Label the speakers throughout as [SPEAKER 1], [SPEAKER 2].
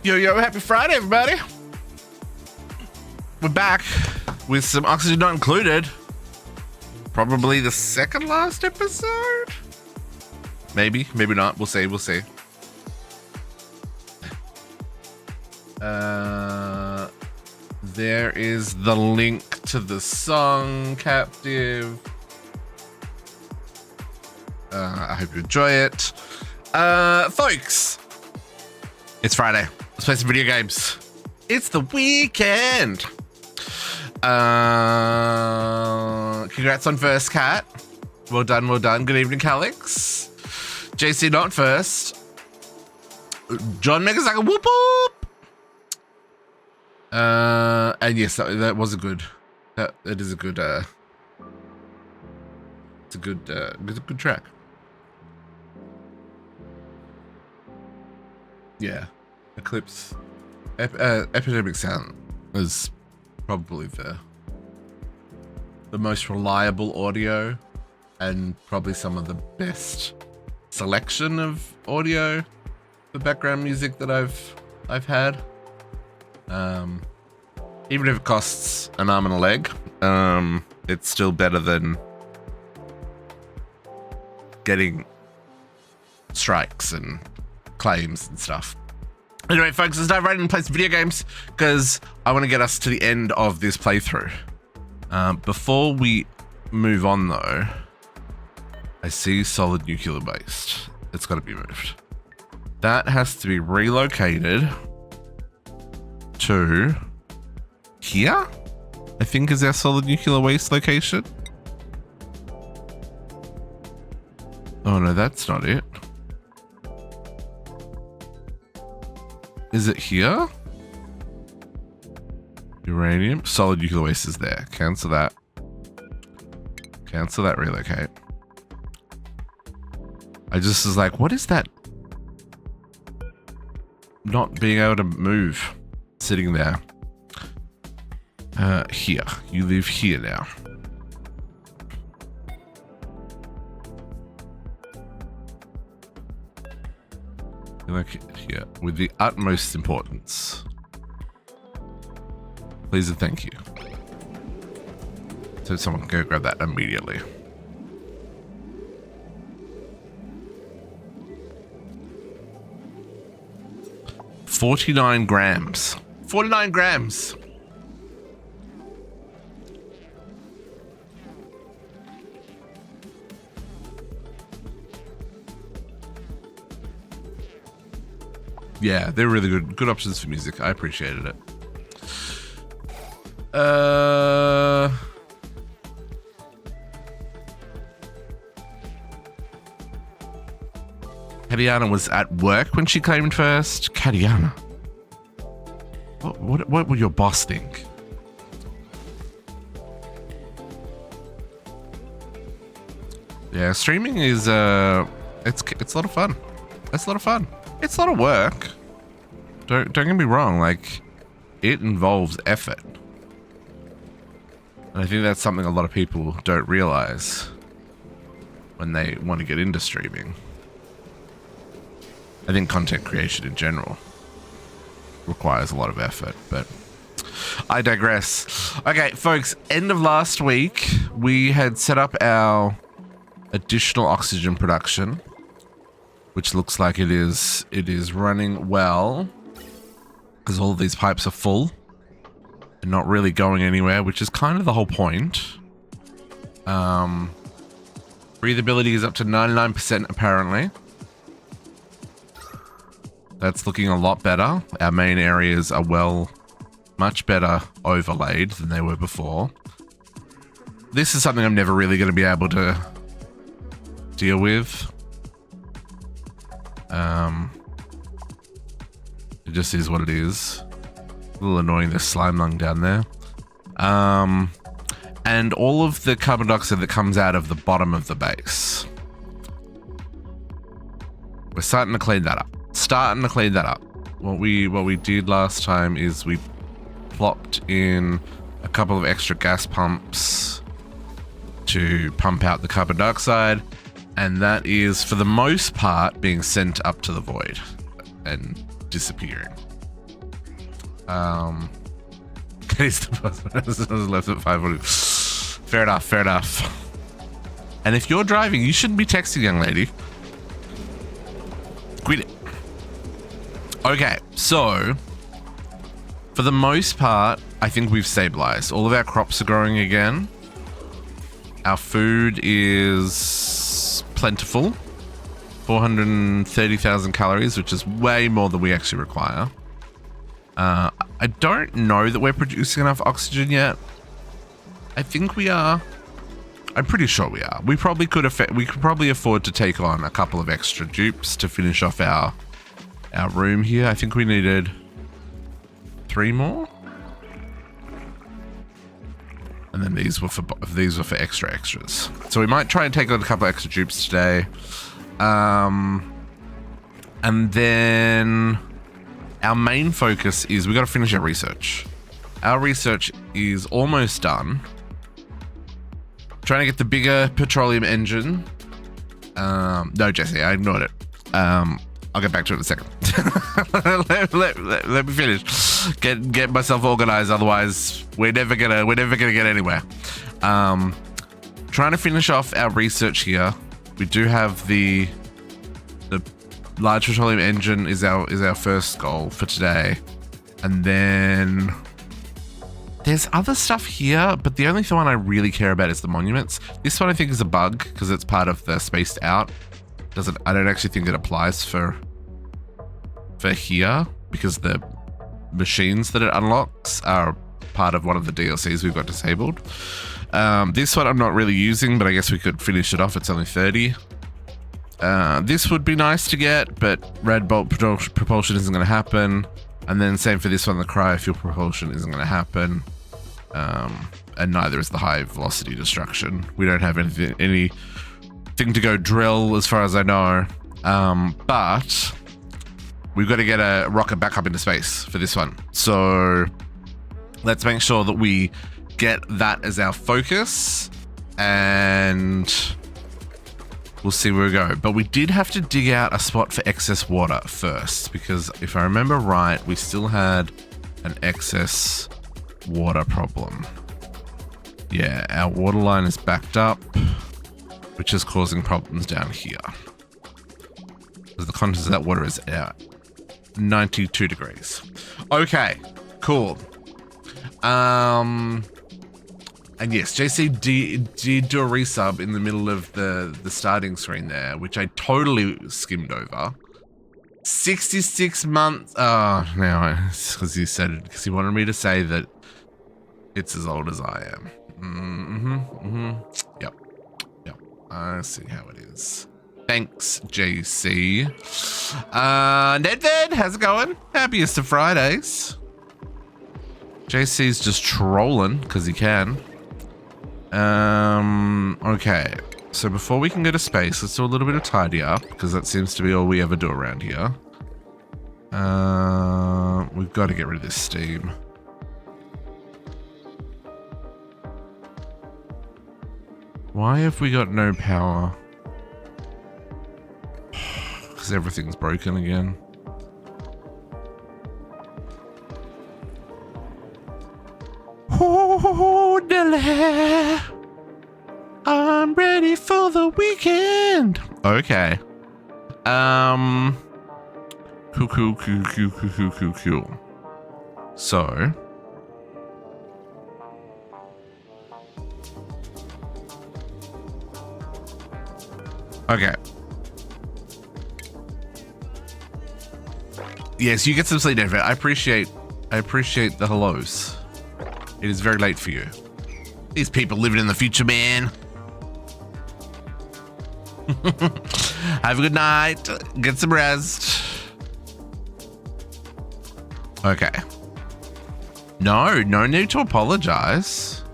[SPEAKER 1] Yo, happy Friday, everybody. We're back with some Oxygen Not Included. Probably the second last episode. Maybe not. We'll see. There is the link to the song, Captive. I hope you enjoy it. Folks, it's Friday. Let's play some video games. It's the weekend. Congrats on first, Cat. Well done. Good evening, Calix. JC not first. John Megasaka, whoop whoop. And yes, that was a good. It is a good. It's a good track. Yeah, Eclipse, Epidemic Sound is probably the most reliable audio, and probably some of the best selection of audio for background music that I've had. Even if it costs an arm and a leg, it's still better than getting strikes and claims and stuff. Anyway, folks, let's dive right in and play some video games because I want to get us to the end of this playthrough. Before we move on, though, I see solid nuclear waste. It's got to be moved. That has to be relocated to here, I think, is our solid nuclear waste location. Oh no, that's not it. Is it here? Uranium, solid nuclear waste is there. Cancel that. Cancel that, relocate. I just was like, what is that? Not being able to move, sitting there. Here, you live here now. Like here, with the utmost importance. Please and thank you. So someone can go grab that immediately. $49 grams. 49 grams. Yeah, they're really good options for music. I appreciated it. Katiana was at work when she claimed first. Katiana, what would your boss think? Yeah, streaming is it's a lot of fun. It's a lot of fun. It's a lot of work. Don't get me wrong, like, it involves effort. And I think that's something a lot of people don't realize when they want to get into streaming. I think content creation in general requires a lot of effort, but I digress. Okay, folks, end of last week, we had set up our additional oxygen production, which looks like it is running well, because all of these pipes are full and not really going anywhere, which is kind of the whole point. Breathability is up to 99% apparently. That's looking a lot better. Our main areas are much better overlaid than they were before. This is something I'm never really going to be able to deal with. It just is what it is. A little annoying, this slime lung down there. And all of the carbon dioxide that comes out of the bottom of the base. We're starting to clean that up. What we did last time is we plopped in a couple of extra gas pumps to pump out the carbon dioxide, and that is for the most part being sent up to the void and disappearing. He's the person left at 540. Fair enough, fair enough. And if you're driving, you shouldn't be texting, young lady. Quit it. Okay, so for the most part, I think we've stabilized. All of our crops are growing again. Our food is plentiful. 430,000 calories, which is way more than we actually require. I don't know that we're producing enough oxygen yet. I think we are. I'm pretty sure we are. We probably could afford to take on a couple of extra dupes to finish off our room here. I think we needed 3 more. And then these were for extras. So we might try and take on a couple of extra dupes today. And then our main focus is we got to finish our research. Our research is almost done. Trying to get the bigger petroleum engine. No, Jesse, I ignored it. I'll get back to it in a second. let me finish. Get myself organized. Otherwise, we're never gonna get anywhere. Trying to finish off our research here. We do have the large petroleum engine is our first goal for today, and then there's other stuff here, but the only one I really care about is the monuments. This one I think is a bug because it's part of the spaced out. I don't actually think it applies for here because the machines that it unlocks are part of one of the DLCs we've got disabled. This one I'm not really using, but I guess we could finish it off. It's only 30. This would be nice to get, but red bolt propulsion isn't going to happen. And then same for this one, the cryofuel propulsion isn't going to happen. And neither is the high velocity destruction. We don't have anything to go drill as far as I know. But we've got to get a rocket back up into space for this one. So let's make sure that we get that as our focus, and we'll see where we go. But we did have to dig out a spot for excess water first, because if I remember right, we still had an excess water problem. Yeah, our water line is backed up, which is causing problems down here. Because the contents of that water is at 92 degrees. Okay, cool. And yes, JC did do a resub in the middle of the starting screen there, which I totally skimmed over. 66 months. Oh, no, because he said it, because he wanted me to say that it's as old as I am. Yep. I see how it is. Thanks, JC. Nedved, how's it going? Happiest of Fridays. JC's just trolling because he can. Okay. So before we can go to space, let's do a little bit of tidy up, because that seems to be all we ever do around here. We've got to get rid of this steam. Why have we got no power? Because everything's broken again. Oh, Nelly, I'm ready for the weekend. Okay. Cool. So. Okay. Yes, you get some sleep, David. I appreciate the hellos. It is very late for you. These people living in the future, man. Have a good night. Get some rest. Okay. No need to apologize.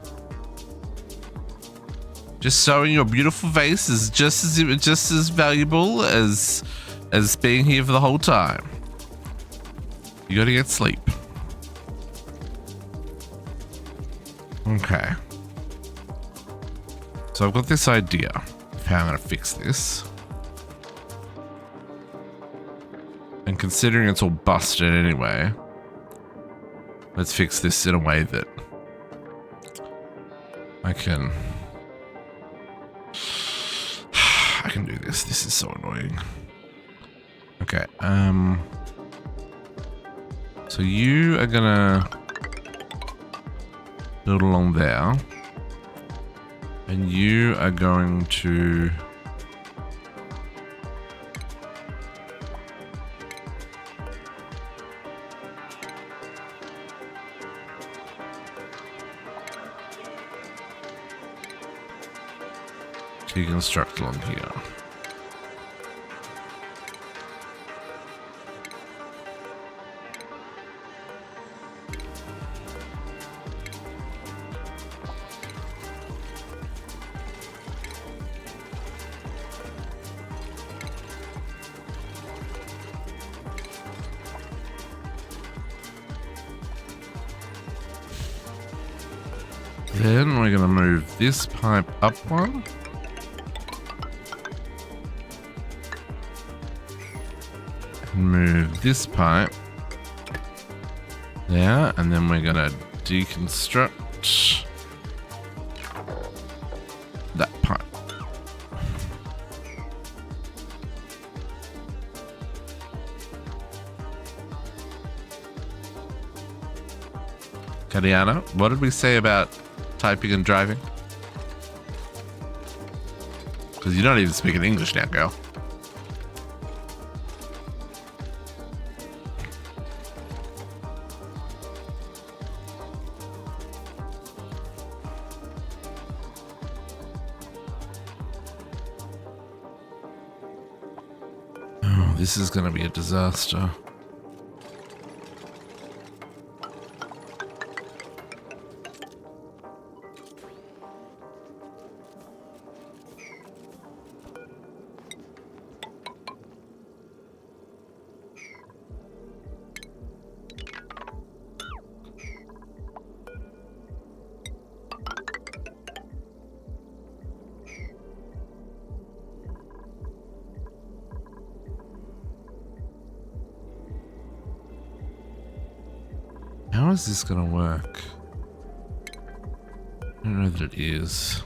[SPEAKER 1] Just showing your beautiful face is just as valuable as being here for the whole time. You gotta get sleep. Okay. So I've got this idea of how I'm gonna fix this. And considering it's all busted anyway, Let's fix this in a way that I can do this. This is so annoying. Okay, so you are gonna build along there, and you are going to deconstruct along here. Then we're going to move this pipe up one. And move this pipe there. And then we're going to deconstruct that pipe. Kadiana, what did we say about typing and driving? Because you're not even speaking English now, girl. Oh, this is going to be a disaster. How is this gonna work? I don't know that it is.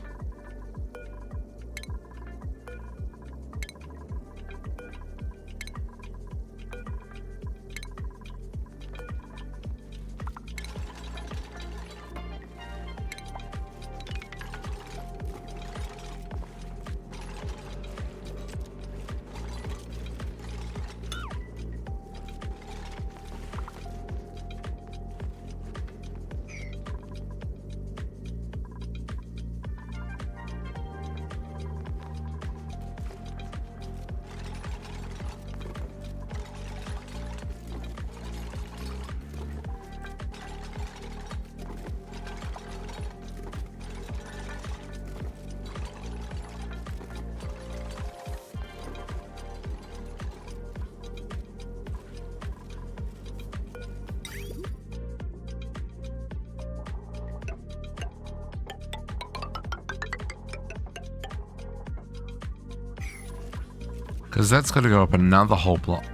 [SPEAKER 1] Because that's got to go up another whole block.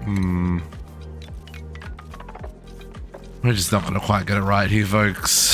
[SPEAKER 1] We're just not going to quite get it right here, folks.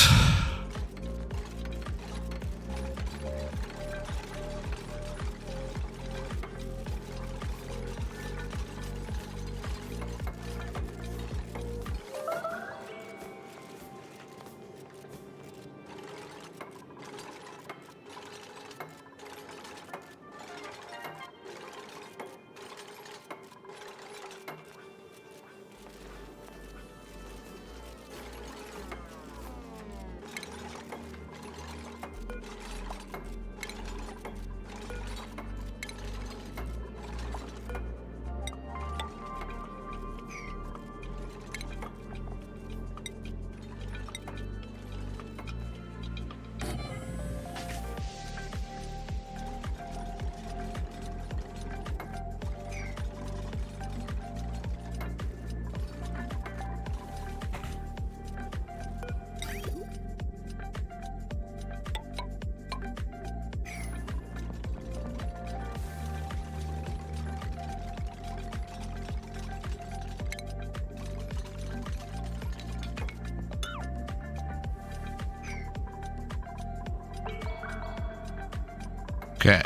[SPEAKER 1] Okay.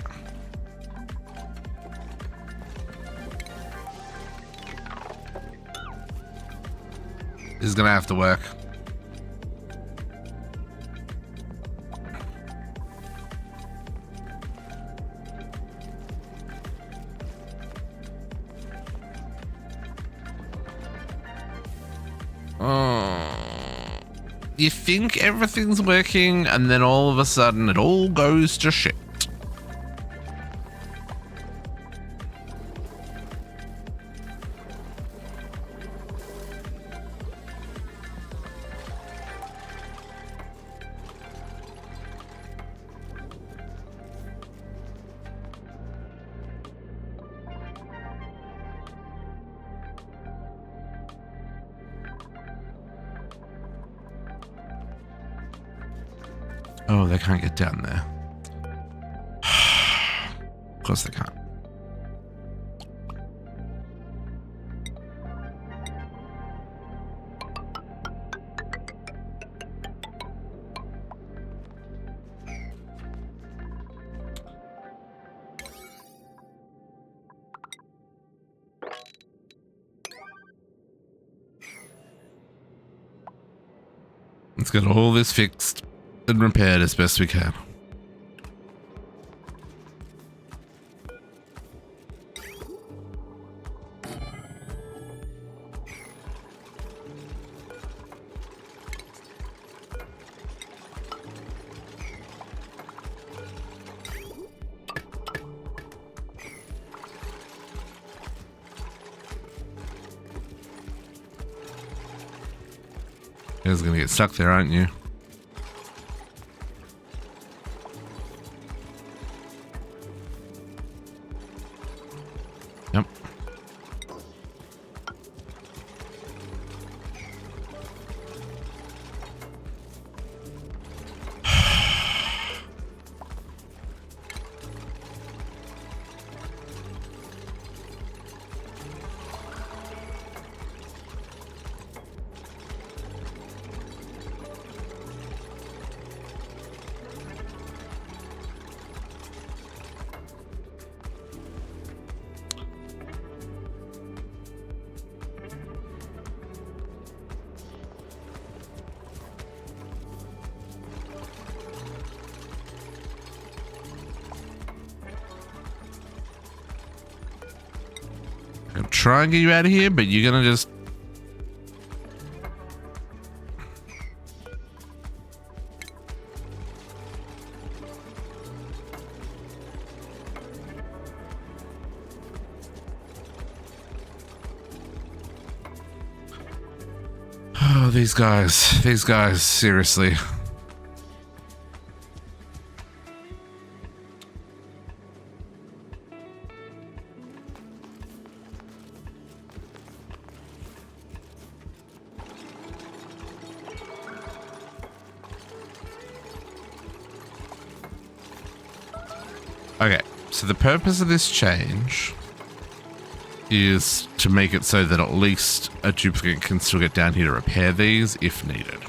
[SPEAKER 1] This is gonna have to work. You think everything's working, and then all of a sudden it all goes to shit. Oh, they can't get down there. Of course they can't. Let's get all this fixed and repaired as best we can. You're gonna get stuck there, aren't you? Yep. I'll try and get you out of here, but you're gonna just... Oh, these guys, seriously. Okay, so the purpose of this change is to make it so that at least a duplicate can still get down here to repair these if needed.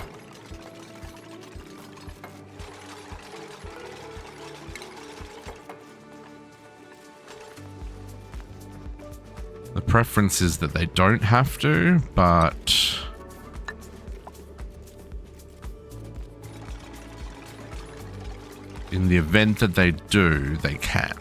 [SPEAKER 1] The preference is that they don't have to, but... in the event that they do, they can.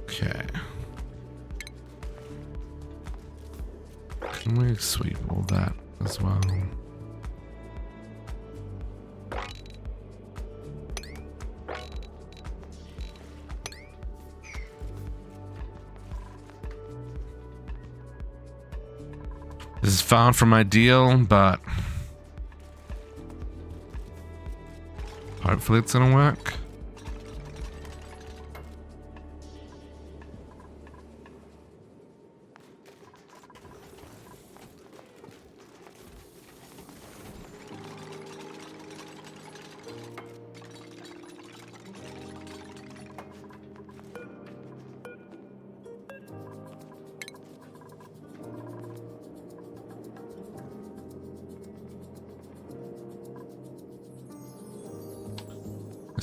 [SPEAKER 1] Okay. Can we sweep all that as well? This is far from ideal, but hopefully it's gonna work.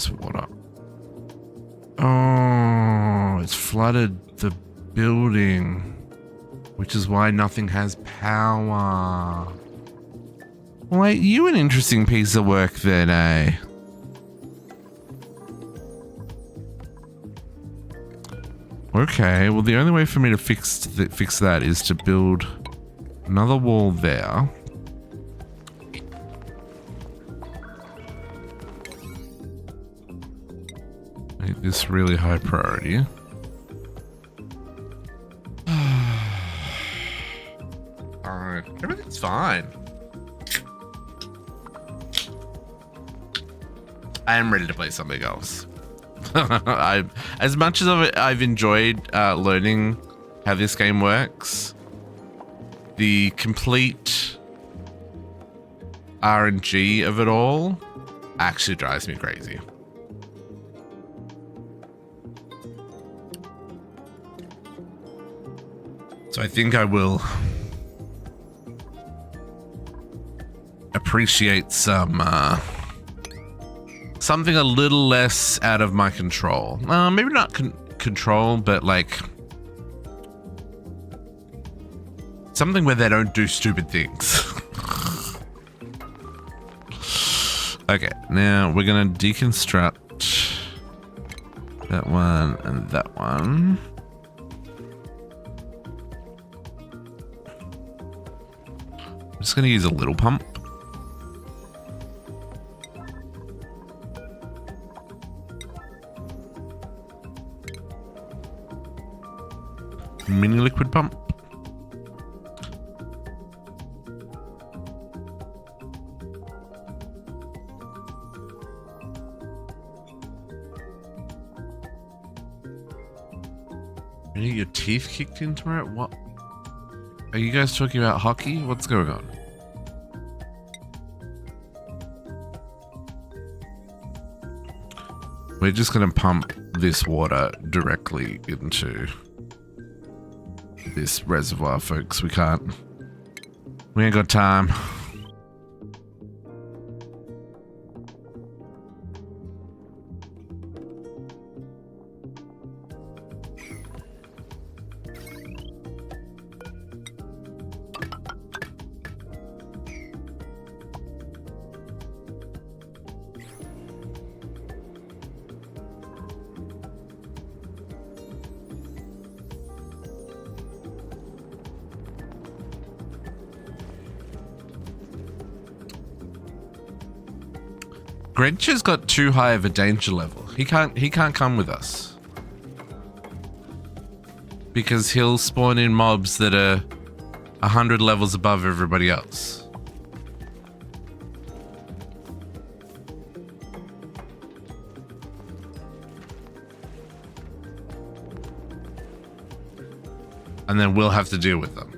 [SPEAKER 1] this water? Oh, it's flooded the building, which is why nothing has power. Wait, you an interesting piece of work then, eh? Okay, well the only way for me to fix that is to build another wall there. Make this really high priority. Alright, everything's fine. I am ready to play something else. As much as I've enjoyed learning how this game works, the complete RNG of it all actually drives me crazy. So I think I will appreciate some something a little less out of my control. Maybe not control, but like something where they don't do stupid things. Okay, now we're gonna deconstruct that one and that one. I'm just gonna use a little pump. Mini liquid pump. Really, your teeth kicked into it? What? Are you guys talking about hockey? What's going on? We're just gonna pump this water directly into this reservoir, folks. We ain't got time. Grinch has got too high of a danger level. He can't come with us. Because he'll spawn in mobs that are 100 levels above everybody else. And then we'll have to deal with them.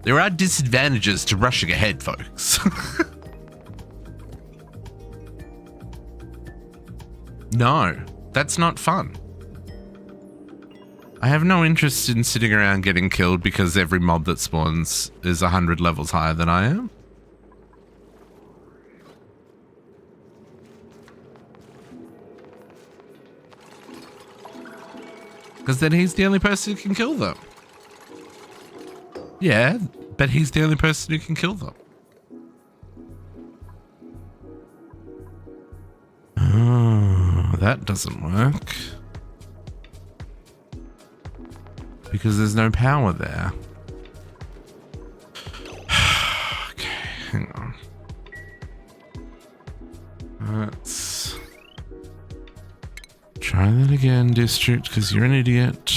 [SPEAKER 1] There are disadvantages to rushing ahead, folks. No, that's not fun. I have no interest in sitting around getting killed because every mob that spawns is 100 levels higher than I am. Because then he's the only person who can kill them. Yeah, but he's the only person who can kill them. Oh, that doesn't work. Because there's no power there. Okay, hang on. Let's try that again, District, because you're an idiot.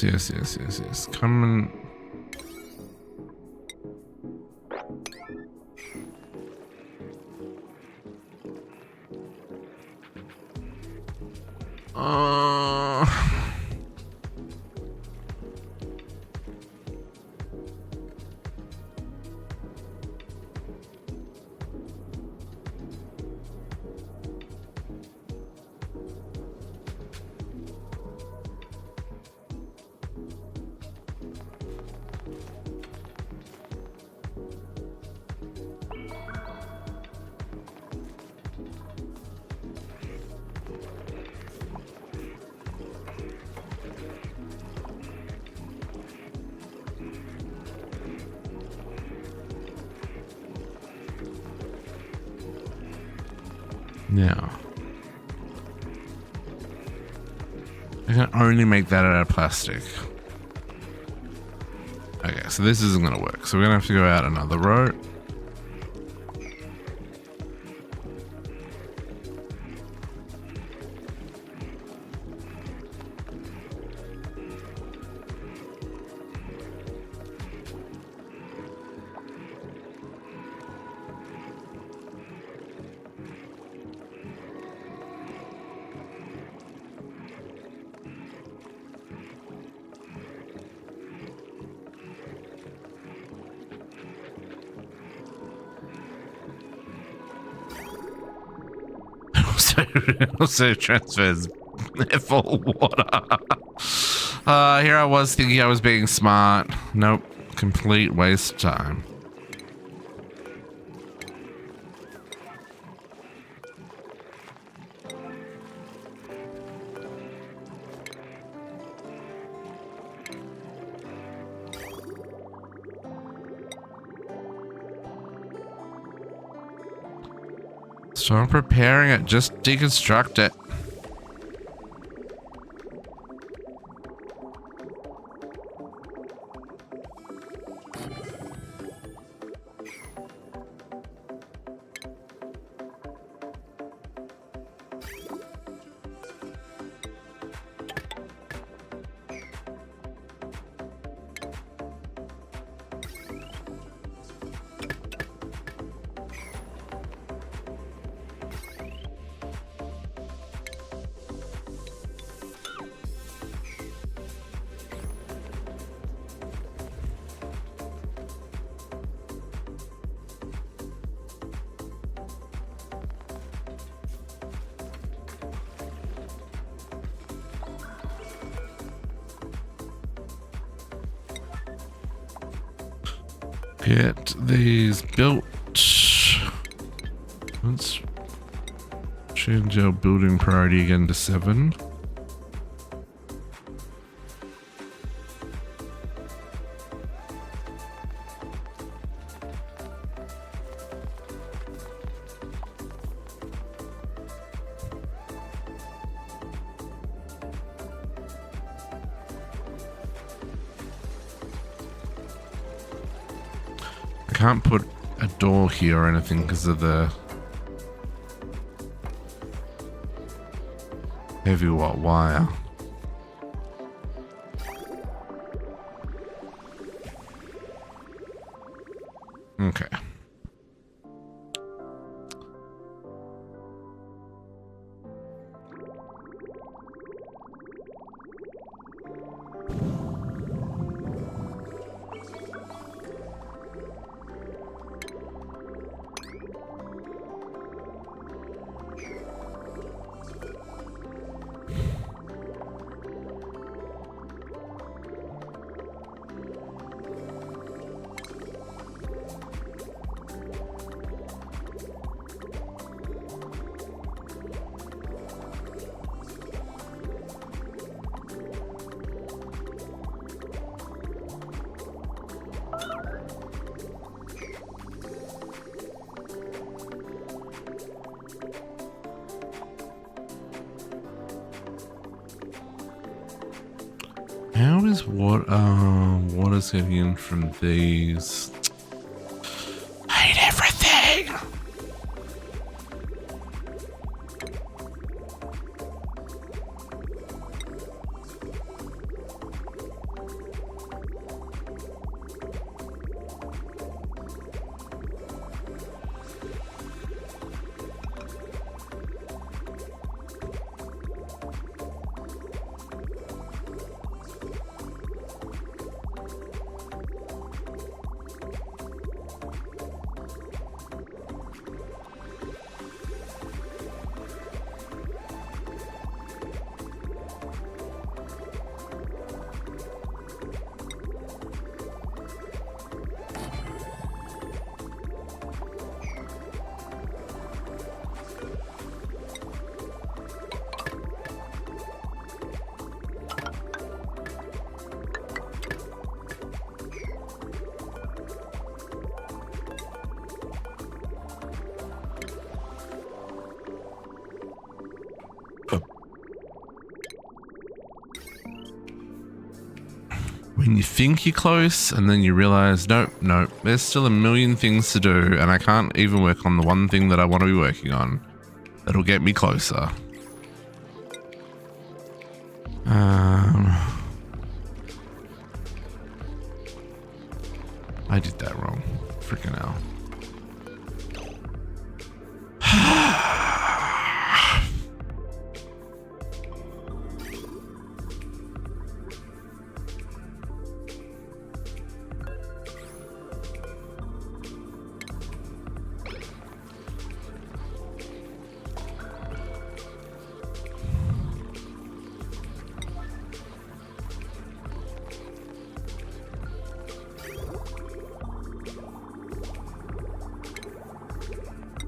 [SPEAKER 1] Yes. Come and... Uh, Now, I can only make that out of plastic. Okay, so this isn't going to work. So we're going to have to go out another road. Also transfers full water. Here I was thinking I was being smart. Nope, complete waste of time. So I'm preparing it, just deconstruct it. Get these built. Let's change our building priority again to 7. Can't put a door here or anything because of the heavy wire. Okay. How is water's getting in from these? I hate everything. and you think you're close, and then you realize, nope, there's still a million things to do, and I can't even work on the one thing that I want to be working on that'll get me closer. I did that wrong. Freaking hell.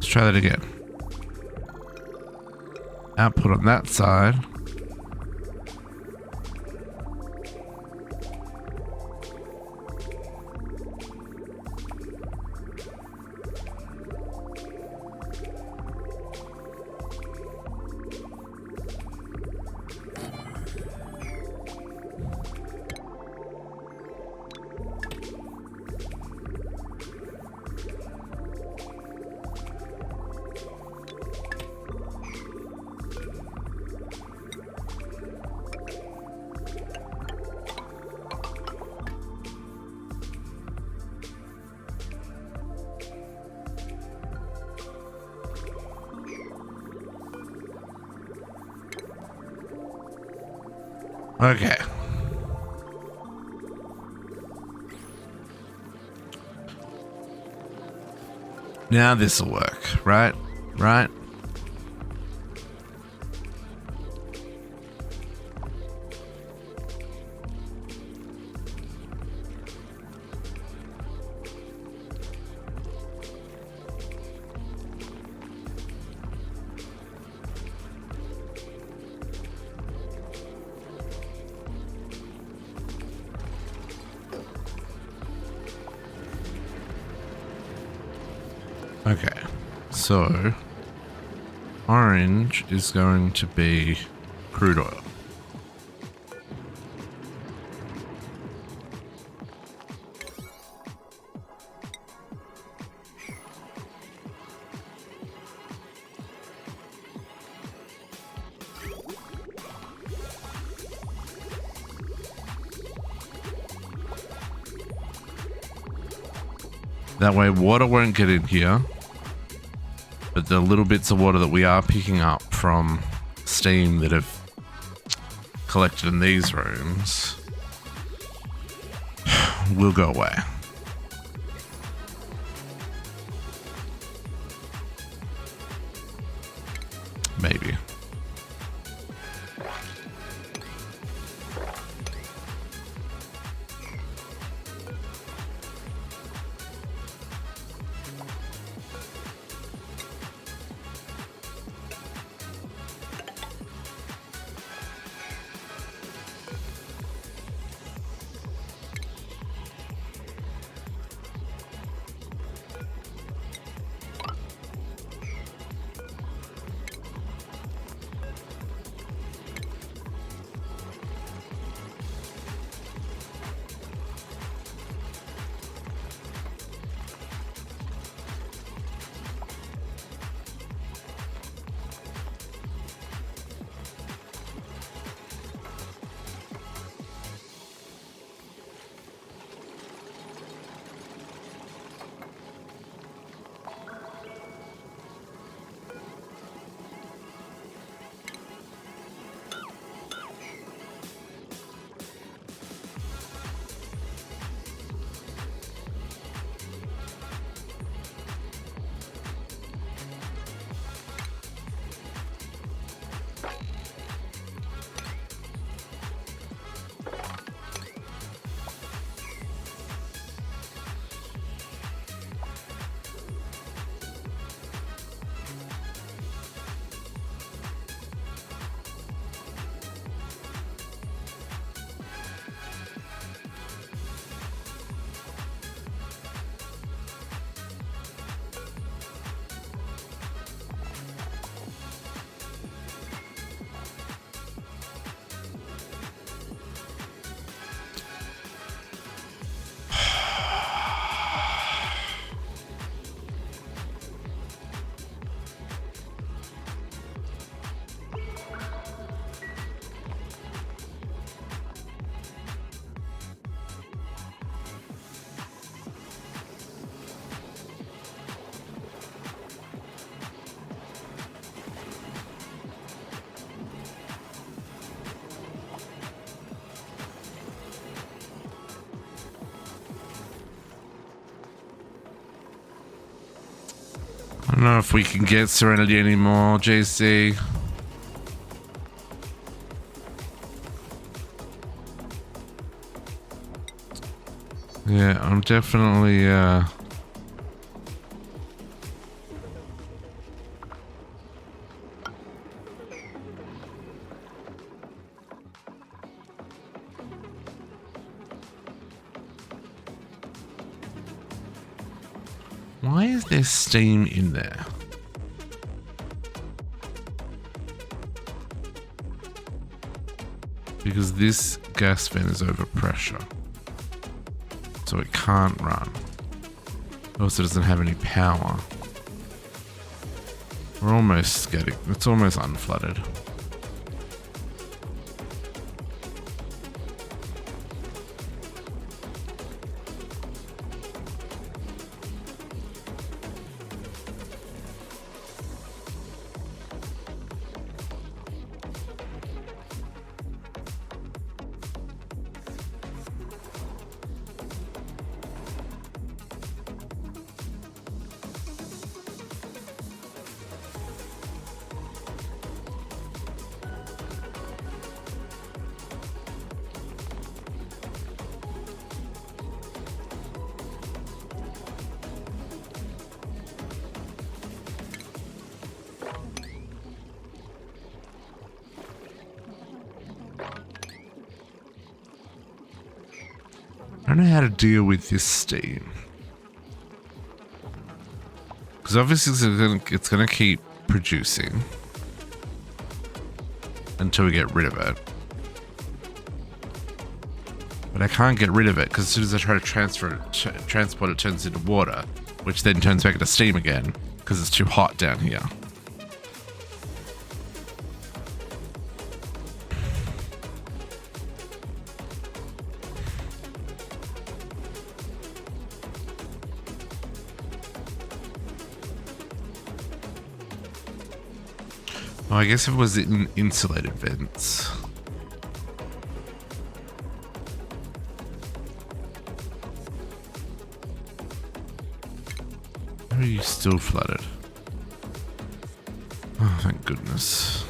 [SPEAKER 1] Try that again. Output on that side. Okay. Now this'll work, right? Right? Okay, so orange is going to be crude oil. That way water won't get in here, but the little bits of water that we are picking up from steam that have collected in these rooms will go away. Maybe. don't know if we can get Serenity anymore, JC. Yeah, I'm definitely, why is there steam in there? Because this gas vent is over pressure. So it can't run. It also doesn't have any power. We're almost getting, it's almost unflooded. I don't know how to deal with this steam. Because obviously it's gonna keep producing until we get rid of it. But I can't get rid of it because as soon as I try to transport it turns into water, which then turns back into steam again because it's too hot down here. Oh, I guess it was in insulated vents. Why are you still flooded? Oh, thank goodness.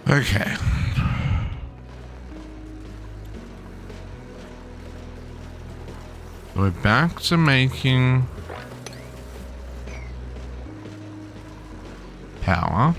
[SPEAKER 1] Okay. We're back to making power.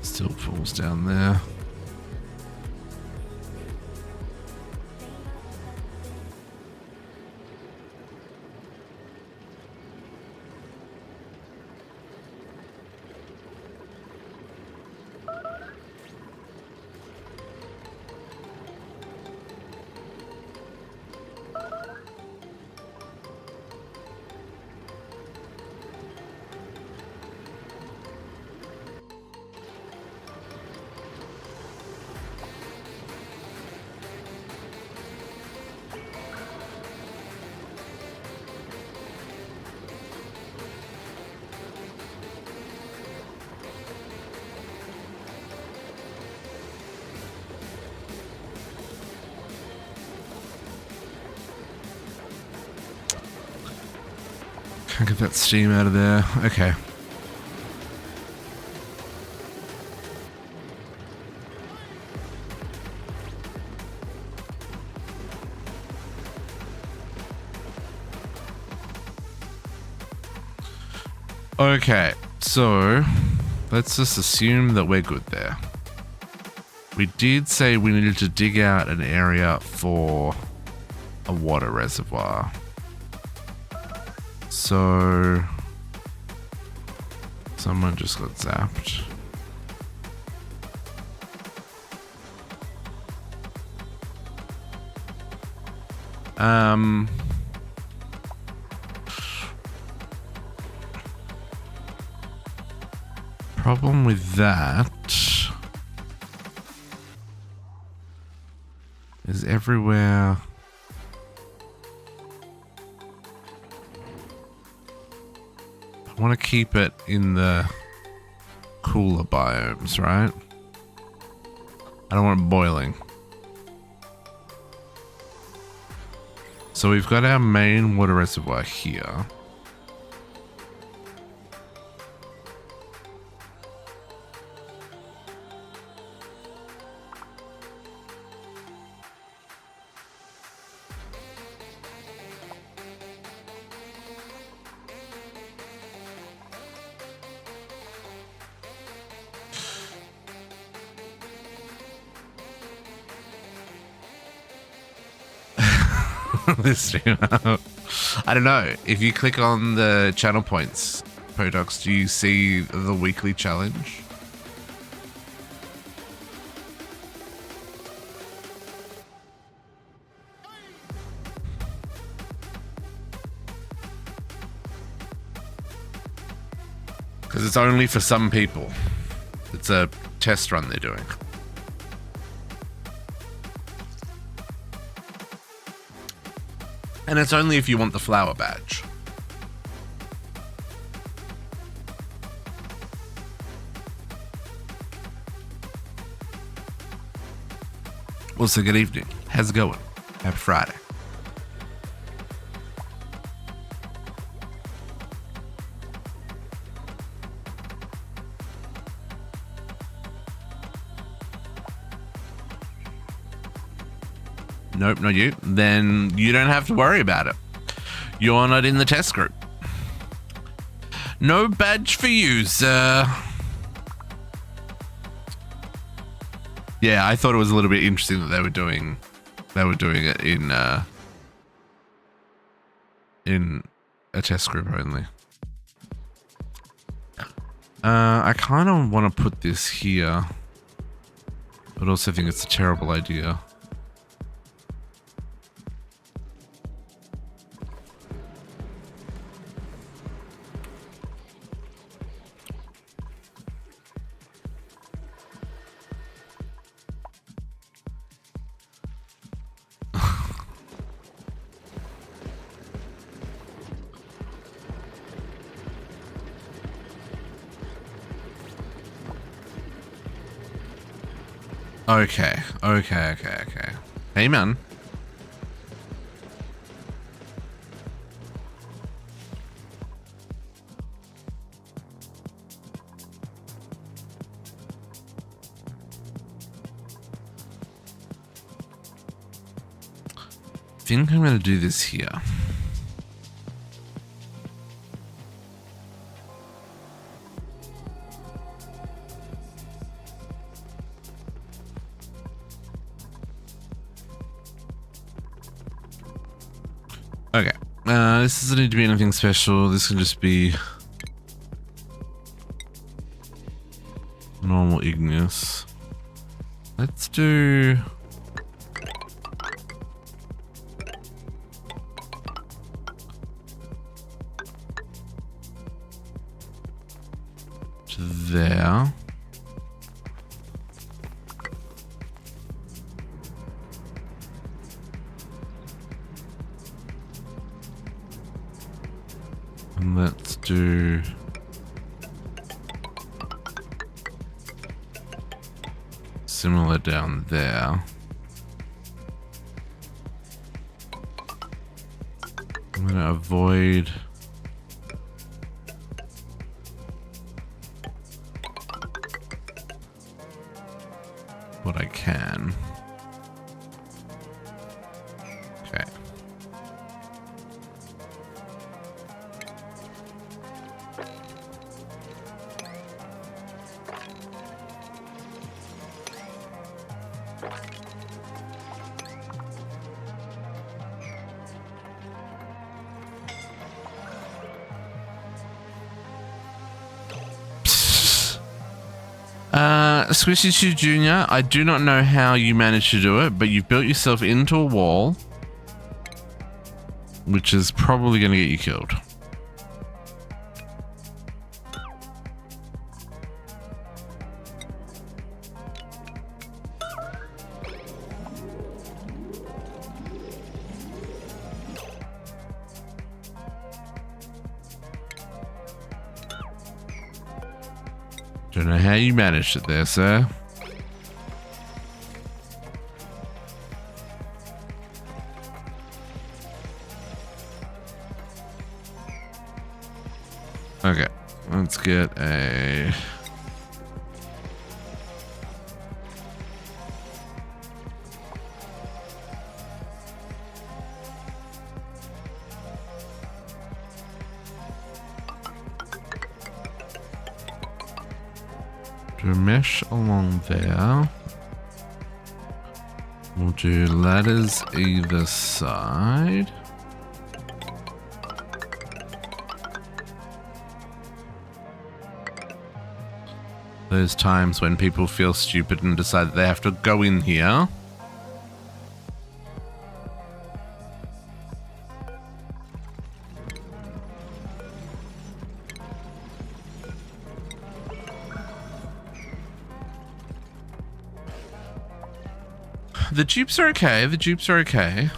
[SPEAKER 1] Still falls down there. Can't get that steam out of there. Okay. Okay, so let's just assume that we're good there. We did say we needed to dig out an area for a water reservoir. So someone just got zapped. Problem with that is everywhere. I want to keep it in the cooler biomes, right? I don't want it boiling. So we've got our main water reservoir here. This I don't know. If you click on the channel points, Podox, do you see the weekly challenge? Because it's only for some people. It's a test run they're doing. And it's only if you want the flower badge. Also, good evening. How's it going? Happy Friday. Nope, not you. Then you don't have to worry about it. You're not in the test group. No badge for you, sir. Yeah, I thought it was a little bit interesting that they were doing it in a test group only. I kind of want to put this here, but also think it's a terrible idea. Okay. Hey, man. I think I'm going to do this here. Okay. This doesn't need to be anything special. This can just be normal igneous. Let's do... to there. And let's do similar down there. I'm going to avoid what I can. Okay. Squishy2 Jr., I do not know how you managed to do it, but you've built yourself into a wall, which is probably going to get you killed. Don't know how you managed it there, sir. Okay, let's get a... do a mesh along there. We'll do ladders either side. Those times when people feel stupid and decide that they have to go in here. The dupes are okay. The dupes are okay.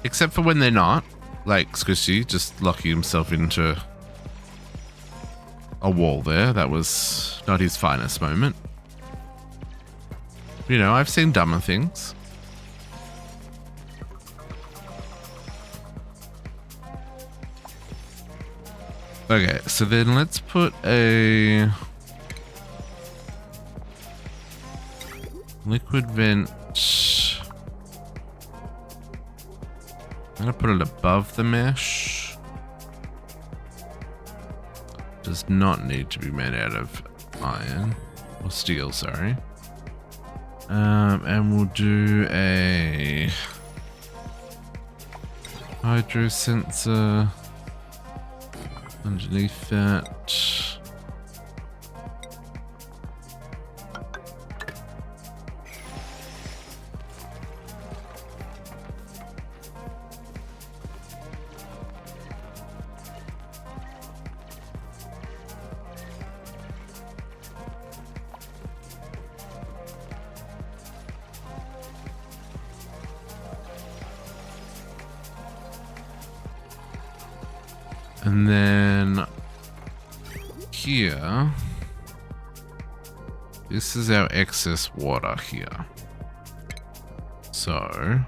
[SPEAKER 1] Except for when they're not. Like Squishy just locking himself into a wall there. That was not his finest moment. You know, I've seen dumber things. Okay, so then let's put a liquid vent. I'm gonna put it above the mesh. Does not need to be made out of iron or steel, sorry. And we'll do a hydro sensor underneath that. And then here this is our excess water here. So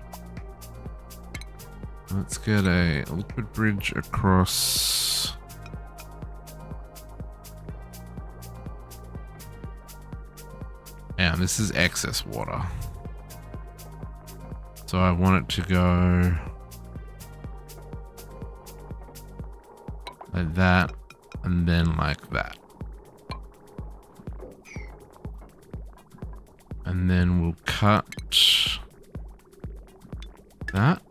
[SPEAKER 1] let's get a liquid bridge across. And this is excess water. So I want it to go like that, and then like that. And then we'll cut that.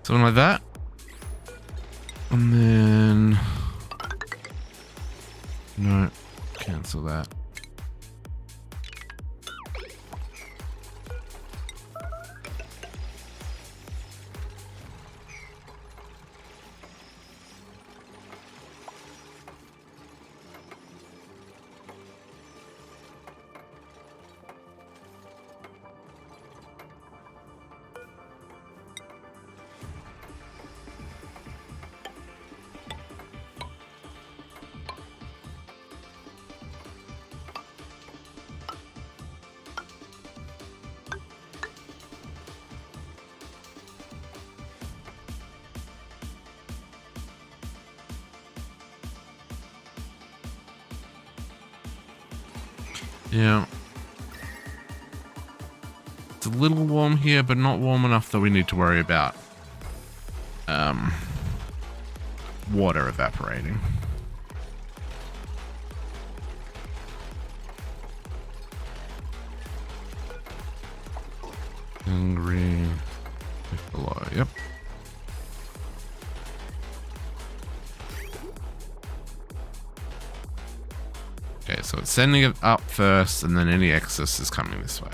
[SPEAKER 1] Something like that. And then, no, cancel that. Yeah. It's a little warm here, but not warm enough that we need to worry about water evaporating. And green below, yep. Okay, so it's sending it up first, and then any excess is coming this way.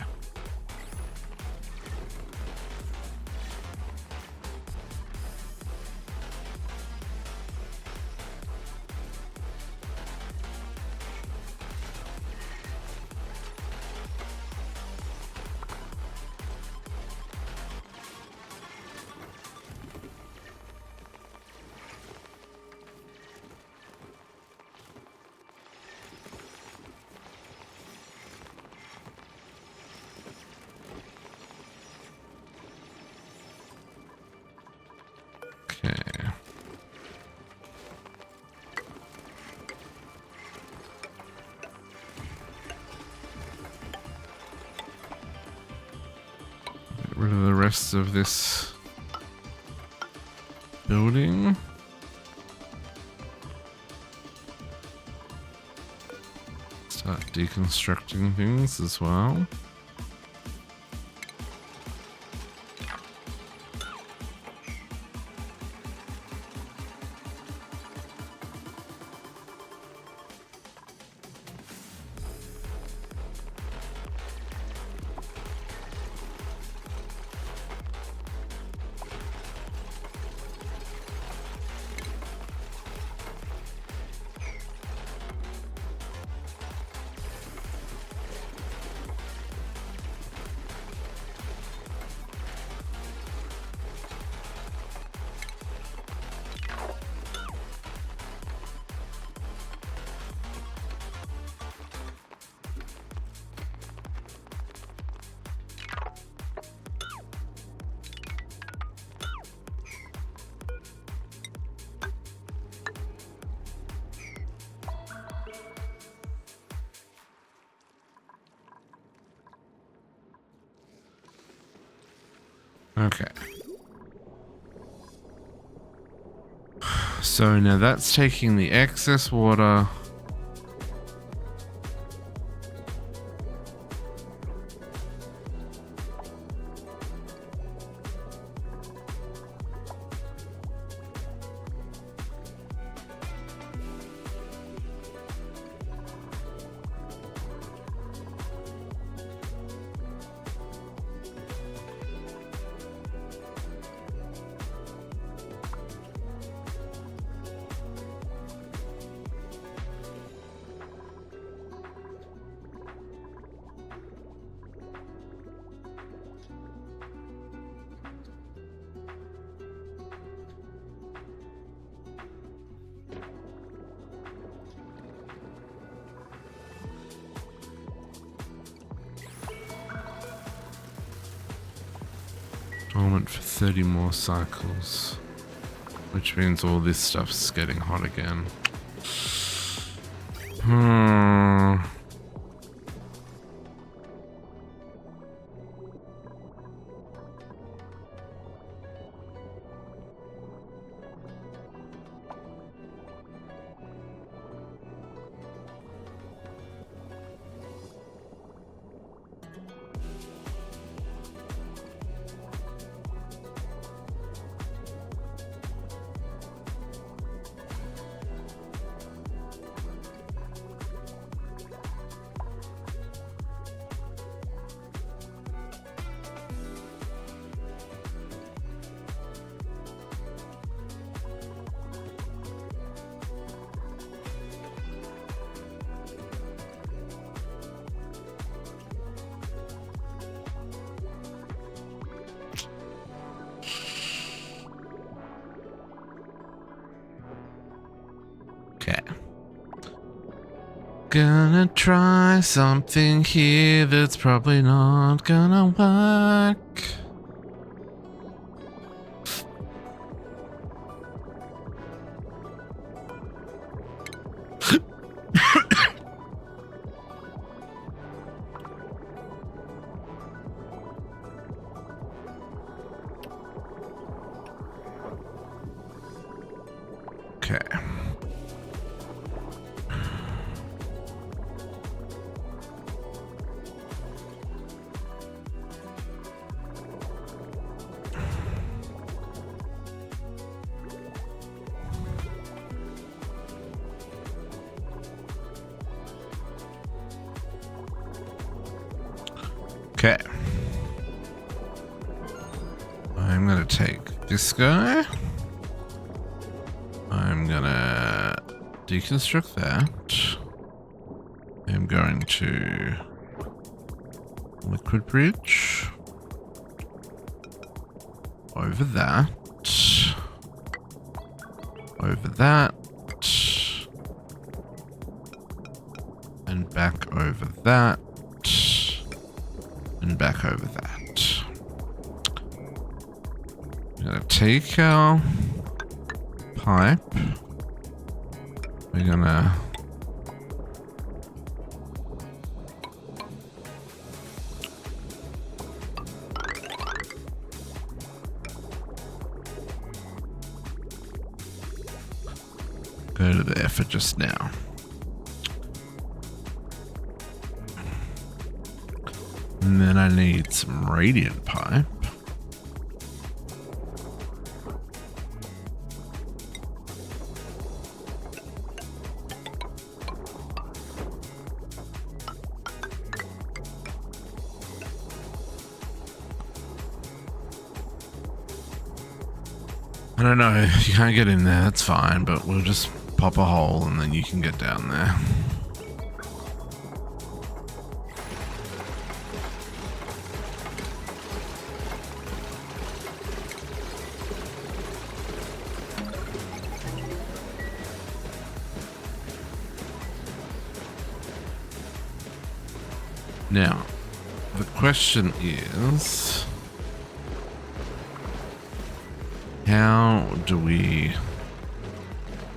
[SPEAKER 1] Rid of the rest of this building. Start deconstructing things as well. Okay. So now that's taking the excess water. Moment for 30 more cycles. Which means all this stuff's getting hot again. Gonna try something here that's probably not gonna work. Okay. Okay. I'm gonna take this guy. I'm gonna deconstruct that. I'm going to liquid bridge over that, over that, and back over that, and back over that. I'm gonna take our pipe. We're gonna go to the effort just now. And then I need some radiant pipe. I don't know, if you can't get in there, that's fine, but we'll just pop a hole and then you can get down there. Now, the question is, how do we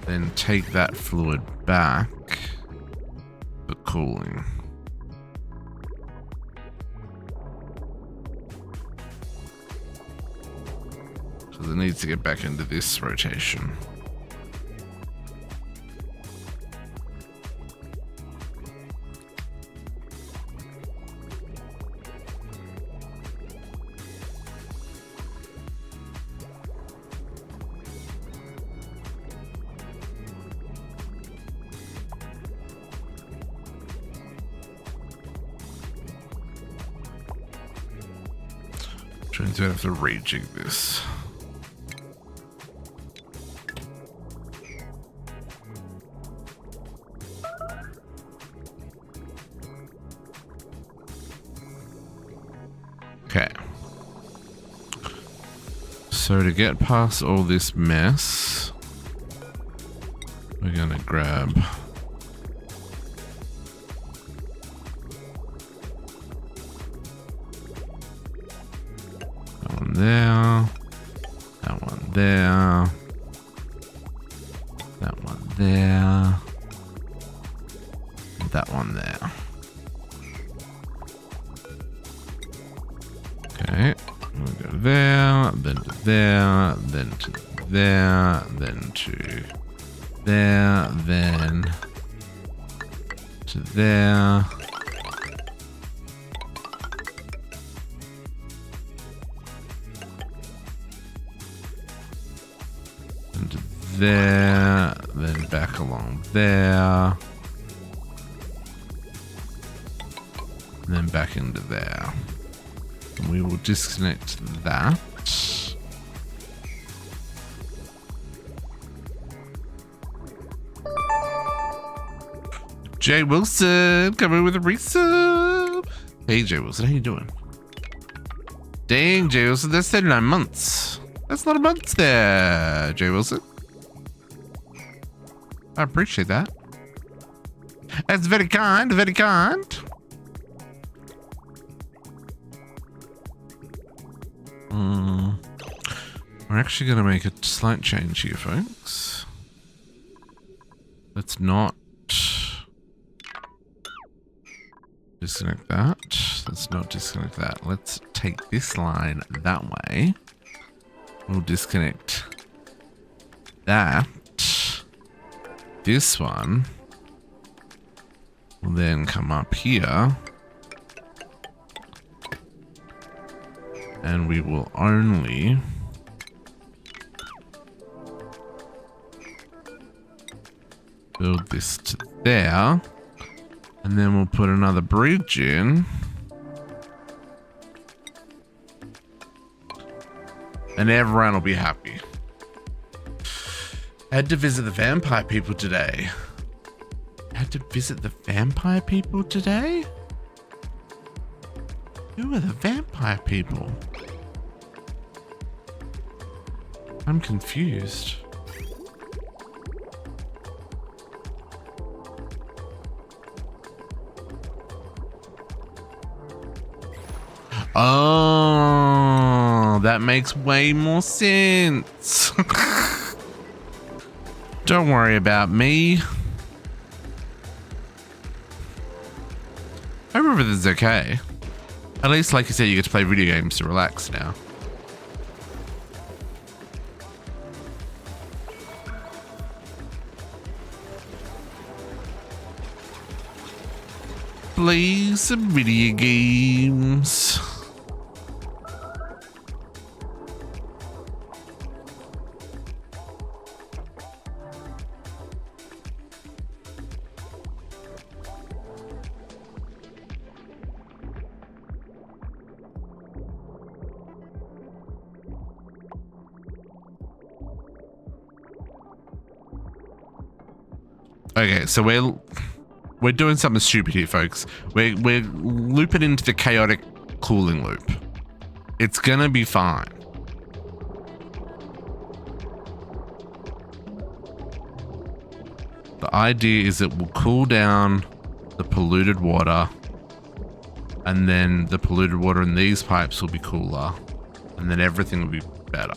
[SPEAKER 1] then take that fluid back for cooling? Because it needs to get back into this rotation. Turns out I have to rejig this. Okay. So to get past all this mess, we're gonna grab there. That one there. That one there. That one there. Okay. We'll go there, then to there, then to there, then to there, then to there. And to there, then back along there. And then back into there. And we will disconnect that. Jay Wilson coming with a resub. Hey Jay Wilson, how you doing? Dang, Jay Wilson, that's 39 months. That's a lot of months there, Jay Wilson. I appreciate that. That's very kind, very kind. We're actually going to make a slight change here, folks. Let's not disconnect that. Let's not disconnect that. Let's take this line that way. We'll disconnect that. This one will then come up here. And we will only build this to there. And then we'll put another bridge in. And everyone will be happy. I had to visit the vampire people today. Who are the vampire people? I'm confused. Oh, that makes way more sense. Don't worry about me. I hope everything's okay. At least, like you said, you get to play video games to relax now. Play some video games. Okay, so we're doing something stupid here, folks. We're looping into the chaotic cooling loop. It's gonna be fine. The idea is it will cool down the polluted water, and then the polluted water in these pipes will be cooler, and then everything will be better.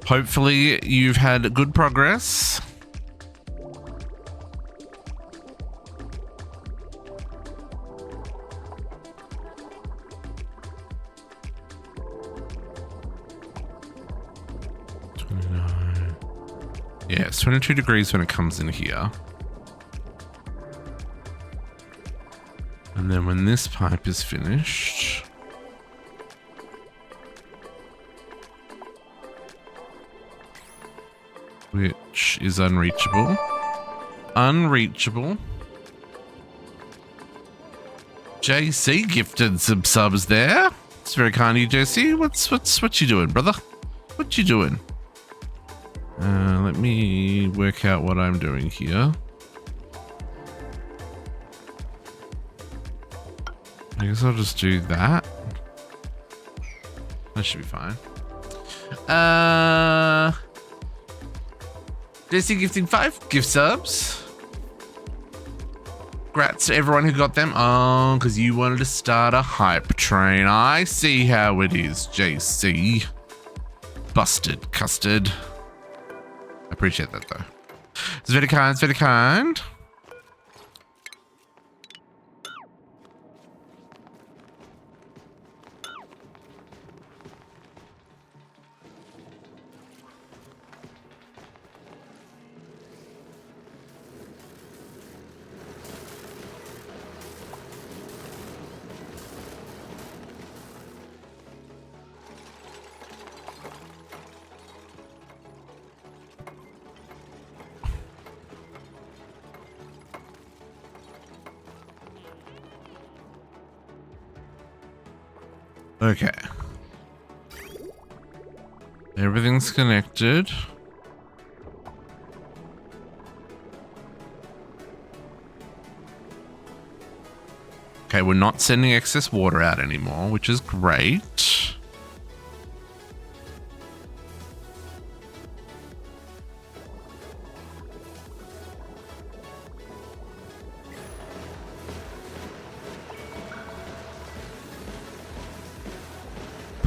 [SPEAKER 1] Hopefully you've had good progress. Yeah, it's 22 degrees when it comes in here. And then when this pipe is finished, which is unreachable. JC gifted some subs there. It's very kind of you, JC. What you doing, brother? What you doing? Let me work out what I'm doing here. I guess I'll just do that. That should be fine. JC gifting 5 gift subs. Congrats to everyone who got them. Oh, because you wanted to start a hype train. I see how it is, JC. Busted custard. I appreciate that though. It's very kind, it's very kind. Okay. Everything's connected. Okay, we're not sending excess water out anymore, which is great.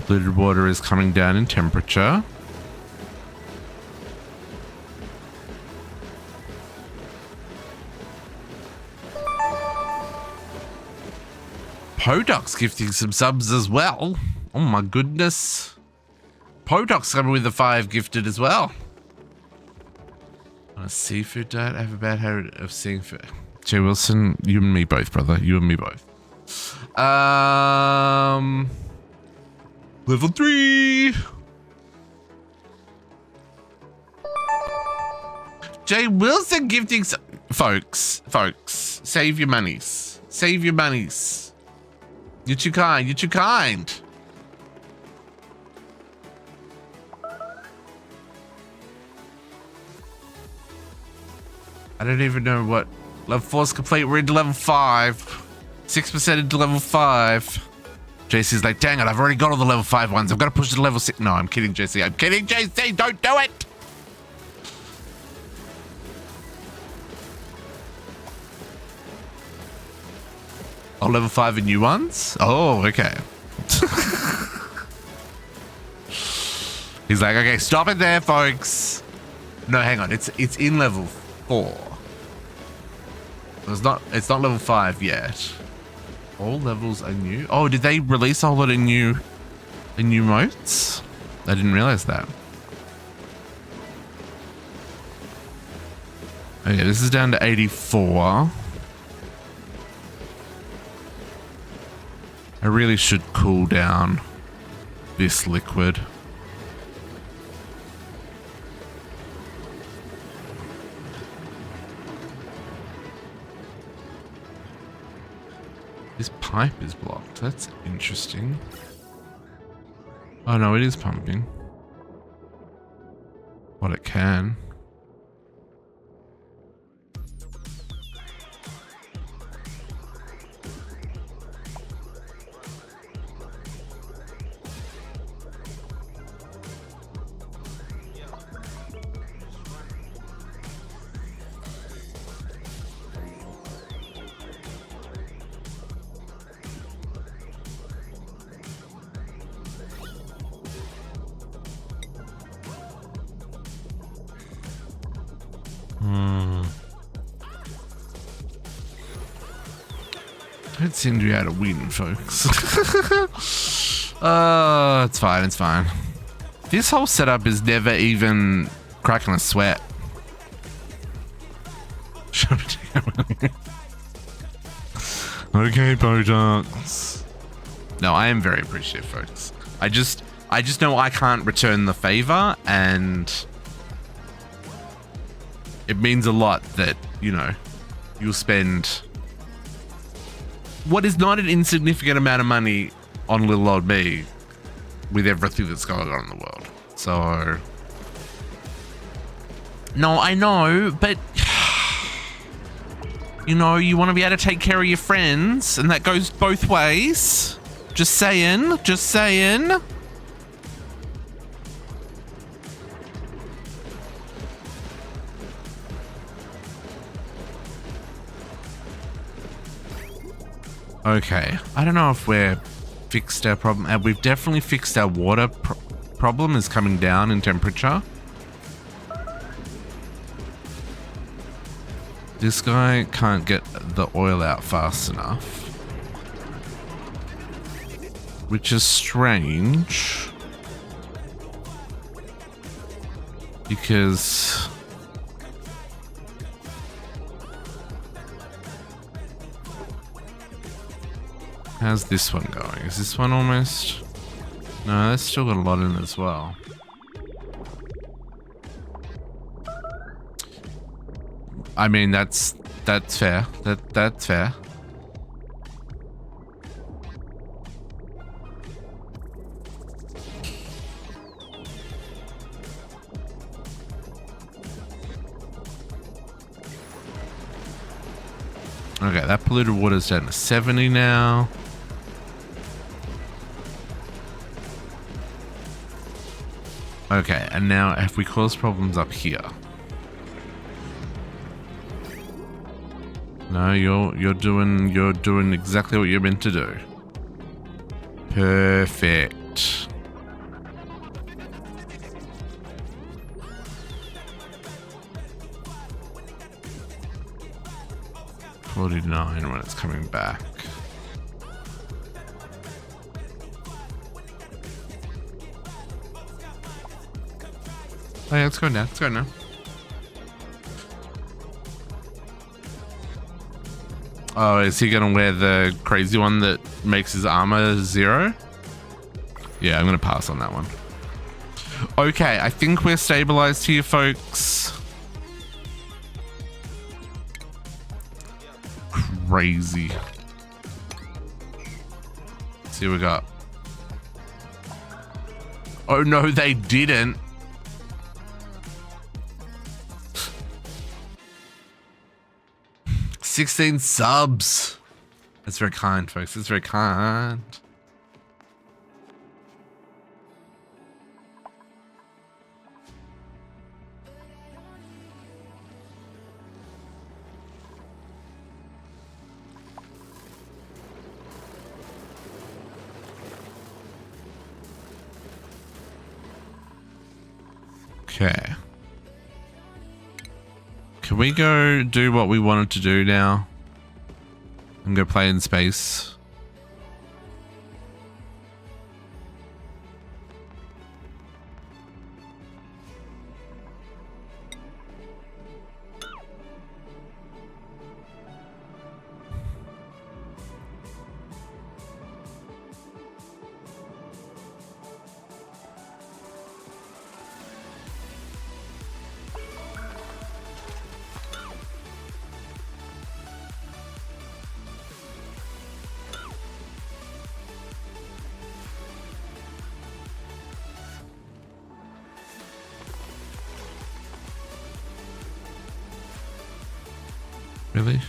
[SPEAKER 1] Polluted water is coming down in temperature. Podoc's gifting some subs as well. Oh my goodness. Podoc's coming with the 5 gifted as well. On a seafood diet, I have a bad habit of seeing food. Jay Wilson, you and me both, brother. You and me both. Level 3. Jay Wilson gifting folks, save your monies. Save your monies. You're too kind. You're too kind. I don't even know what level 4 is complete. We're into level 5. 6% into level 5. JC's like, dang it, I've already got all the level 5 ones. I've got to push it to level 6. No, I'm kidding, JC. I'm kidding, JC. Don't do it. Oh, level 5 and new ones? Oh, okay. He's like, okay, stop it there, folks. No, hang on. It's in level 4. It's not level 5 yet. All levels are new. Oh, did they release a whole lot of new modes? I didn't realize that. Okay, this is down to 84. I really should cool down this liquid. This pipe is blocked. That's interesting. Oh no, it is pumping. What it can. Don't seem to be able to win, folks. It's fine, it's fine. This whole setup is never even cracking a sweat. Okay, Botox. No, I am very appreciative, folks. I just know I can't return the favor, and it means a lot that, you know, you'll spend what is not an insignificant amount of money on little old me with everything that's going on in the world. So, no, I know, but you know, you want to be able to take care of your friends, and that goes both ways. Just saying, just saying. Okay, I don't know if we're fixed our problem. And we've definitely fixed our water problem is coming down in temperature. This guy can't get the oil out fast enough, which is strange because how's this one going? Is this one almost? No, that's still got a lot in it as well. I mean, that's fair. That's fair. Okay, that polluted water's down to 70 now. Okay, and now if we cause problems up here. No, you're doing exactly what you're meant to do. Perfect. $49 when it's coming back. Oh yeah, let's go now. Let's go now. Oh, is he gonna wear the crazy one that makes his armor 0? Yeah, I'm gonna pass on that one. Okay, I think we're stabilized here, folks. Crazy. Let's see what we got. Oh no, they didn't. $16 subs. That's very kind, folks. That's very kind. Okay. Can we go do what we wanted to do now? And go play in space? Really?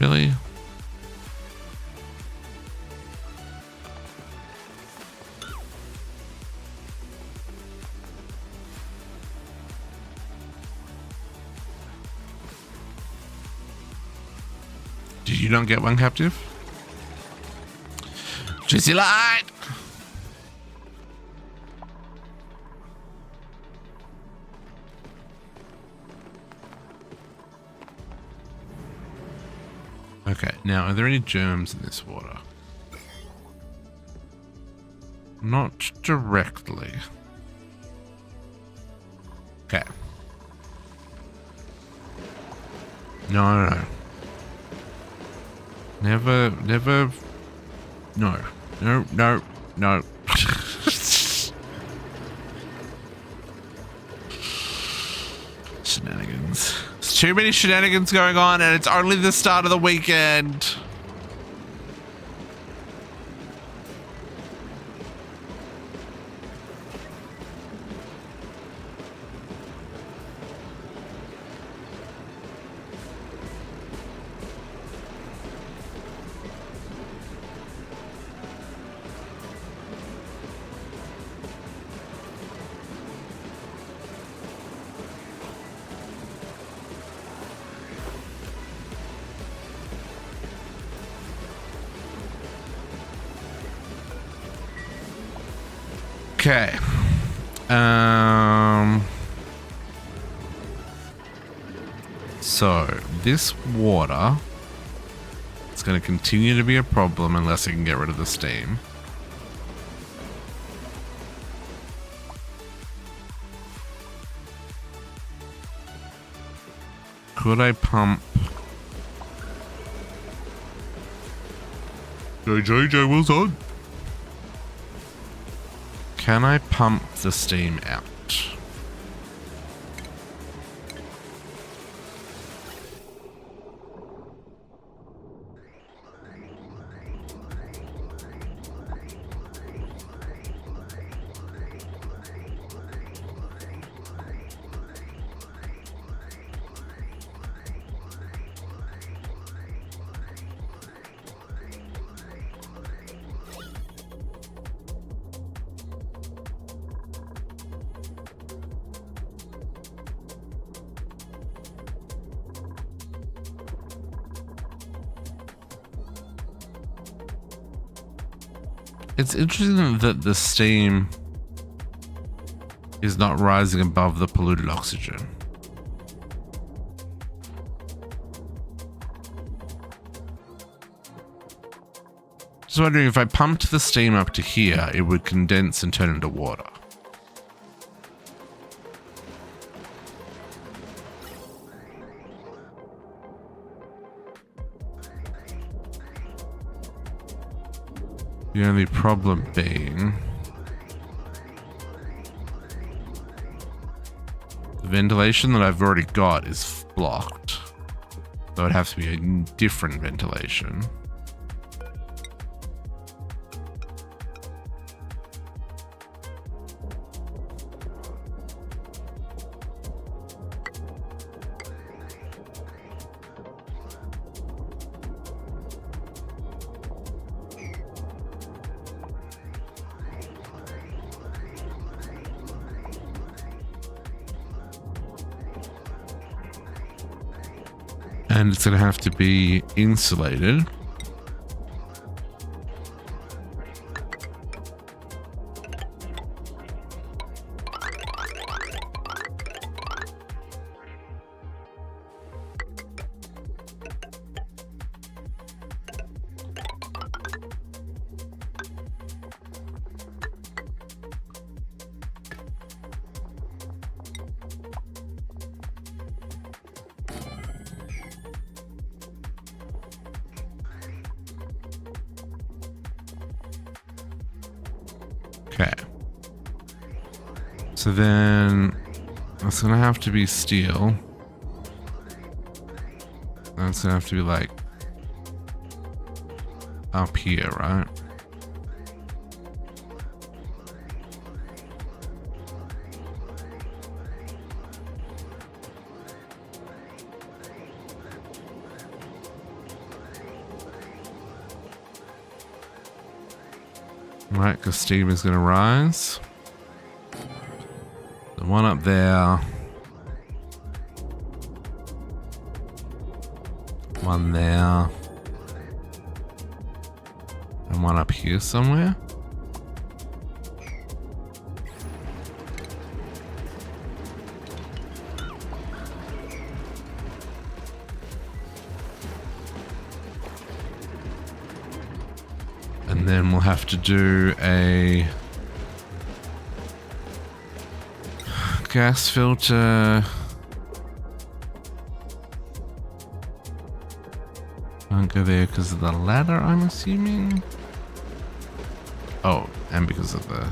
[SPEAKER 1] Really? Did you not get one captive? Juicy light! Okay, now are there any germs in this water? Not directly. Okay. No. Never. No. Shenanigans. There's too many shenanigans going on and it's only the start of the weekend. Okay. So this water, it's going to continue to be a problem unless I can get rid of the steam. Could I pump? JJ was on. Can I pump the steam out? It's interesting that the steam is not rising above the polluted oxygen. Just wondering, if I pumped the steam up to here, it would condense and turn into water. The only problem being the ventilation that I've already got is blocked. So it'd have to be a different ventilation. And it's going to have to be insulated. Okay. So then it's going to have to be steel. That's going to have to be like up here, right? Right, because steam is going to rise. The one up there. One there. And one up here somewhere. And then we'll have to do a gas filter. Can't go there because of the ladder, I'm assuming. Oh, and because of the...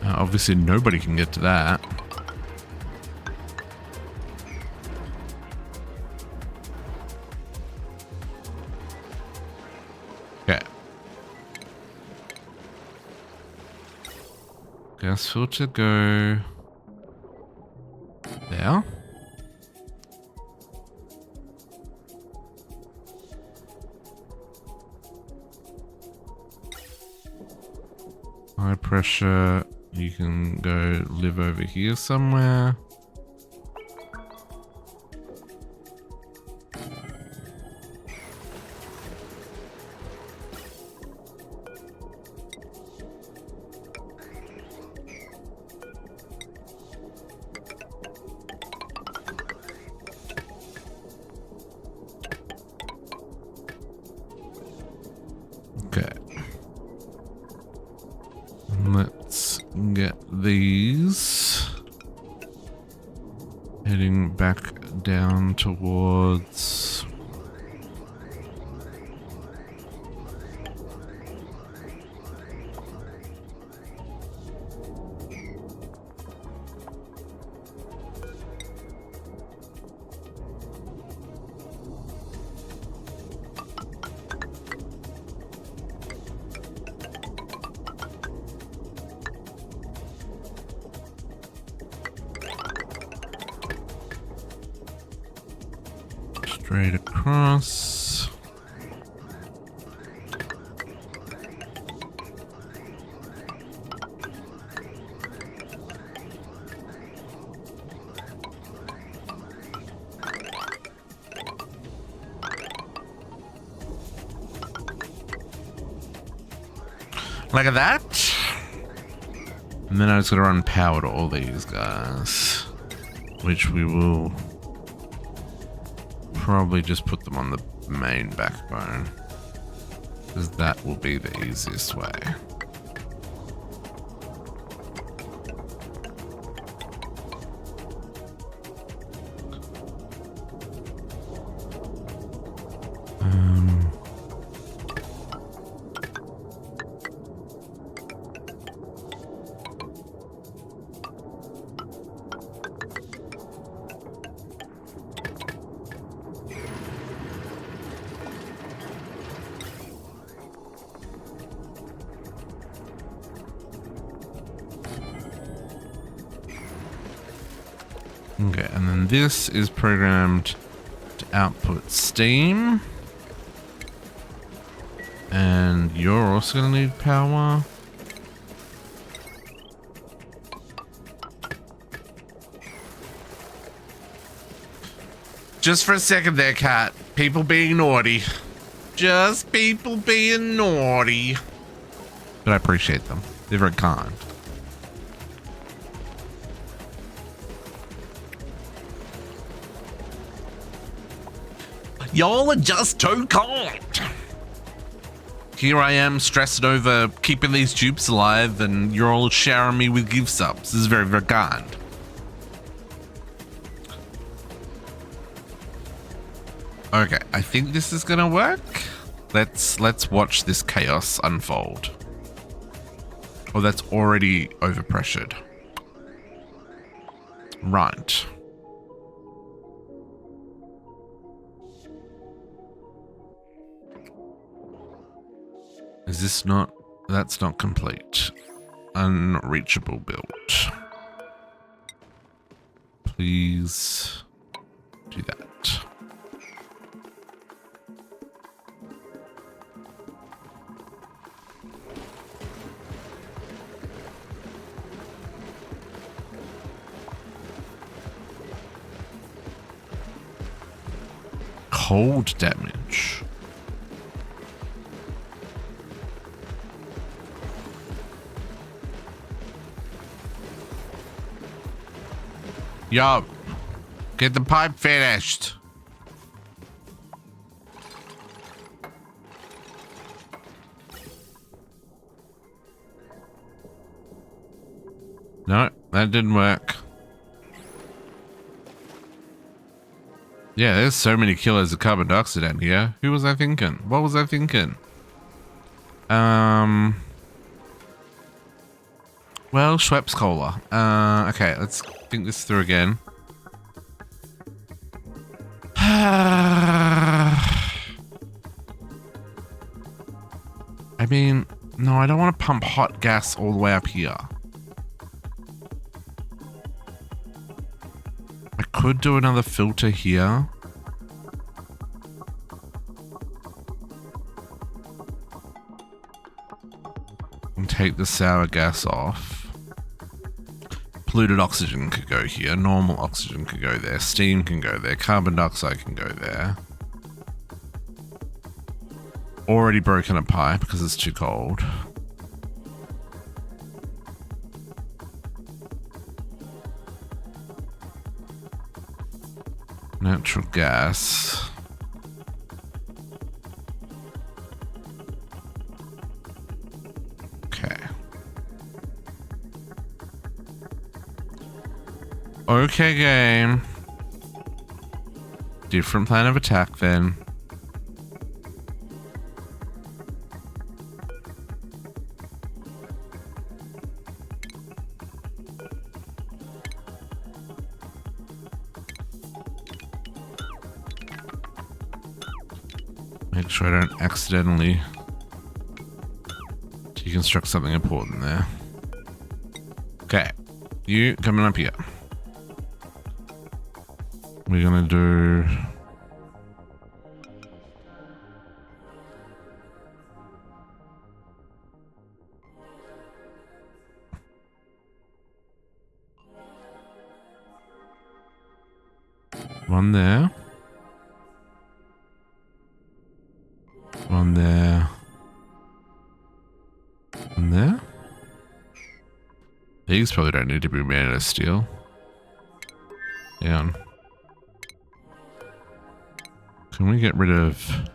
[SPEAKER 1] obviously nobody can get to that. Okay. Gas filter go there. High pressure, you can go live over here somewhere. Heading back down towards... straight across. Look at that. And then I just gotta run power to all these guys, which we will probably just put them on the main backbone, because that will be the easiest way. Okay, and then this is programmed to output steam. And you're also going to need power. Just for a second there, Cat. People being naughty. Just people being naughty. But I appreciate them. They're very kind. Y'all are just too kind. Here I am stressing over keeping these dupes alive, and you're all showering me with gift subs. This is very, very kind. Okay, I think this is gonna work. Let's watch this chaos unfold. Oh, that's already overpressured. Right. Is this not... That's not complete. Unreachable build. Please do that. Cold damage. Yo, get the pipe finished. No, that didn't work. Yeah, there's so many kilos of carbon dioxide down here. Who was I thinking? What was I thinking? Well, Schweppes Cola. Okay, let's think this through again. I mean, no, I don't want to pump hot gas all the way up here. I could do another filter here. And take the sour gas off. Polluted oxygen could go here. Normal oxygen could go there. Steam can go there. Carbon dioxide can go there. Already broken a pipe because it's too cold. Natural gas. Okay. Okay, game. Different plan of attack then. Make sure I don't accidentally deconstruct something important there. Okay, you coming up here. We're gonna do one there. One there. One there. These probably don't need to be made out of steel. Down. Can we get rid of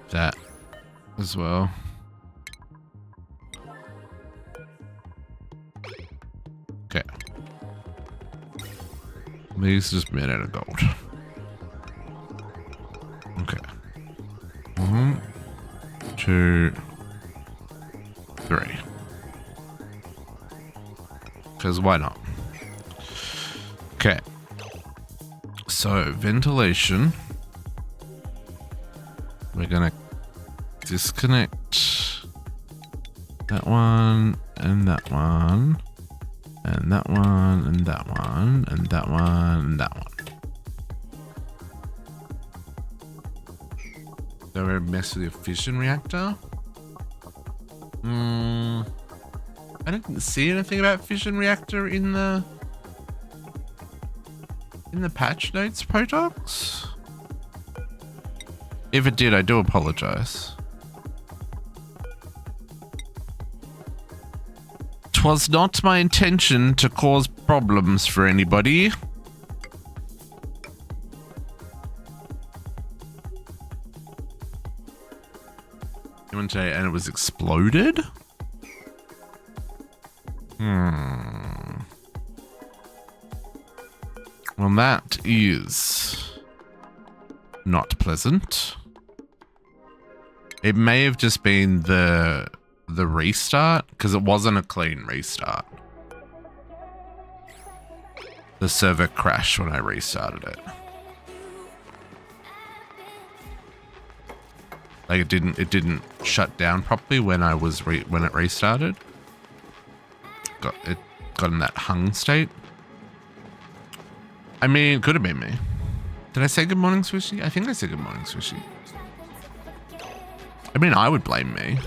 [SPEAKER 1] that as well? Okay. These just made out of gold. Okay. 1, 2, 3. Because why not? Okay. So, ventilation. We're gonna disconnect that one, and that one, and that one, and that one, and that one, and that one. So we're mess with the fission reactor. I didn't see anything about fission reactor in the patch notes, Protox. If it did, I do apologize. 'Twas not my intention to cause problems for anybody. And it was exploded? Well, that is not pleasant. It may have just been the restart, because it wasn't a clean restart. The server crashed when I restarted it. Like it didn't shut down properly when I was when it restarted. It got in that hung state. I mean, it could have been me. Did I say good morning, Swishy? I think I said good morning, Swishy. I mean, I would blame me.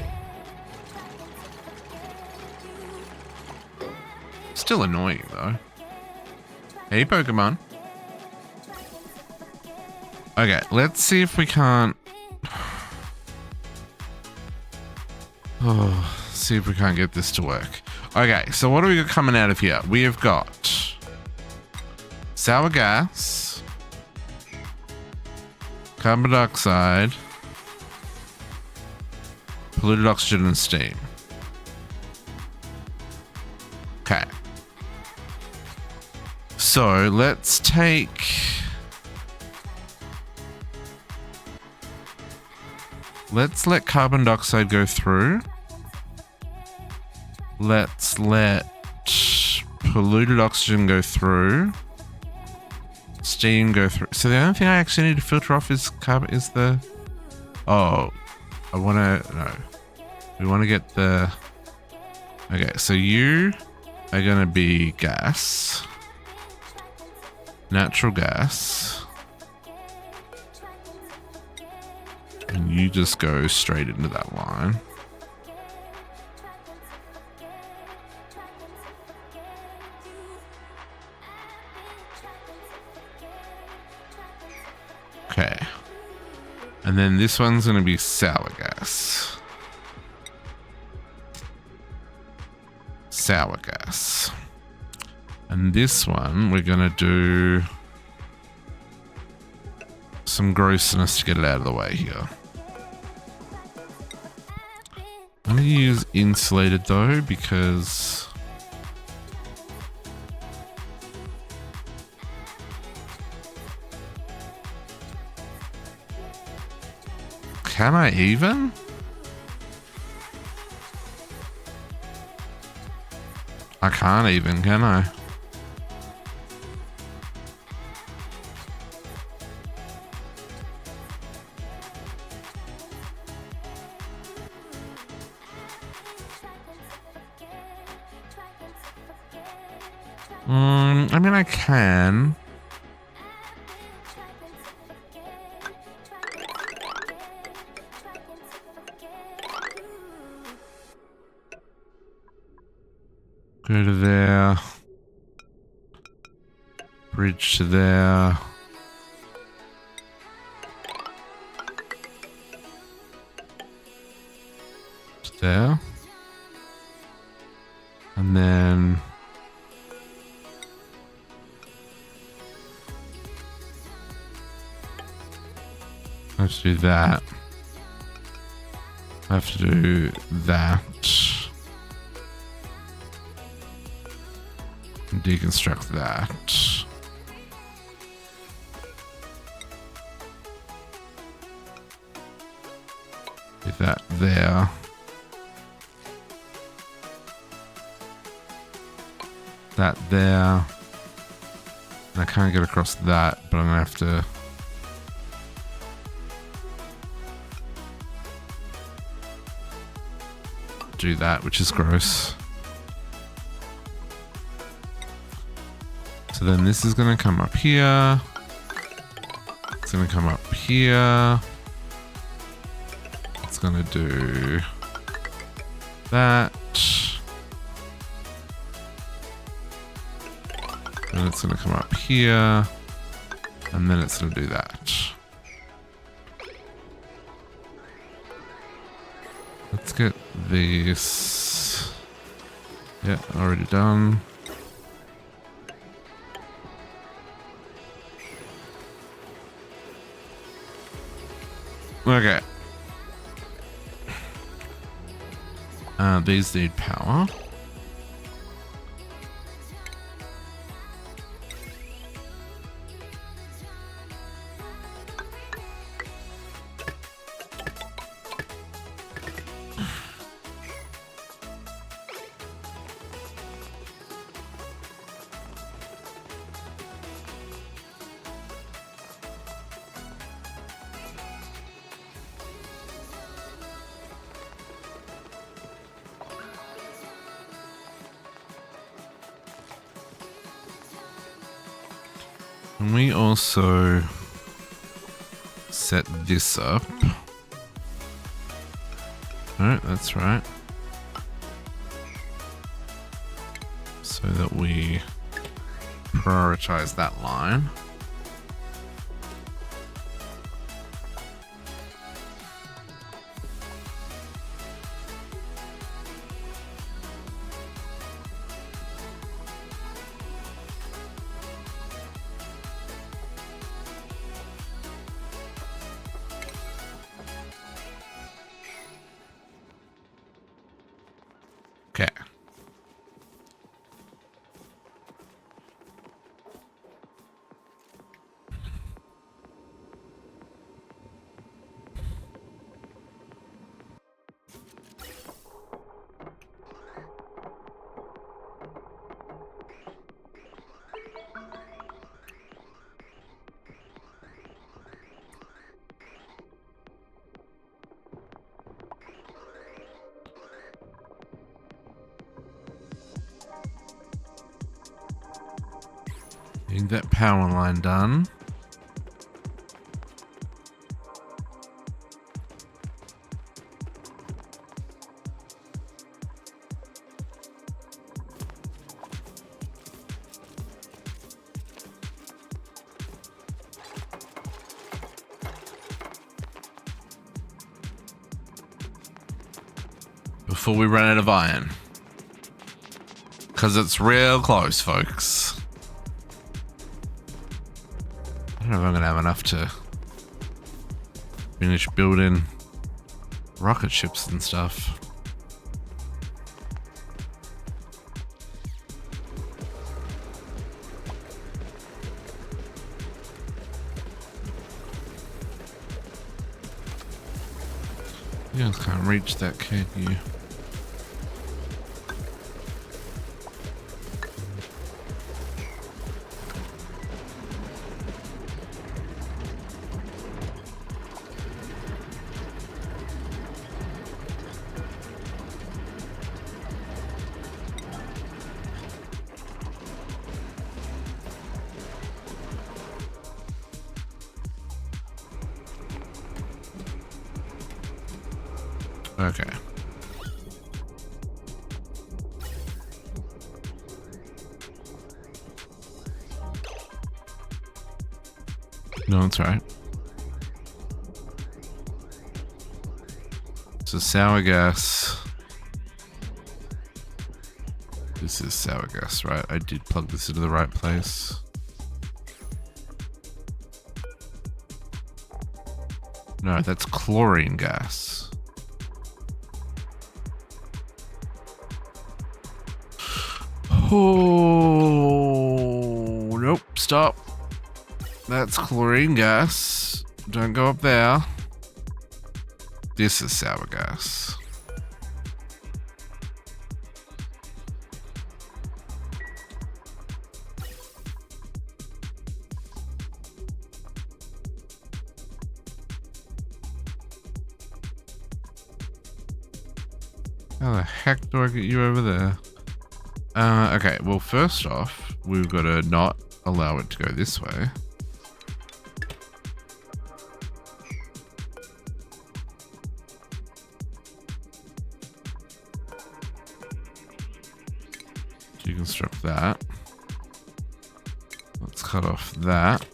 [SPEAKER 1] Still annoying though. Hey, Pokemon. Okay, let's see if we can't. Oh, see if we can't get this to work. Okay, so what do we got coming out of here? We have got sour gas, carbon dioxide, polluted oxygen, and steam. Okay. So let's let carbon dioxide go through. Let's let polluted oxygen go through. Steam go through. So the only thing I actually need to filter off is carbon. Is the? Oh, I want to. No, we want to get the. Okay, so you are gonna be gas, natural gas, and you just go straight into that line. Okay. And then this one's going to be sour gas. Sour gas. And this one, we're going to do some grossness to get it out of the way here. I'm going to use insulated though, because can I even? I can't even, can I? I mean, I can. Go to there. Bridge to there. To there. And then I have to do that. I have to do that. And deconstruct that. Do that there. That there. And I can't get across that, but I'm gonna have to do that, which is gross. So then this is gonna come up here. It's gonna come up here. It's gonna do that. And it's gonna come up here. And then it's gonna do that. Let's get these. Yeah, already done. Okay. These need power. Can we also set this up? No, that's right. So that we prioritize that line. Okay. Getting that power line done. Before we run out of iron. Because it's real close, folks. I don't know if I'm going to have enough to finish building rocket ships and stuff. You guys can't reach that, can you? Okay. No, that's right. So sour gas. This is sour gas, right? I did plug this into the right place. No, that's chlorine gas. Oh, nope, stop. That's chlorine gas. Don't go up there. This is sour gas. How the heck do I get you over there? Okay, well, first off, we've got to not allow it to go this way. Deconstruct that. Let's cut off that.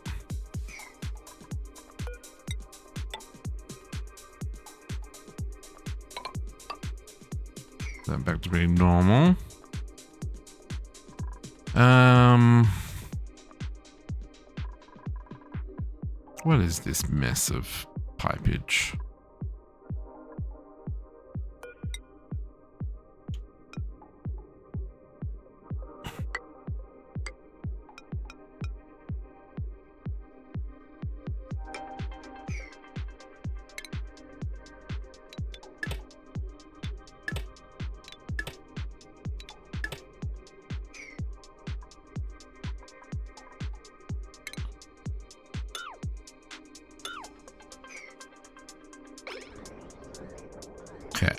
[SPEAKER 1] That back to being normal. What is this mess of pipage? Okay.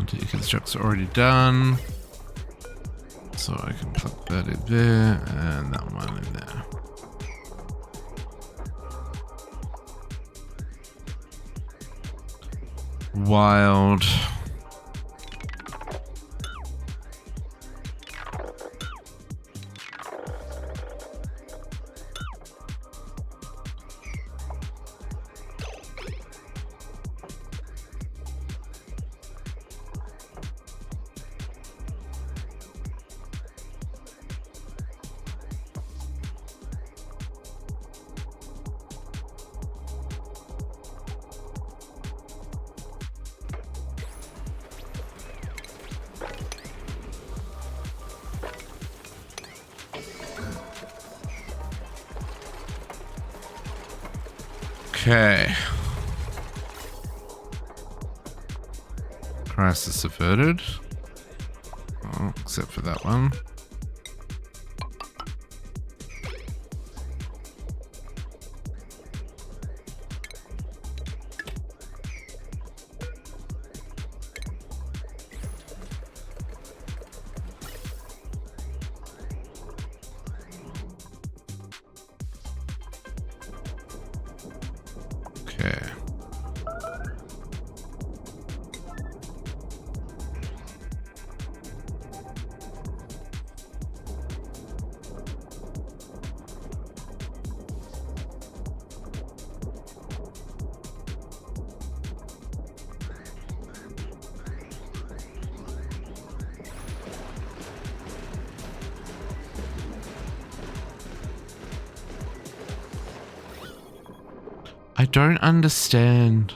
[SPEAKER 1] Deconstruct's already done, so I can plug that in there and that one in there. Wild. Okay. Crisis averted. Oh, except for that one. I don't understand.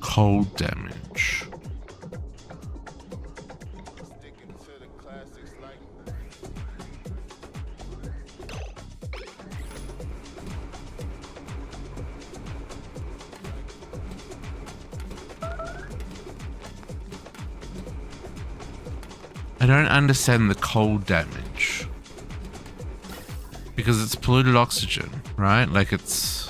[SPEAKER 1] Cold damage. I don't understand the cold damage. Because it's polluted oxygen, right? Like it's...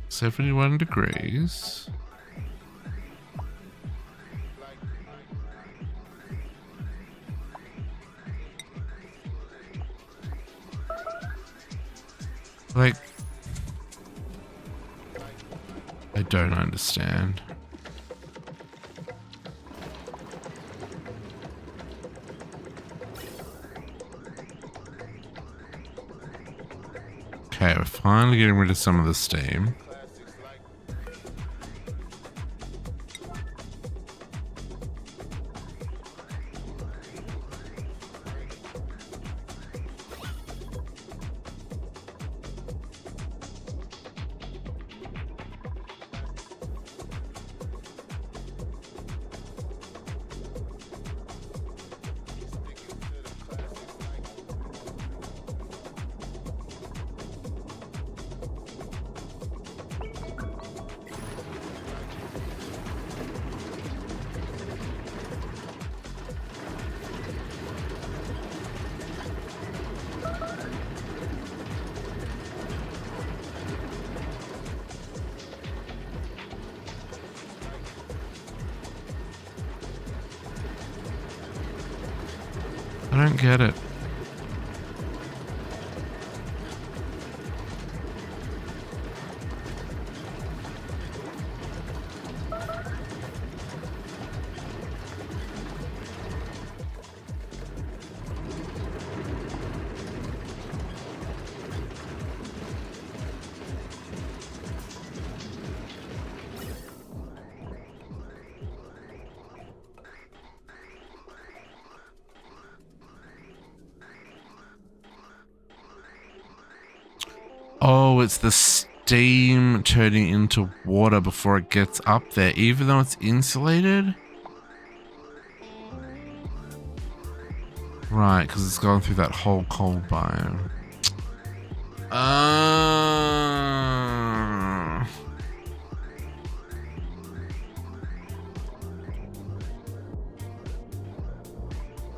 [SPEAKER 1] .71 degrees. Like, I don't understand. Okay, we're finally getting rid of some of the steam. I don't get it. Oh, it's the steam turning into water before it gets up there, even though it's insulated? Right, because it's gone through that whole cold biome.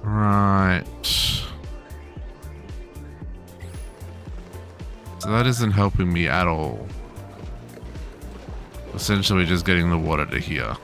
[SPEAKER 1] Right. So that isn't helping me at all. Essentially just getting the water to here.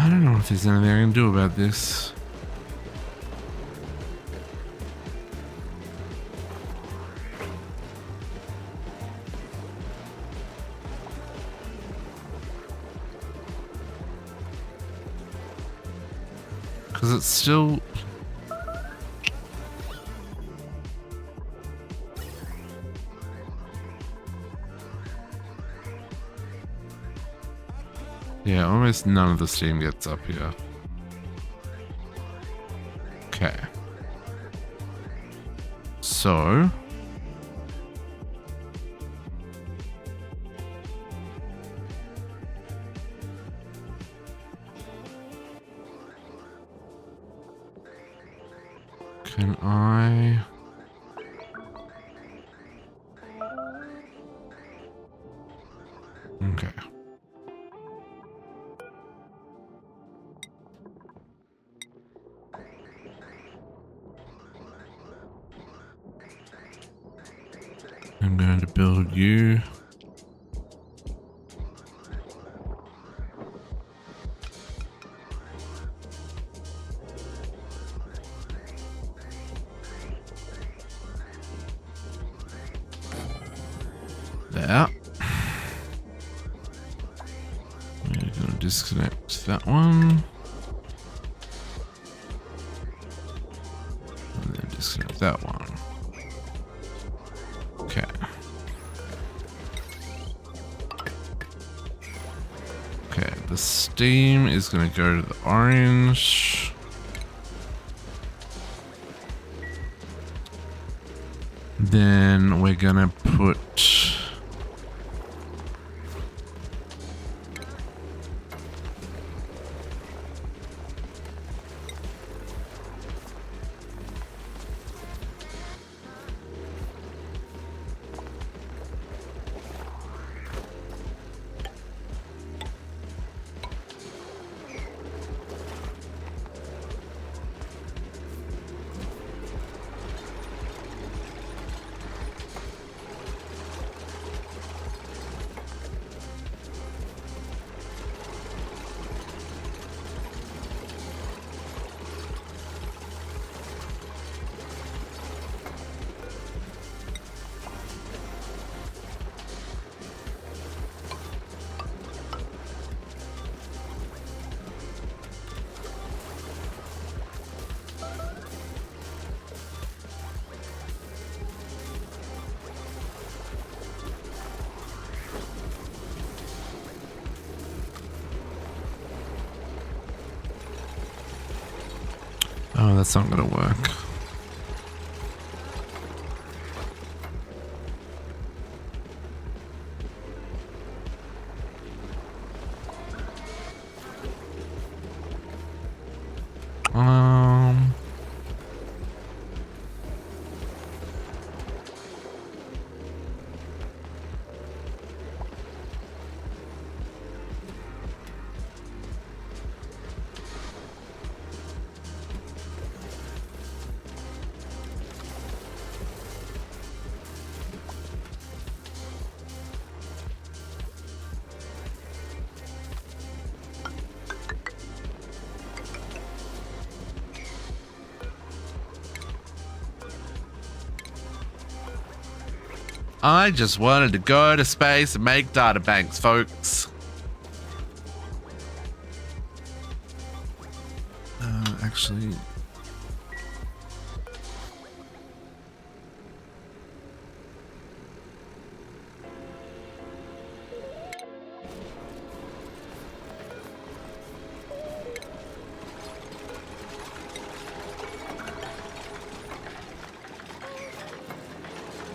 [SPEAKER 1] I don't know if there's anything I can do about this. Because it's still... Yeah, almost none of the steam gets up here. Okay. So... Can I... Okay. I'm going to build you. There. We're going to disconnect that one. And then disconnect that one. Okay. Okay, the steam is going to go to the orange. Then we're going to put... Oh, that's not gonna work. Um... I just wanted to go to space and make data banks, folks. Actually...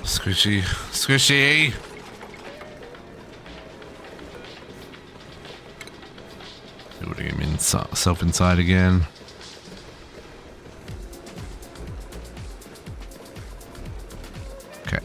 [SPEAKER 1] Squishy. Squishy! Putting him himself inside again. Okay.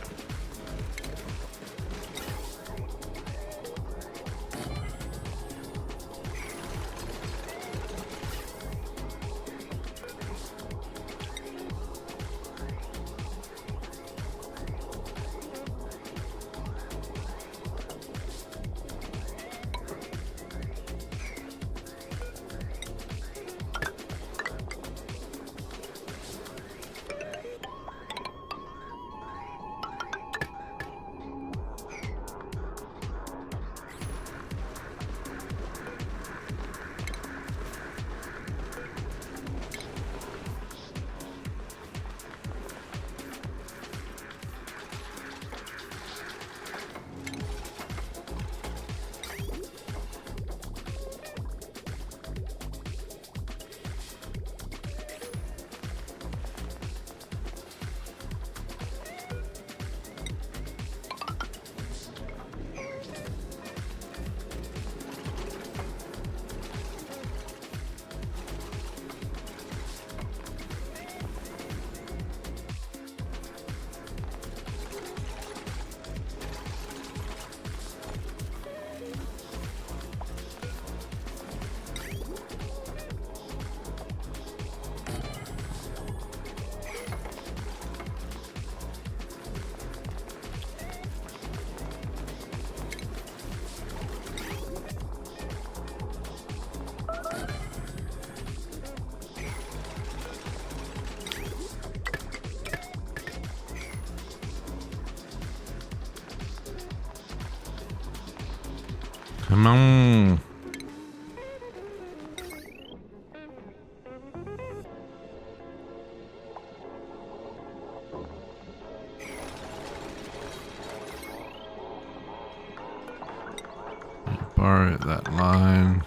[SPEAKER 1] Come on. Borrow that line.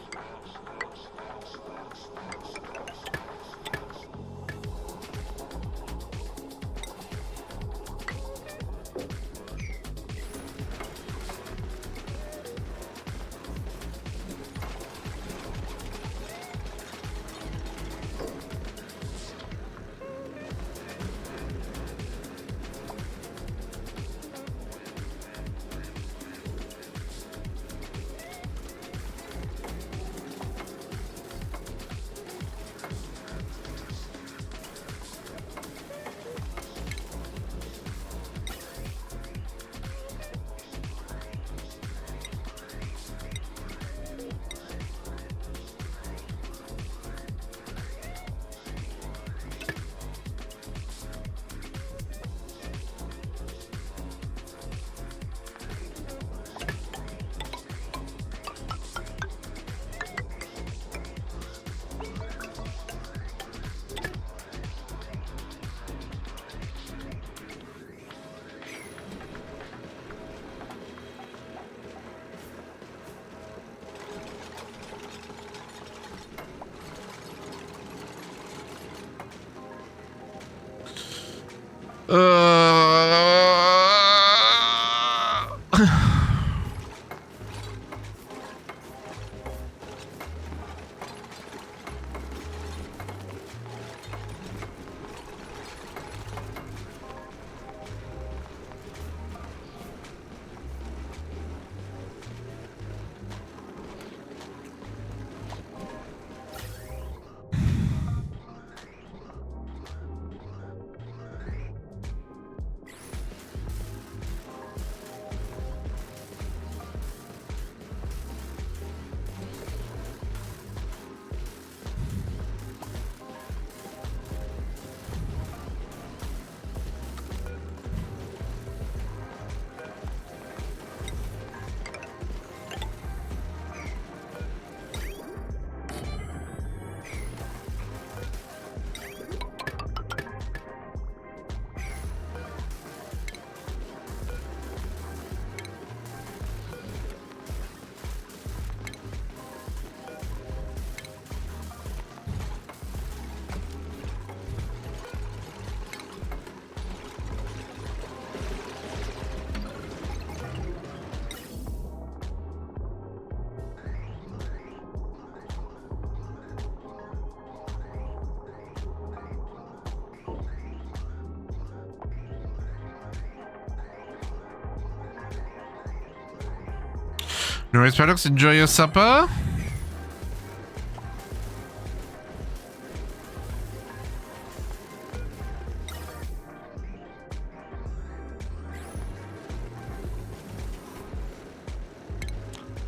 [SPEAKER 1] Noise products, enjoy your supper.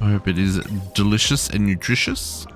[SPEAKER 1] I hope it is delicious and nutritious.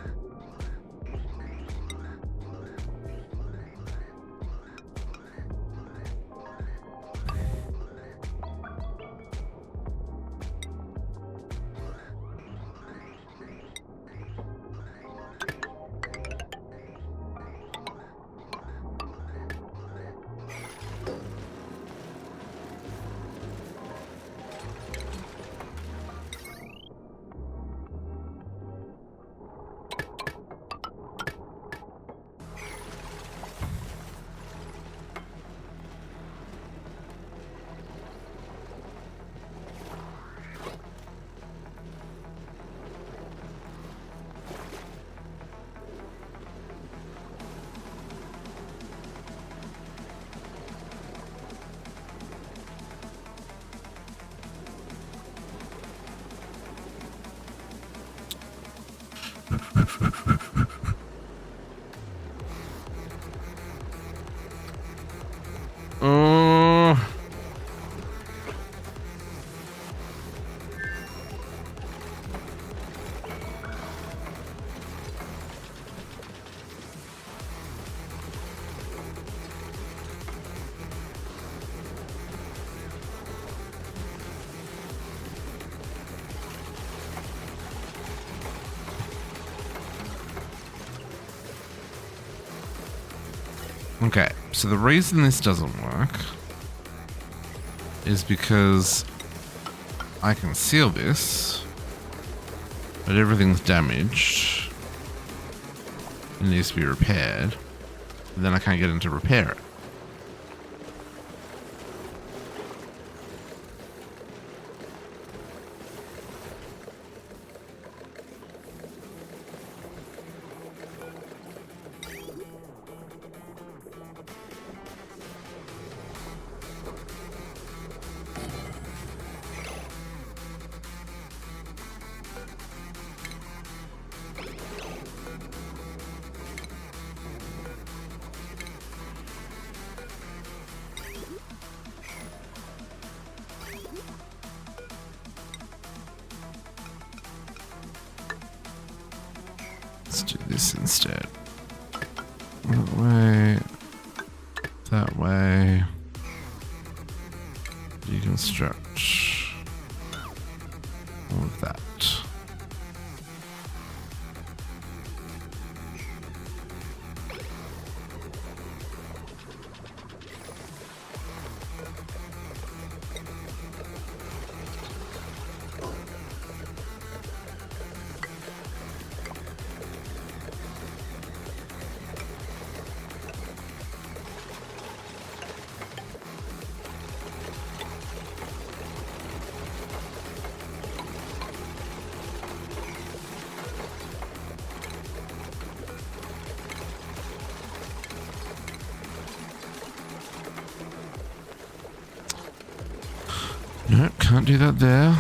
[SPEAKER 1] Okay, so the reason this doesn't work is because I can seal this, but everything's damaged. It needs to be repaired. And then I can't get in to repair it. Let's do this instead. That way. That way. Deconstruct. All of that. Nope, can't do that there.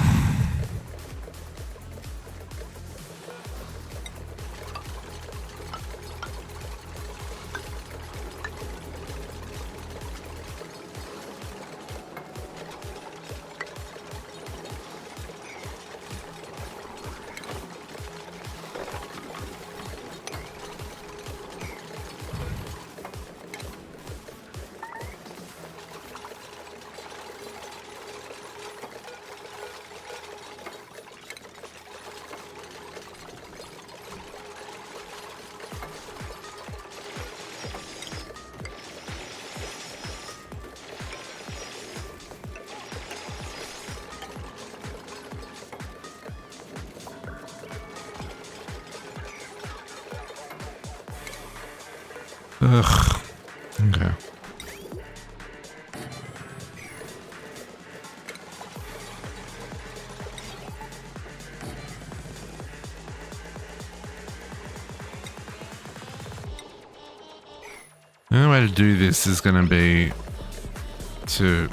[SPEAKER 1] Ugh. Okay. The only way to do this is going to be to...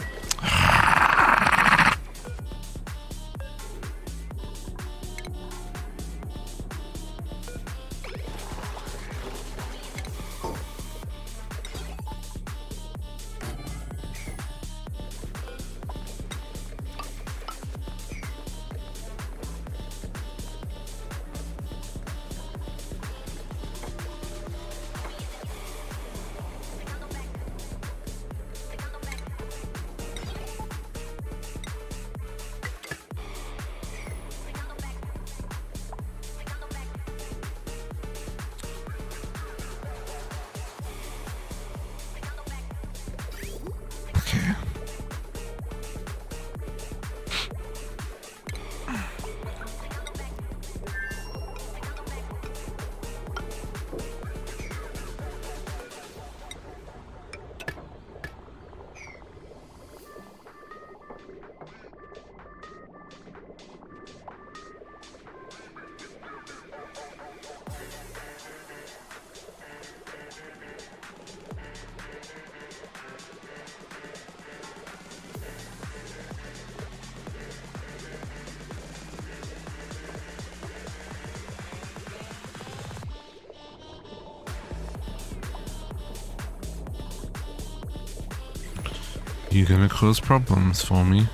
[SPEAKER 1] You're gonna cause problems for me.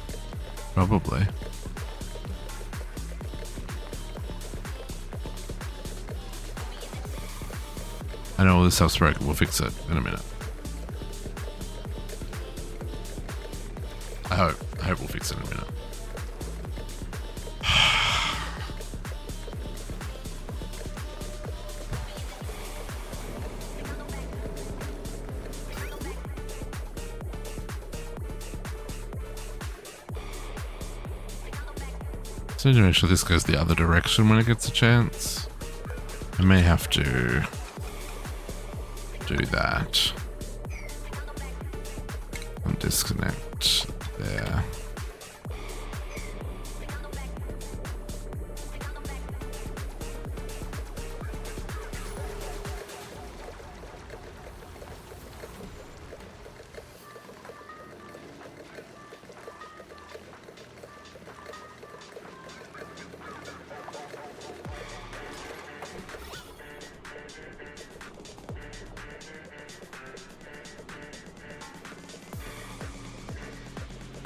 [SPEAKER 1] Probably. I know all this stuff's broken. We'll fix it in a minute. I hope we'll fix it in a minute. So I need to make sure this goes the other direction when it gets a chance. I may have to do that. And disconnect there.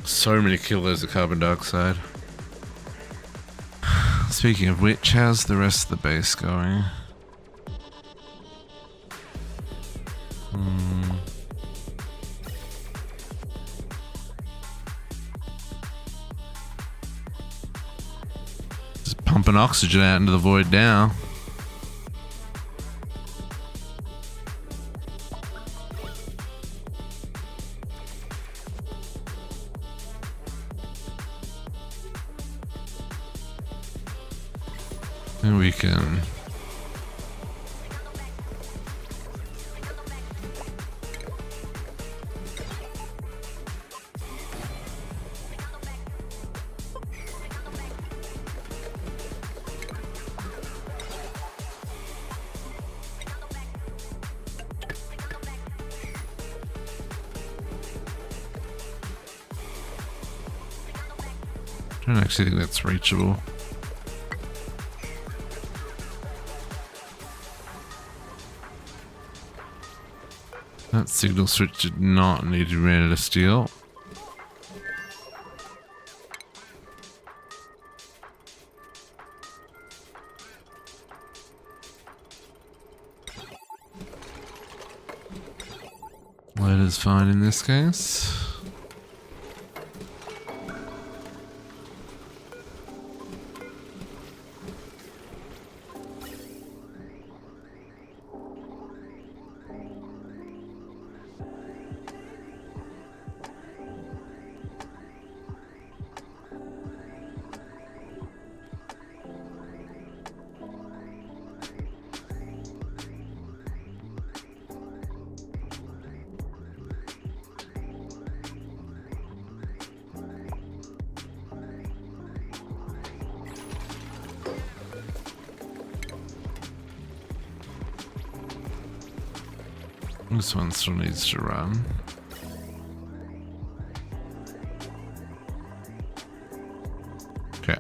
[SPEAKER 1] So many kilos of carbon dioxide. Speaking of which, how's the rest of the base going? Just pumping oxygen out into the void now. And we can I don't actually think that's reachable. That signal switch did not need to be made out of steel. Lead is fine in this case. This one still needs to run. Okay.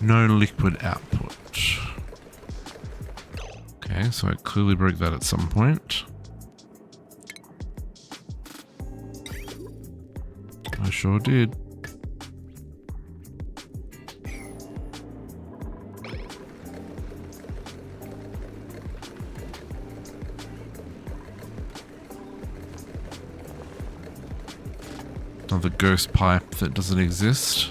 [SPEAKER 1] No liquid output. Okay, so I clearly broke that at some point. I sure did. Another ghost pipe that doesn't exist.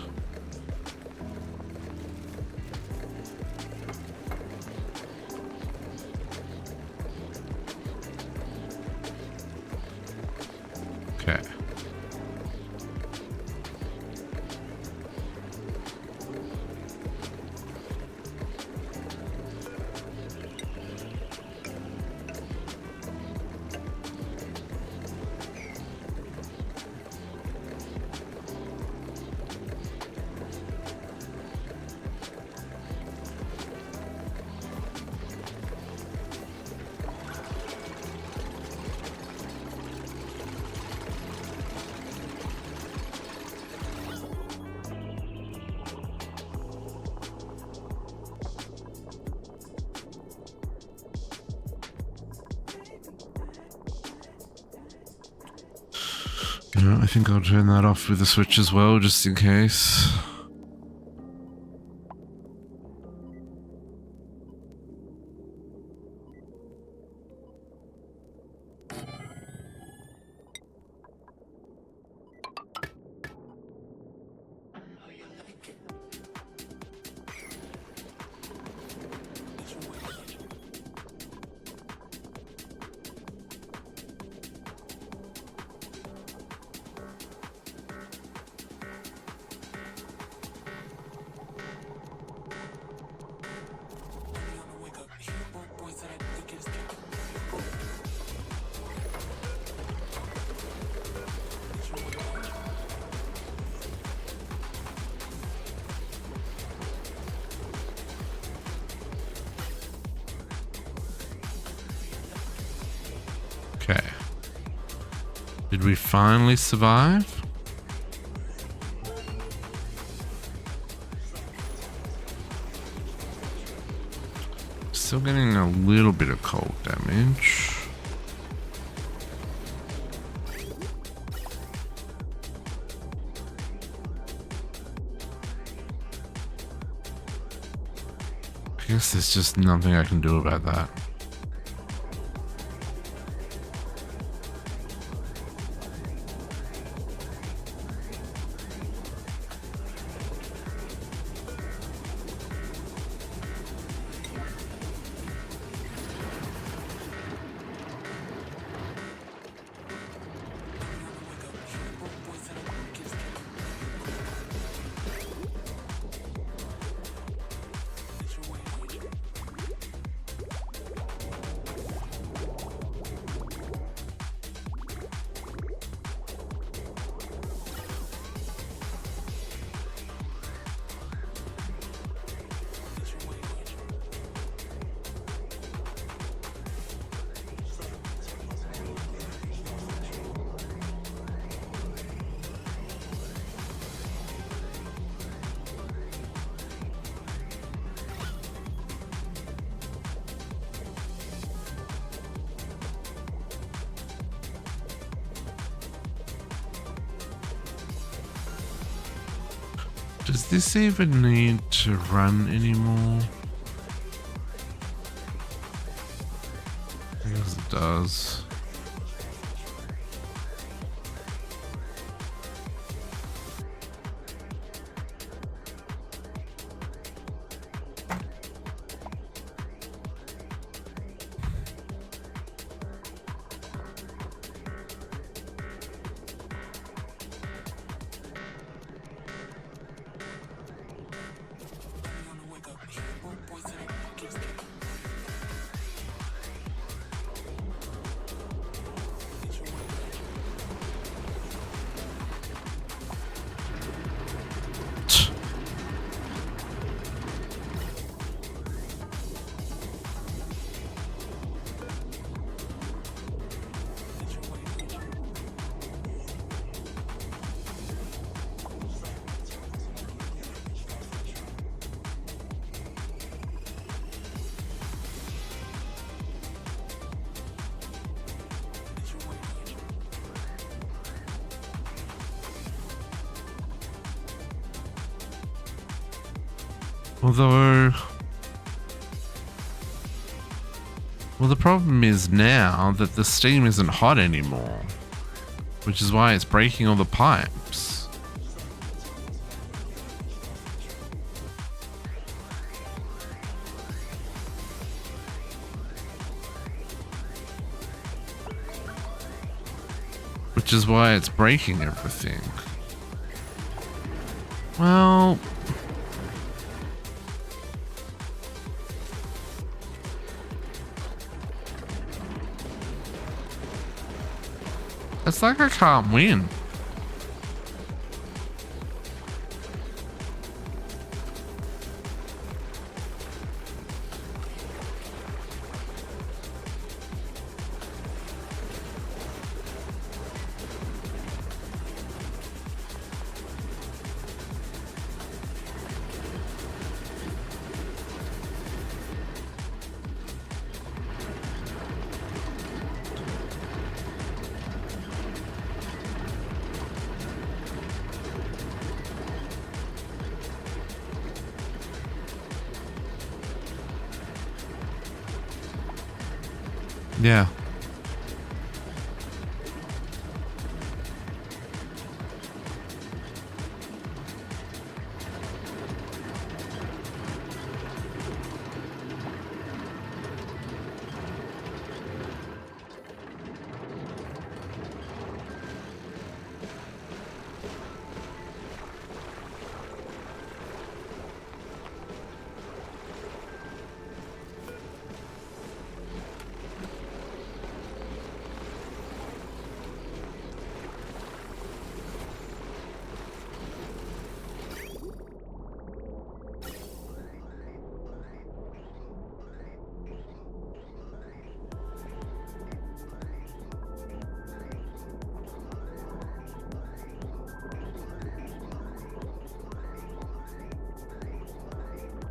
[SPEAKER 1] Okay. Yeah, I think I'll turn that off with the switch as well, just in case. Okay. Did we finally survive? Still getting a little bit of cold damage. I guess there's just nothing I can do about that. Does this even need to run anymore? I guess it does. Although, well, the problem is now that the steam isn't hot anymore, which is why it's breaking all the pipes. Which is why it's breaking everything. Well, it's like I can't win. Yeah.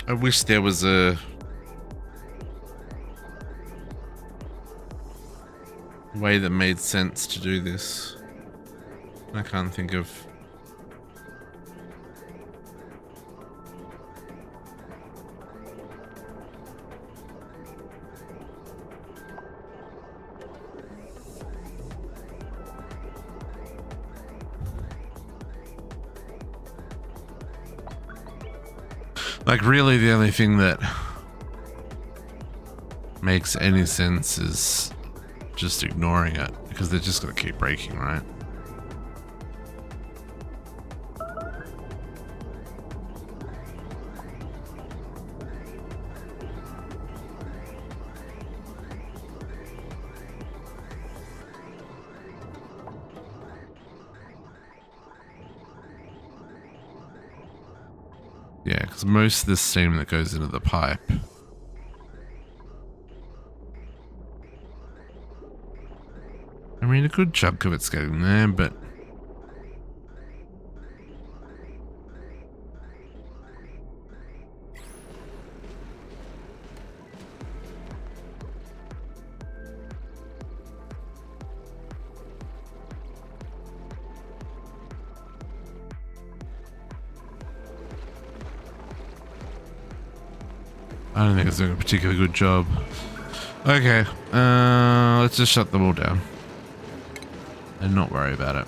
[SPEAKER 1] I wish there was a way that made sense to do this. I can't think of. Like, really, the only thing that makes any sense is just ignoring it, because they're just going to keep breaking, right? Yeah, because most of the steam that goes into the pipe I mean, a good chunk of it's getting there, but I don't think it's doing a particularly good job. Okay, let's just shut them all down and not worry about it.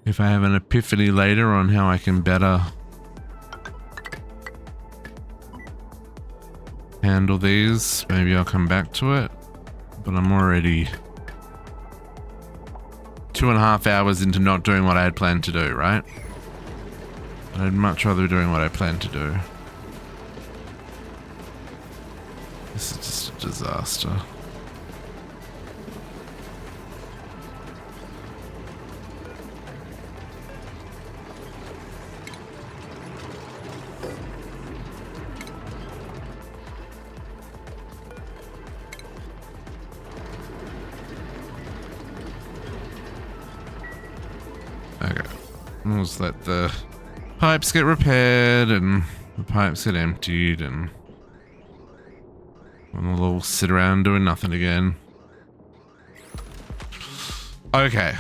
[SPEAKER 1] If I have an epiphany later on how I can better handle these, maybe I'll come back to it, but I'm already 2.5 hours into not doing what I had planned to do, right? I'd much rather be doing what I planned to do. This is just a disaster. Okay, let's let the pipes get repaired and the pipes get emptied and we'll all sit around doing nothing again. Okay.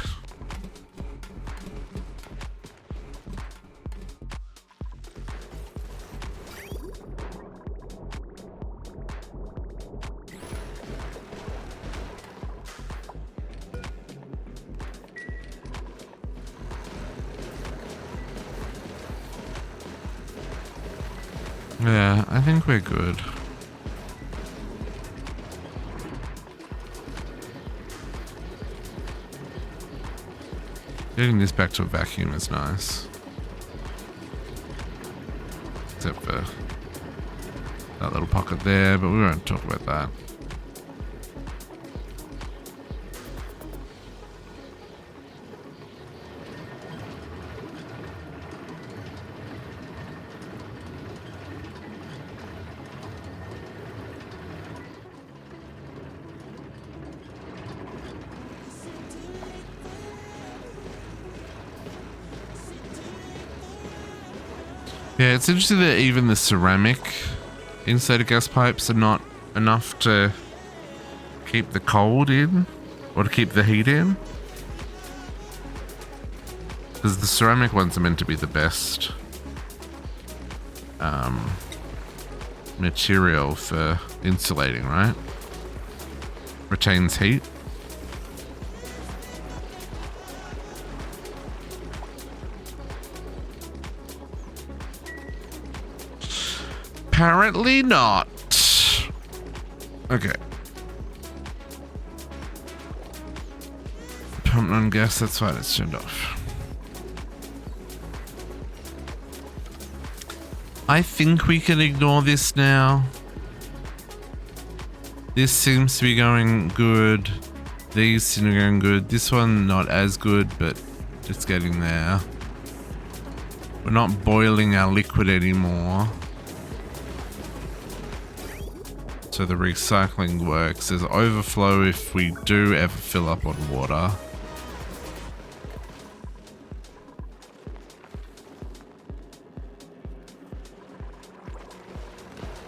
[SPEAKER 1] Yeah, I think we're good. Getting this back to a vacuum is nice. Except for that little pocket there, but we won't talk about that. Yeah, it's interesting that even the ceramic inside of gas pipes are not enough to keep the cold in or to keep the heat in. Because the ceramic ones are meant to be the best material for insulating, right? Retains heat. Apparently not. Okay. Pump on gas, that's fine, it's turned off. I think we can ignore this now. This seems to be going good. These seem to be going good. This one not as good, but it's getting there. We're not boiling our liquid anymore. So the recycling works. There's overflow if we do ever fill up on water.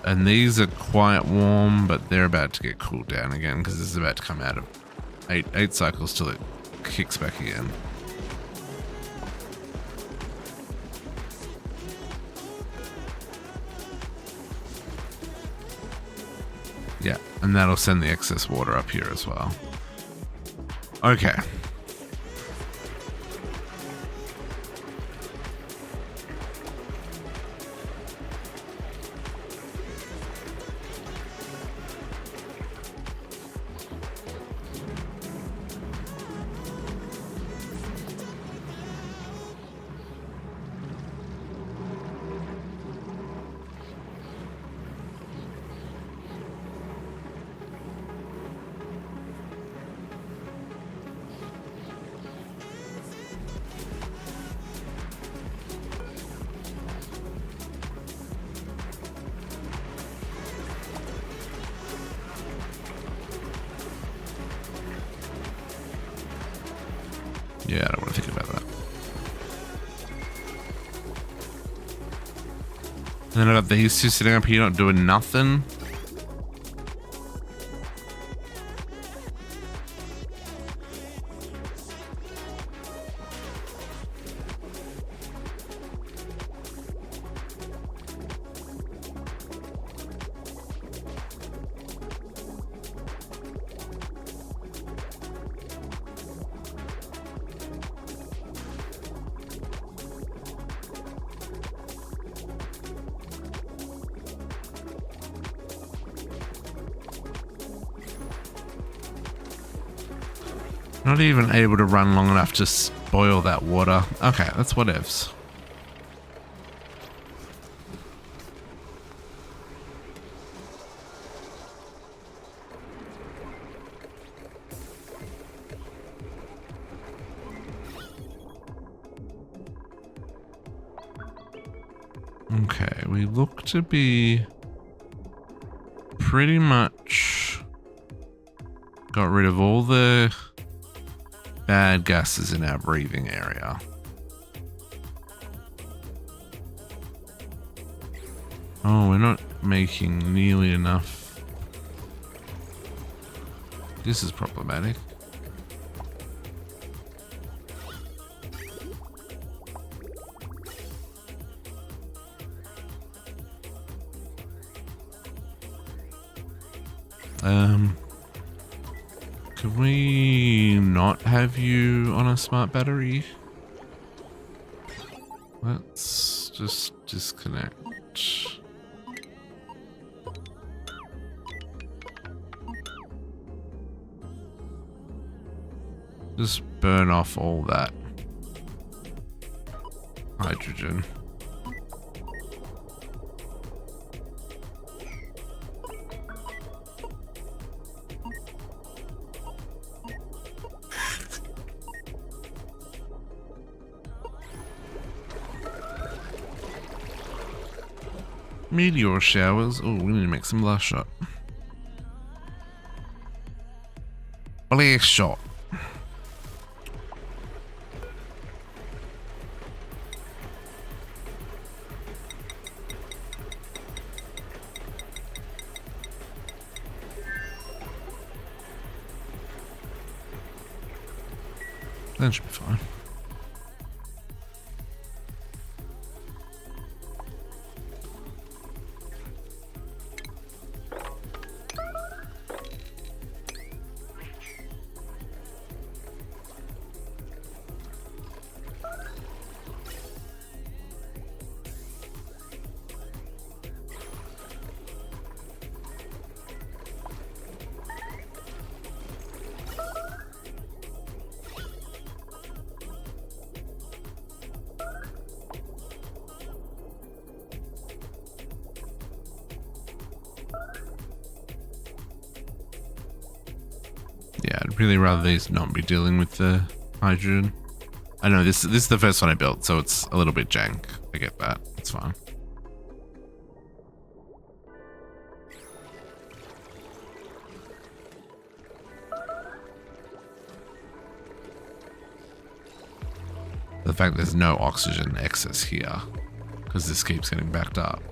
[SPEAKER 1] And these are quite warm, but they're about to get cooled down again because this is about to come out of eight cycles till it kicks back again. Yeah, and that'll send the excess water up here as well. Okay. Yeah, I don't want to think about that. And then I got these two sitting up here not doing nothing. Not even able to run long enough to boil that water. Okay, that's whatevs. Okay, we look to be pretty much got rid of all the bad gases in our breathing area. Oh, we're not making nearly enough. This is problematic. Can we not have you on a smart battery? Let's just disconnect. Just burn off all that hydrogen. Meteor showers. Oh, we need to make some blast shot. Blast shot. That should be fine. Yeah, I'd really rather these not be dealing with the hydrogen. I know this is the first one I built, so it's a little bit jank. I get that. It's fine. The fact there's no oxygen excess here, because this keeps getting backed up.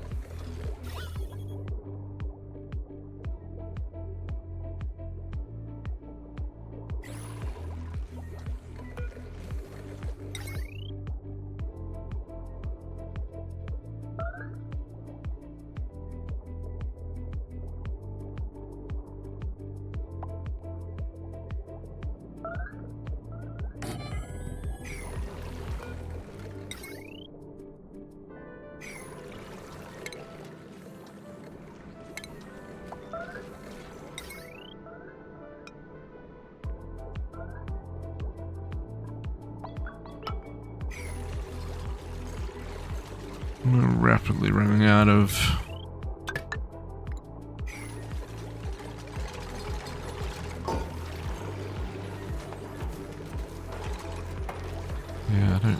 [SPEAKER 1] We're rapidly running out of... Yeah, I don't...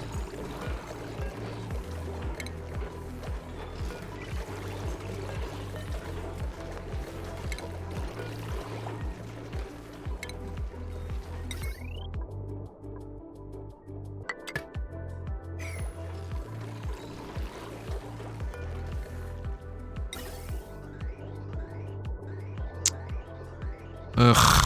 [SPEAKER 1] Ugh.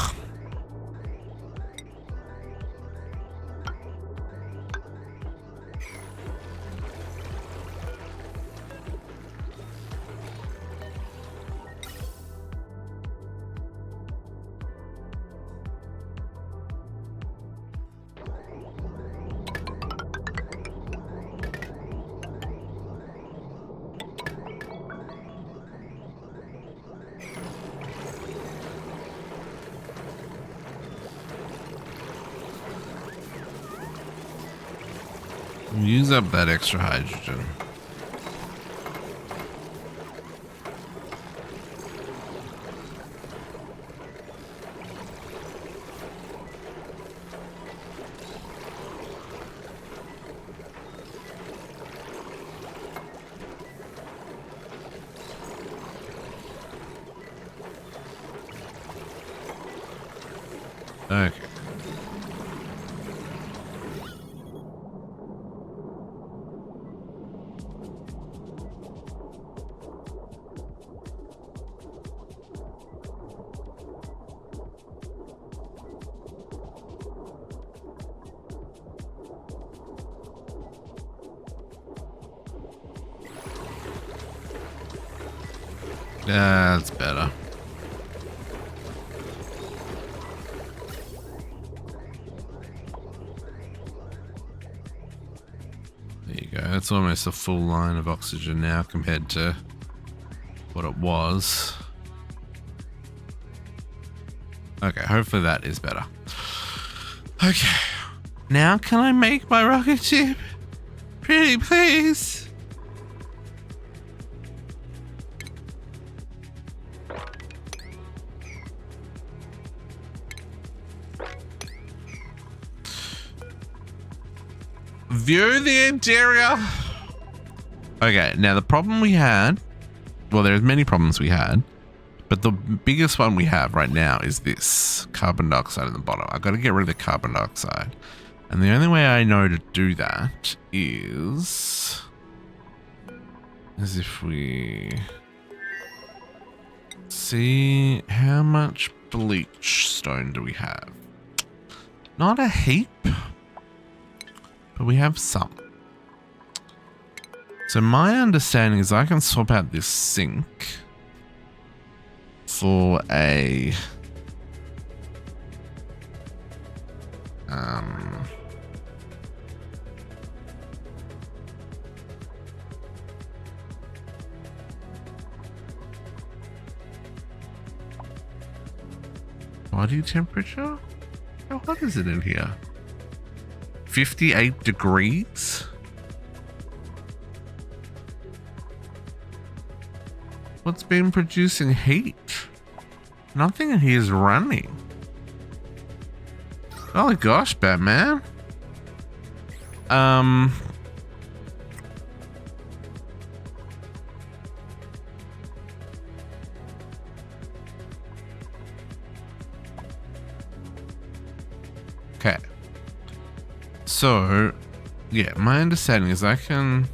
[SPEAKER 1] Use up that extra hydrogen. Okay. That's better. There you go. That's almost a full line of oxygen now compared to what it was. Okay, hopefully that is better. Okay. Now can I make my rocket ship? Pretty please. View the interior. Okay, now the problem we had, well, there's many problems we had, but the biggest one we have right now is this carbon dioxide in the bottom. I've got to get rid of the carbon dioxide. And the only way I know to do that is as if we see how much bleach stone do we have. Not a heap. But we have some. So my understanding is I can swap out this sink for a body temperature? How hot is it in here? 58 degrees? What's been producing heat? Nothing in here is running. Oh gosh, Batman. Okay. So, yeah, my understanding is I can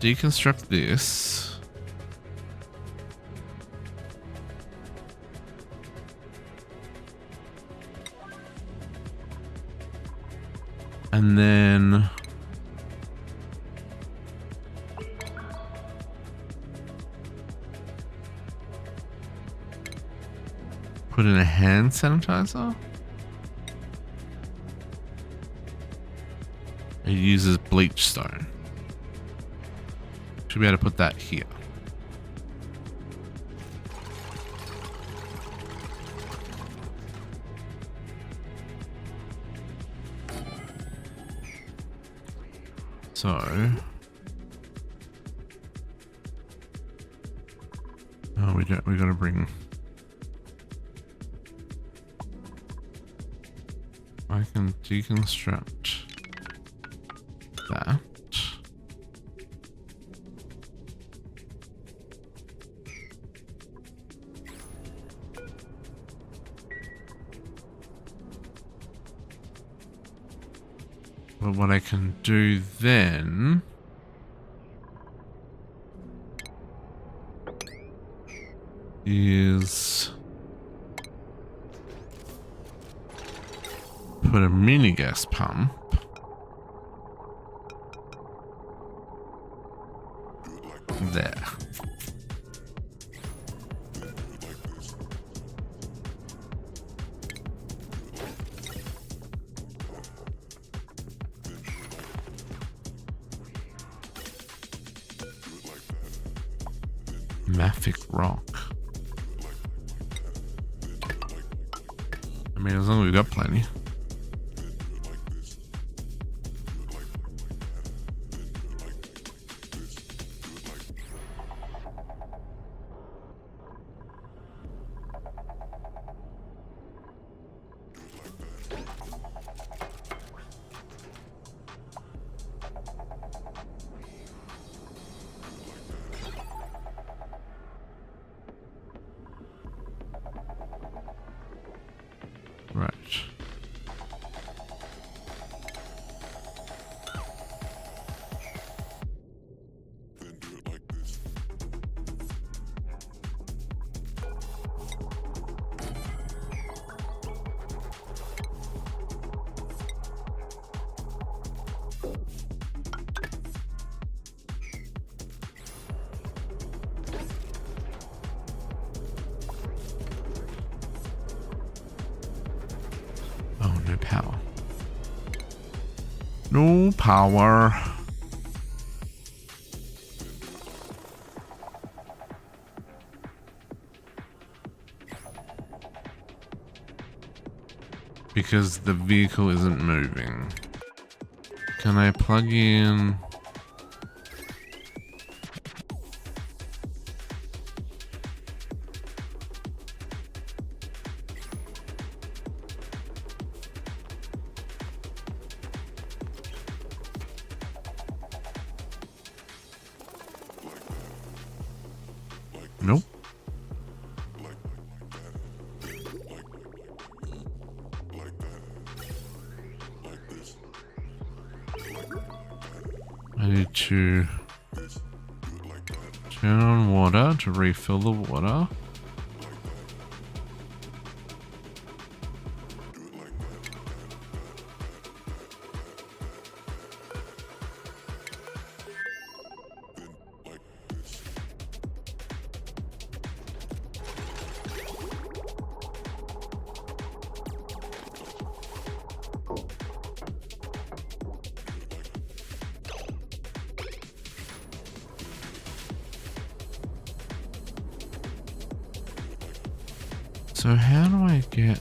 [SPEAKER 1] deconstruct this. And then put in a hand sanitizer. It uses bleach stone. Should be able to put that here. So, oh, we gotta bring. I can deconstruct that. But what I can do then is put a mini gas pump there. Mafic rock. I mean, as long as we've got plenty. Right. Oh, no power. No power. Because the vehicle isn't moving. Can I plug in? Nope. I need to turn on water to refill the water. So how do I get...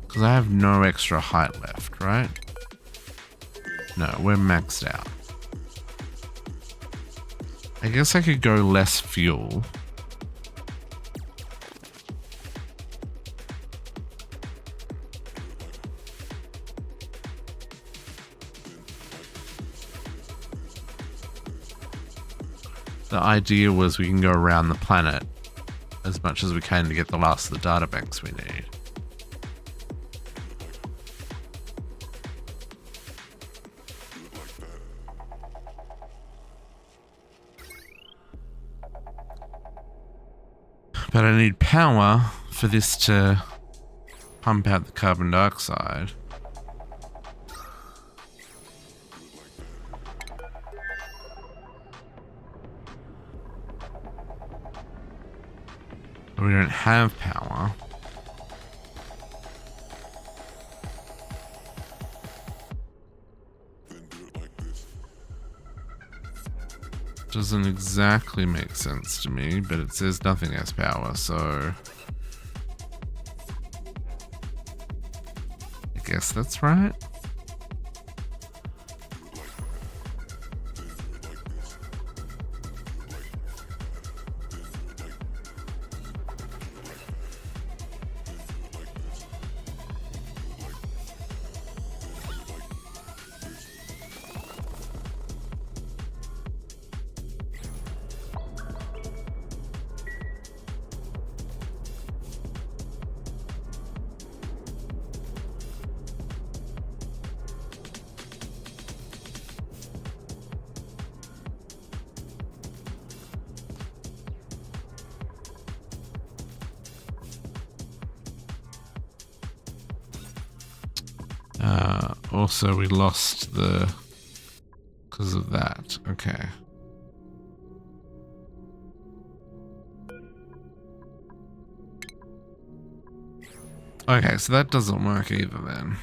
[SPEAKER 1] Because I have no extra height left, right? No, we're maxed out. I guess I could go less fuel. The idea was we can go around the planet as much as we can to get the last of the data banks we need. But I need power for this to pump out the carbon dioxide. But we don't have power. Doesn't exactly make sense to me, but it says nothing has power, so I guess that's right. Also, we lost the... because of that. Okay. Okay, so that doesn't work either then.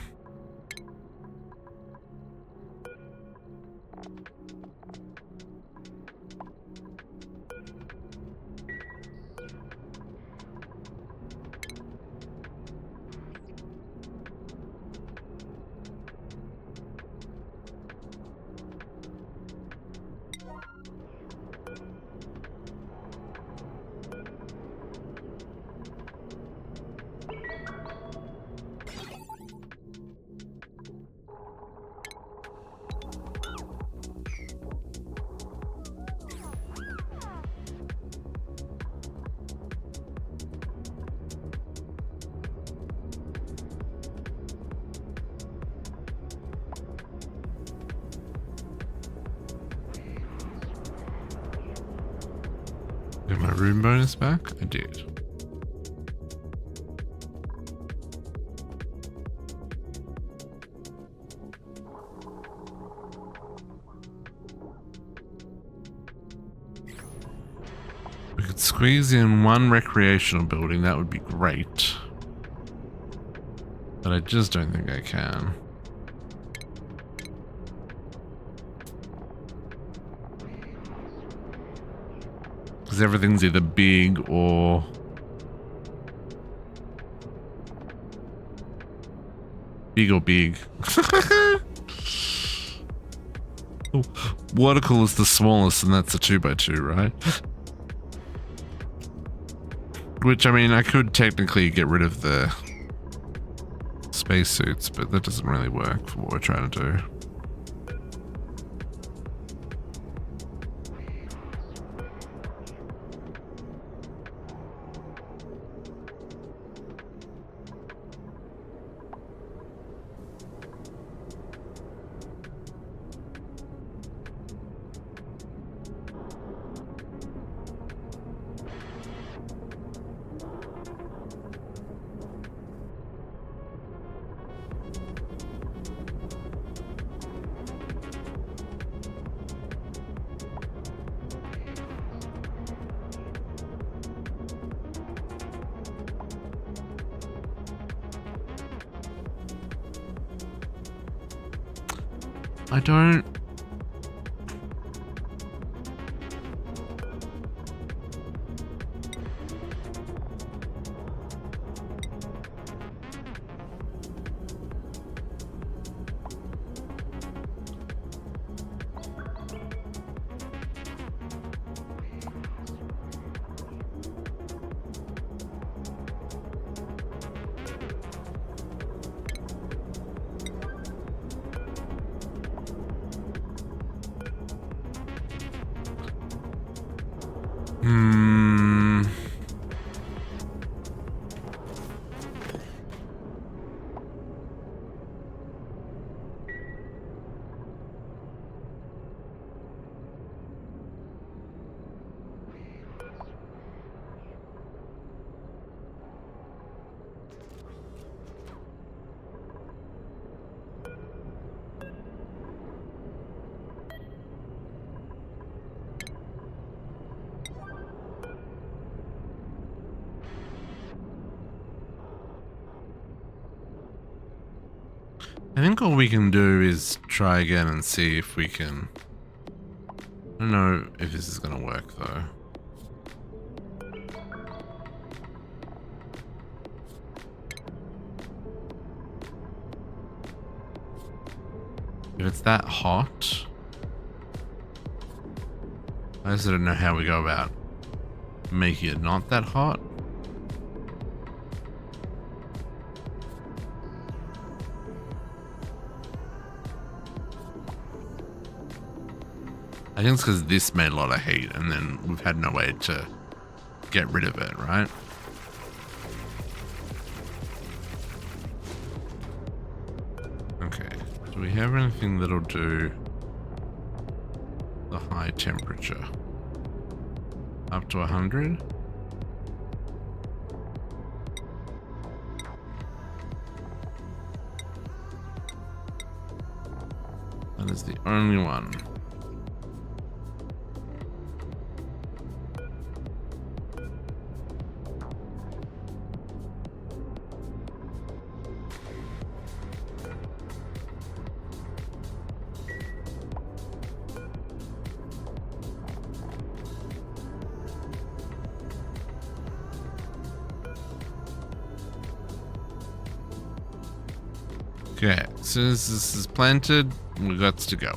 [SPEAKER 1] Get my room bonus back? I did. We could squeeze in one recreational building, that would be great. But I just don't think I can. Because everything's either big or... big or big. Water cooler's the smallest and that's a 2x2, right? Which, I mean, I could technically get rid of the spacesuits, but that doesn't really work for what we're trying to do. I don't... I think all we can do is try again and see if we can... I don't know if this is going to work though. If it's that hot, I just don't know how we go about making it not that hot. I think it's because this made a lot of heat and then we've had no way to get rid of it, right? Okay, do we have anything that'll do the high temperature? Up to 100? That is the only one. Okay, as soon as this is planted, we got to go.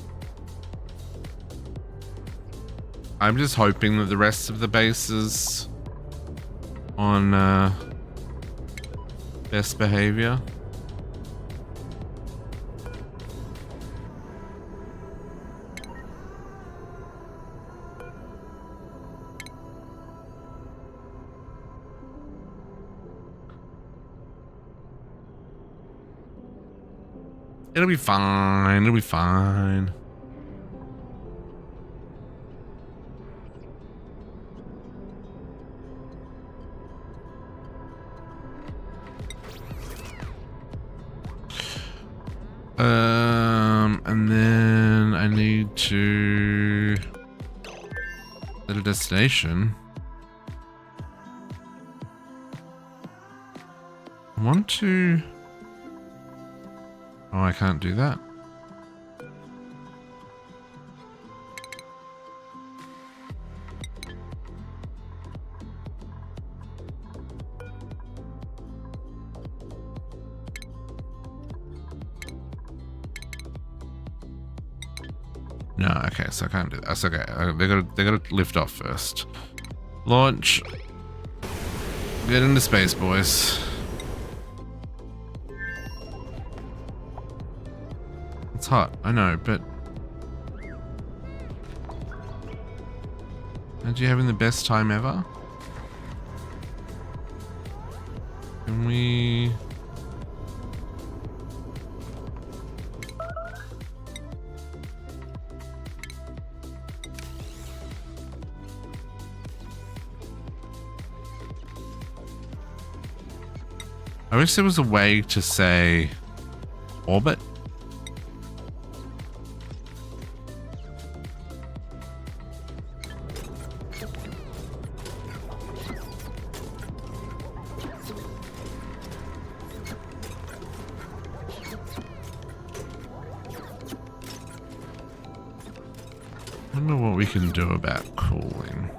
[SPEAKER 1] I'm just hoping that the rest of the base is on best behavior. It'll be fine. It'll be fine. And then I need to set a destination. I want to... Oh, I can't do that. No, okay, so I can't do that. That's okay. They gotta lift off first. Launch. Get into space, boys. It's hot, I know, but aren't you having the best time ever? Can we... I wish there was a way to say orbit. I don't know what we can do about cooling.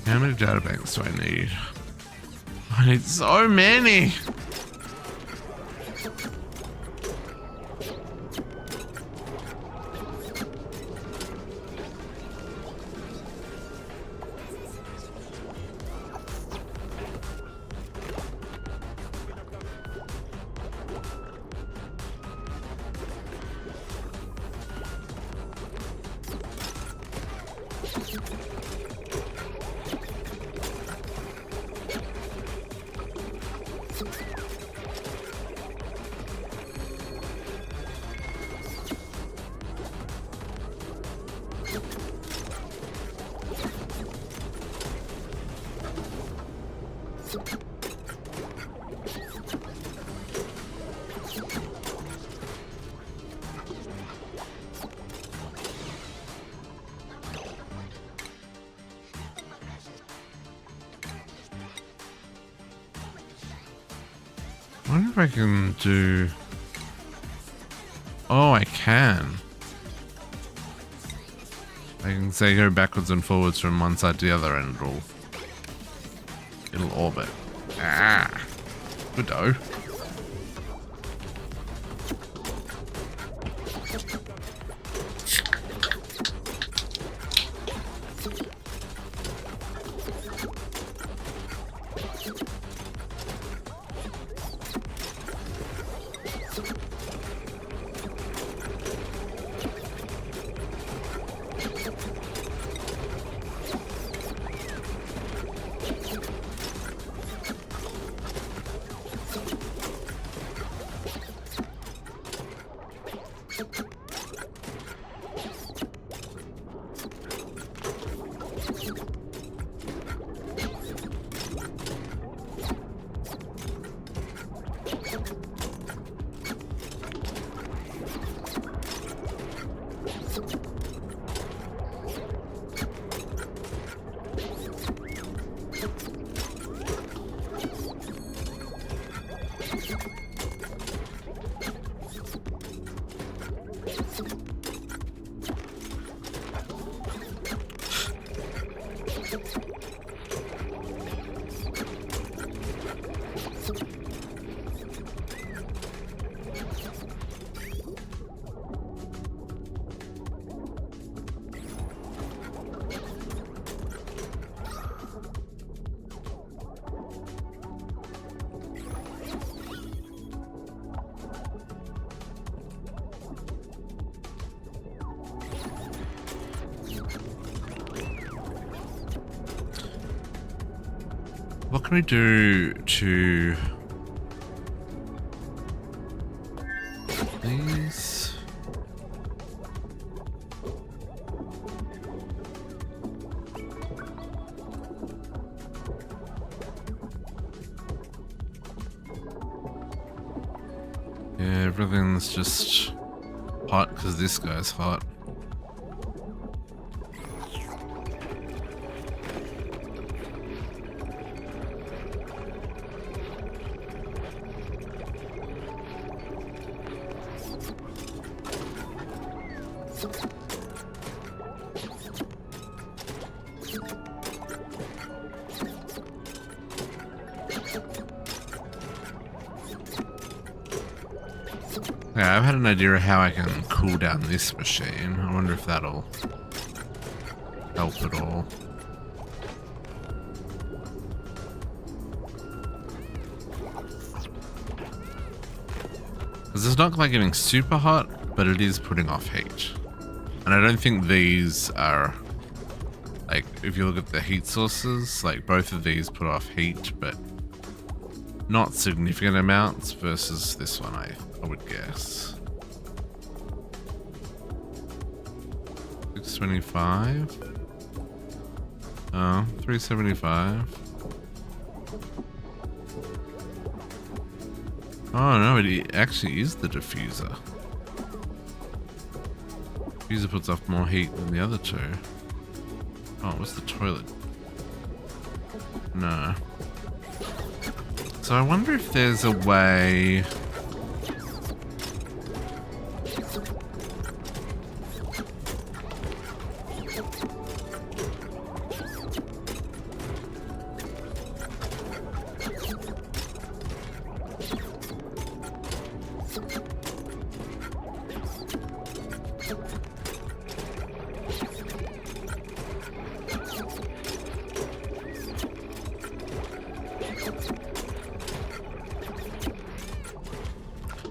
[SPEAKER 1] How many data banks do I need? I need so many! I wonder if I can do... Oh, I can. I can say go backwards and forwards from one side to the other and it'll orbit. Ah, good though. What can we do to these? Yeah, everything's just hot because this guy's hot. Yeah, I've had an idea of how I can cool down this machine. I wonder if that'll help at all. Because it's not like getting super hot, but it is putting off heat. And I don't think these are, like, if you look at the heat sources, like both of these put off heat, but not significant amounts versus this one, I would guess. 625. Oh, 375. Oh no, it actually is the diffuser. Diffuser puts off more heat than the other two. Oh, what's the toilet? No. So I wonder if there's a way...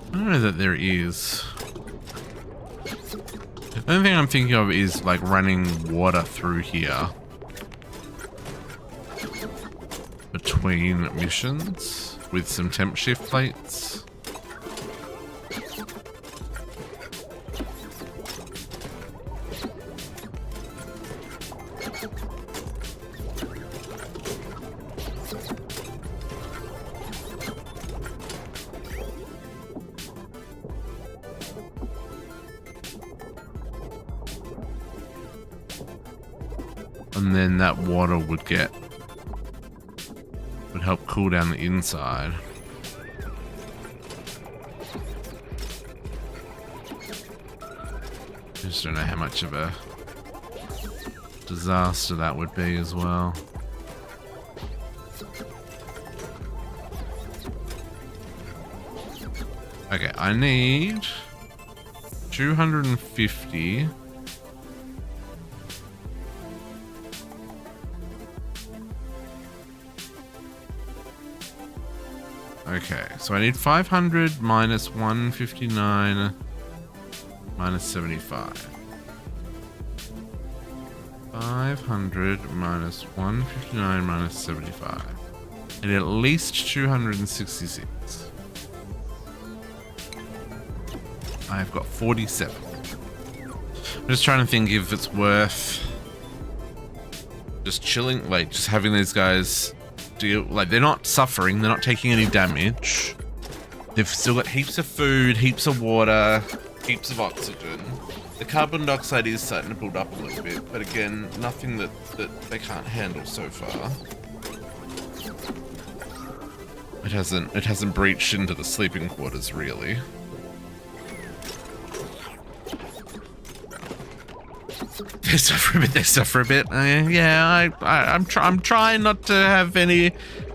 [SPEAKER 1] I don't know that there is. The only thing I'm thinking of is like running water through here between missions with some temp shift plates. And then that water would help cool down the inside. Just don't know how much of a disaster that would be as well. Okay, I need 250. Okay, so I need 500 minus 159 minus 75. 500 minus 159 minus 75. I need at least 266. I've got 47. I'm just trying to think if it's worth just chilling, like just having these guys deal, like they're not suffering, they're not taking any damage. They've still got heaps of food, heaps of water, heaps of oxygen. The carbon dioxide is starting to build up a little bit, but again, nothing that they can't handle so far. It hasn't breached into the sleeping quarters really. They suffer a bit. Yeah, I'm trying not to have any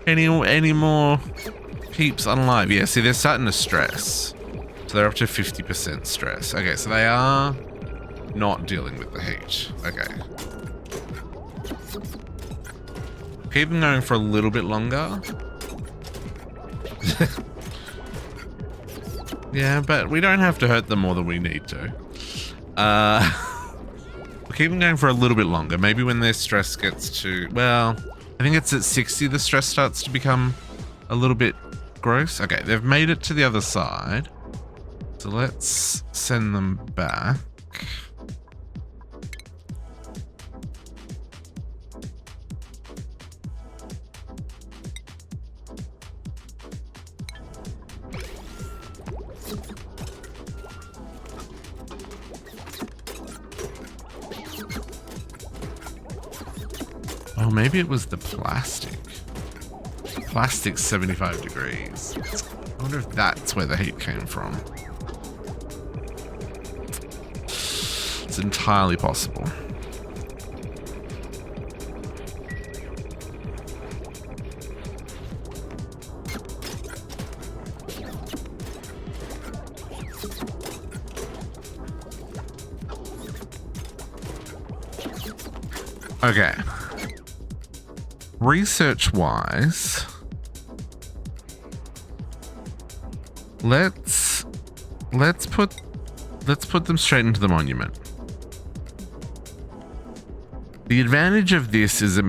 [SPEAKER 1] more peeps unalive. Yeah, see, they're starting to stress. So they're up to 50% stress. Okay, so they are not dealing with the heat. Okay. Keep them going for a little bit longer. Yeah, but we don't have to hurt them more than we need to. We'll keep them going for a little bit longer. Maybe when their stress gets to, well, I think it's at 60 the stress starts to become a little bit gross. Okay, they've made it to the other side. So let's send them back. Oh, maybe it was the plastic. Plastic's 75 degrees. I wonder if that's where the heat came from. It's entirely possible. Okay. Research-wise, let's put them straight into the monument. The advantage of this is it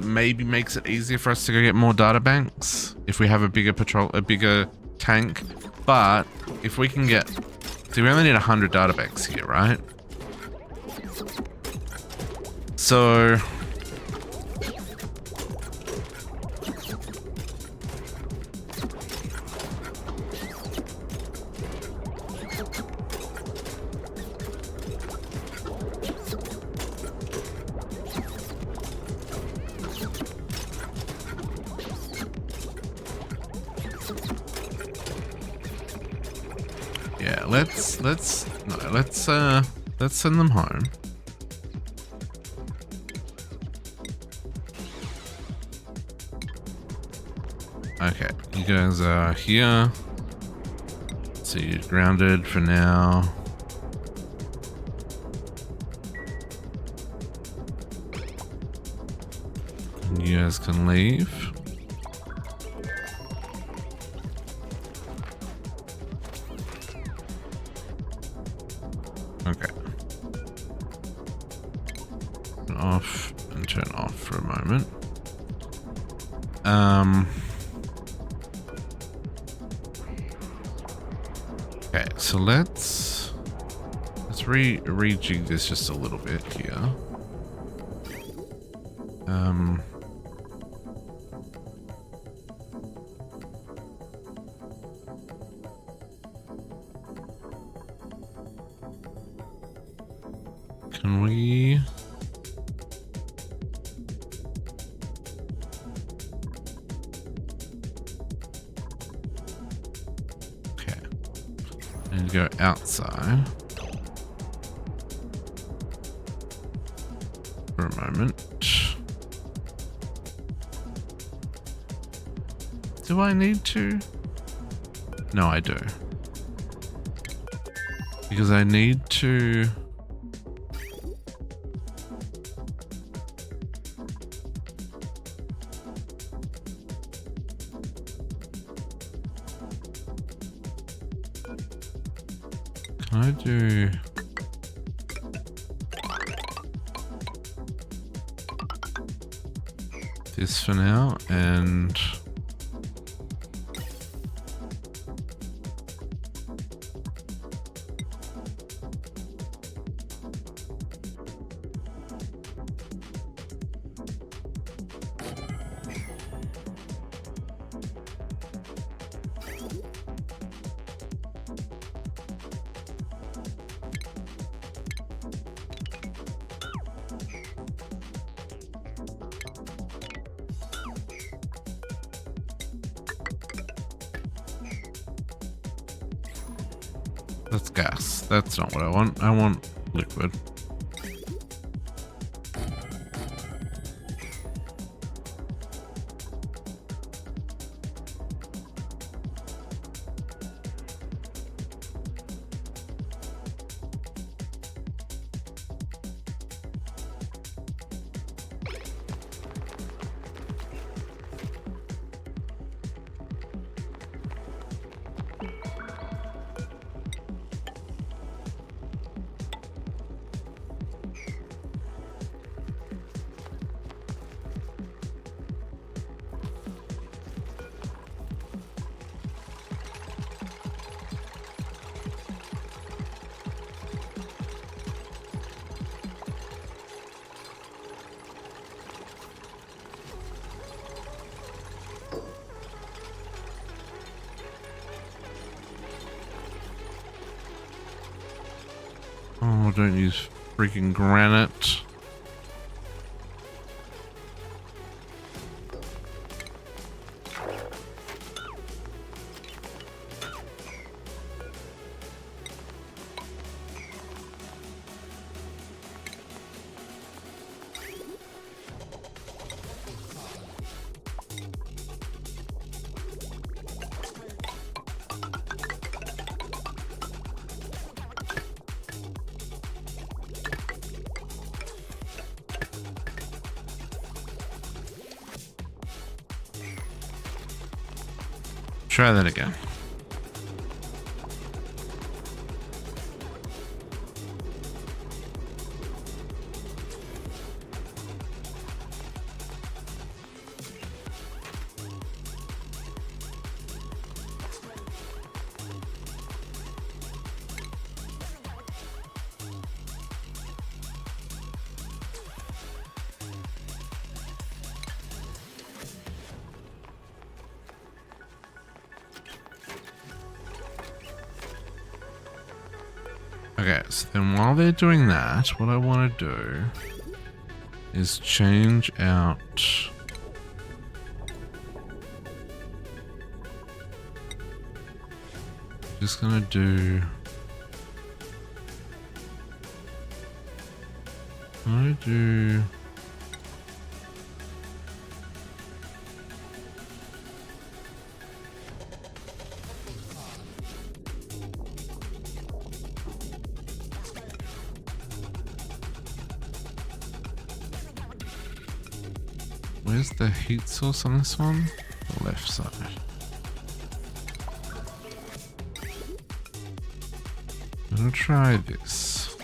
[SPEAKER 1] maybe makes it easier for us to go get more data banks if we have a bigger tank. But if we can get, see, we only need 100 data banks here, right? So yeah, let's send them home. Okay, you guys are here. So you're grounded for now. And you guys can leave. Okay. Turn off and turn off for a moment. Okay, so let's rejig this just a little bit here. Can we? Okay. And go outside for a moment. Do I need to? No, I do. Because I need to... Can I do... this for now, and... That's gas. That's not what I want. I want liquid. Oh, don't use freaking granite. Try that again. Okay, so then while they're doing that, what I want to do is change out just gonna do where's the heat source on this one? The left side. I'm gonna try this.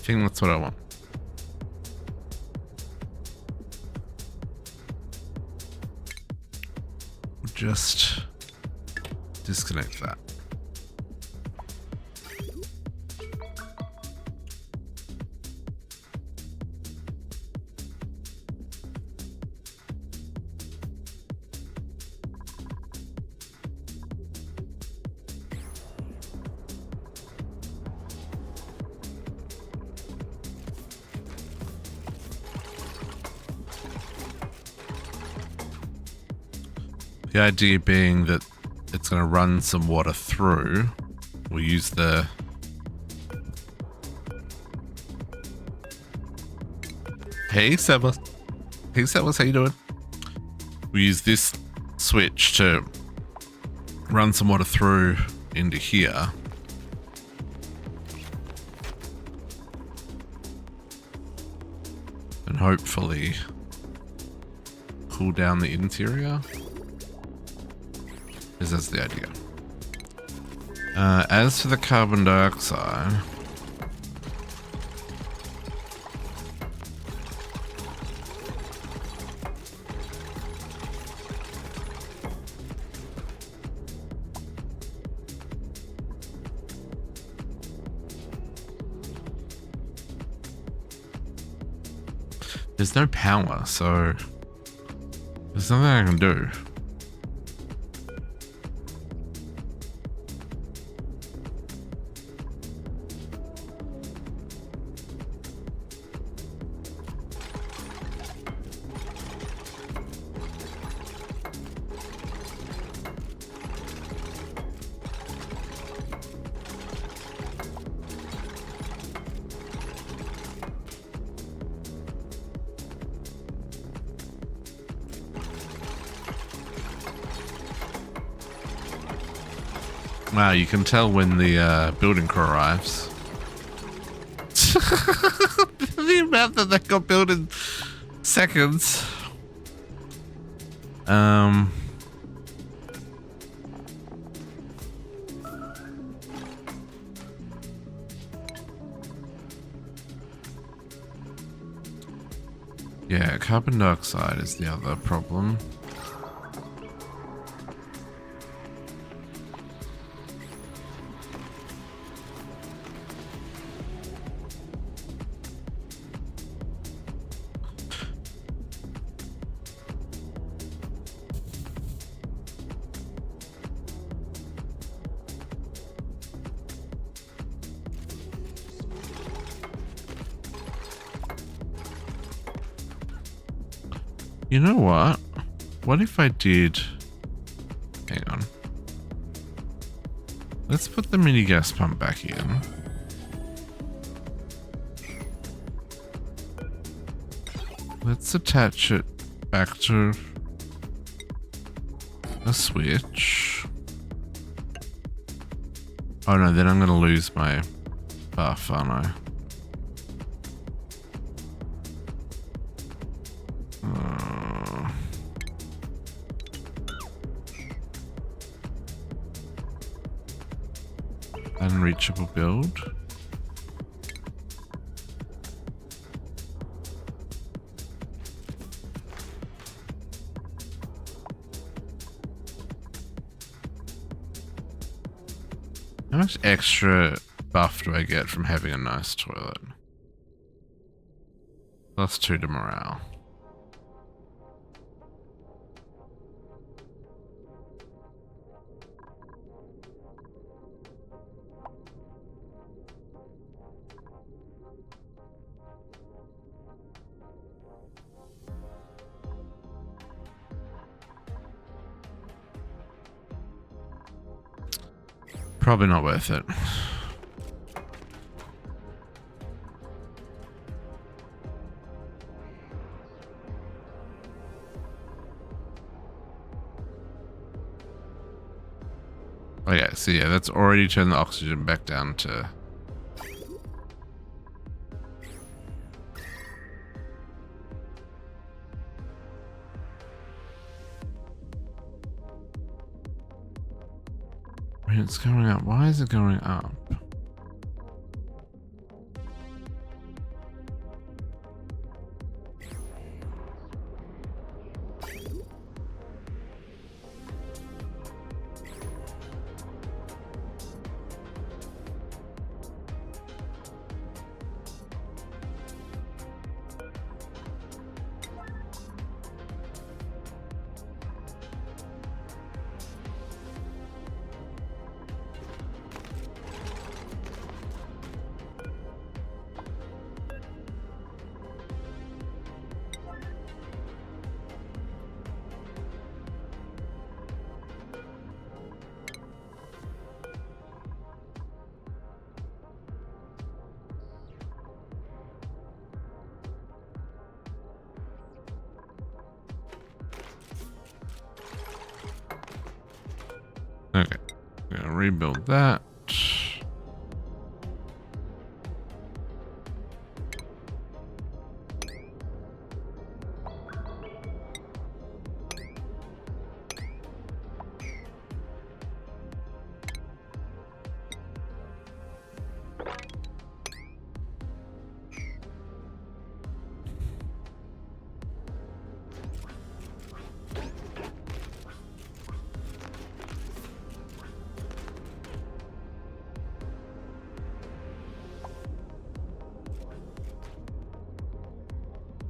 [SPEAKER 1] think that's what I want. We'll just disconnect that. The idea being that it's going to run some water through. We'll use the... Hey, Sebas. Hey, Sebas, how you doing? We'll use this switch to run some water through into here. And hopefully cool down the interior. That's the idea. As for the carbon dioxide, there's no power, so there's nothing I can do. Wow, you can tell when the building crew arrives. The amount that they got built in seconds. Yeah, carbon dioxide is the other problem. You know what? What if I did... Hang on. Let's put the mini gas pump back in. Let's attach it back to a switch. Oh no, then I'm going to lose my buff, aren't I? Unreachable build. How much extra buff do I get from having a nice toilet? +2 to morale. Probably not worth it. Okay, so yeah, that's already turned the oxygen back down to... It's going up. Why is it going up? rebuild that.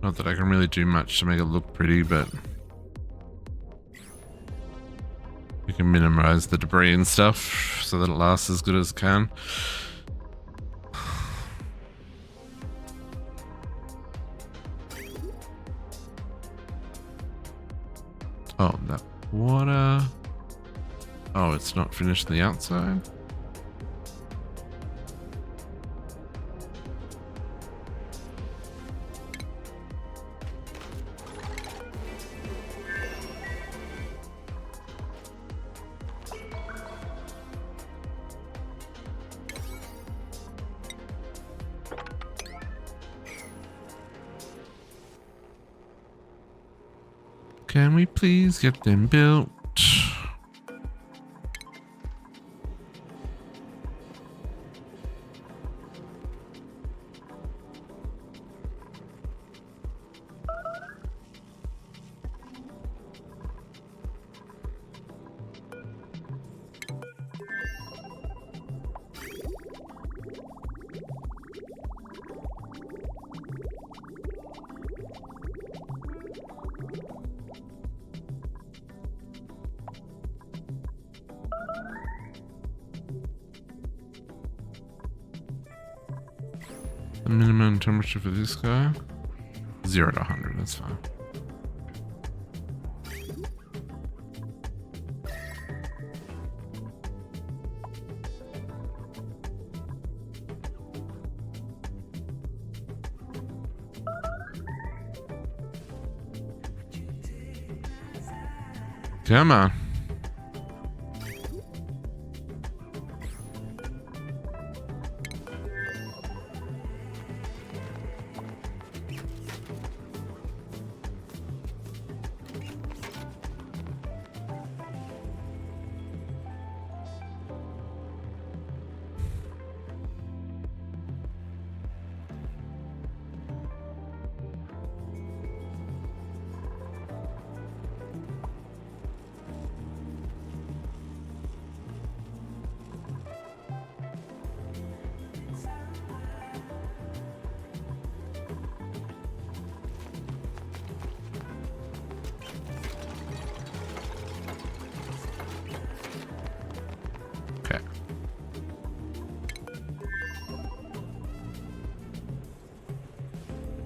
[SPEAKER 1] Not that I can really do much to make it look pretty, but we can minimize the debris and stuff so that it lasts as good as it can. Oh, that water. Oh, it's not finished on the outside. Can we please get them built? The minimum temperature for this guy? 0 to 100, that's fine. Come on.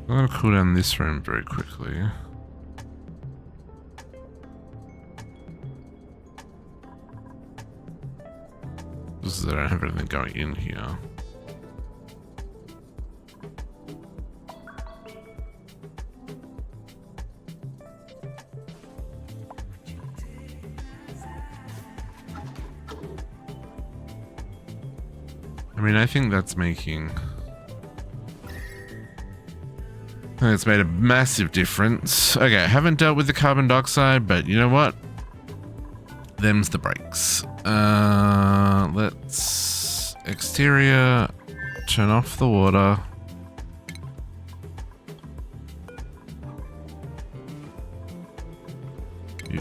[SPEAKER 1] I'm gonna cool down this room very quickly. Just so that I don't have anything going in here. I mean, I think that's making... it's made a massive difference. Okay, I haven't dealt with the carbon dioxide, but you know what? Them's the breaks. Let's exterior, turn off the water.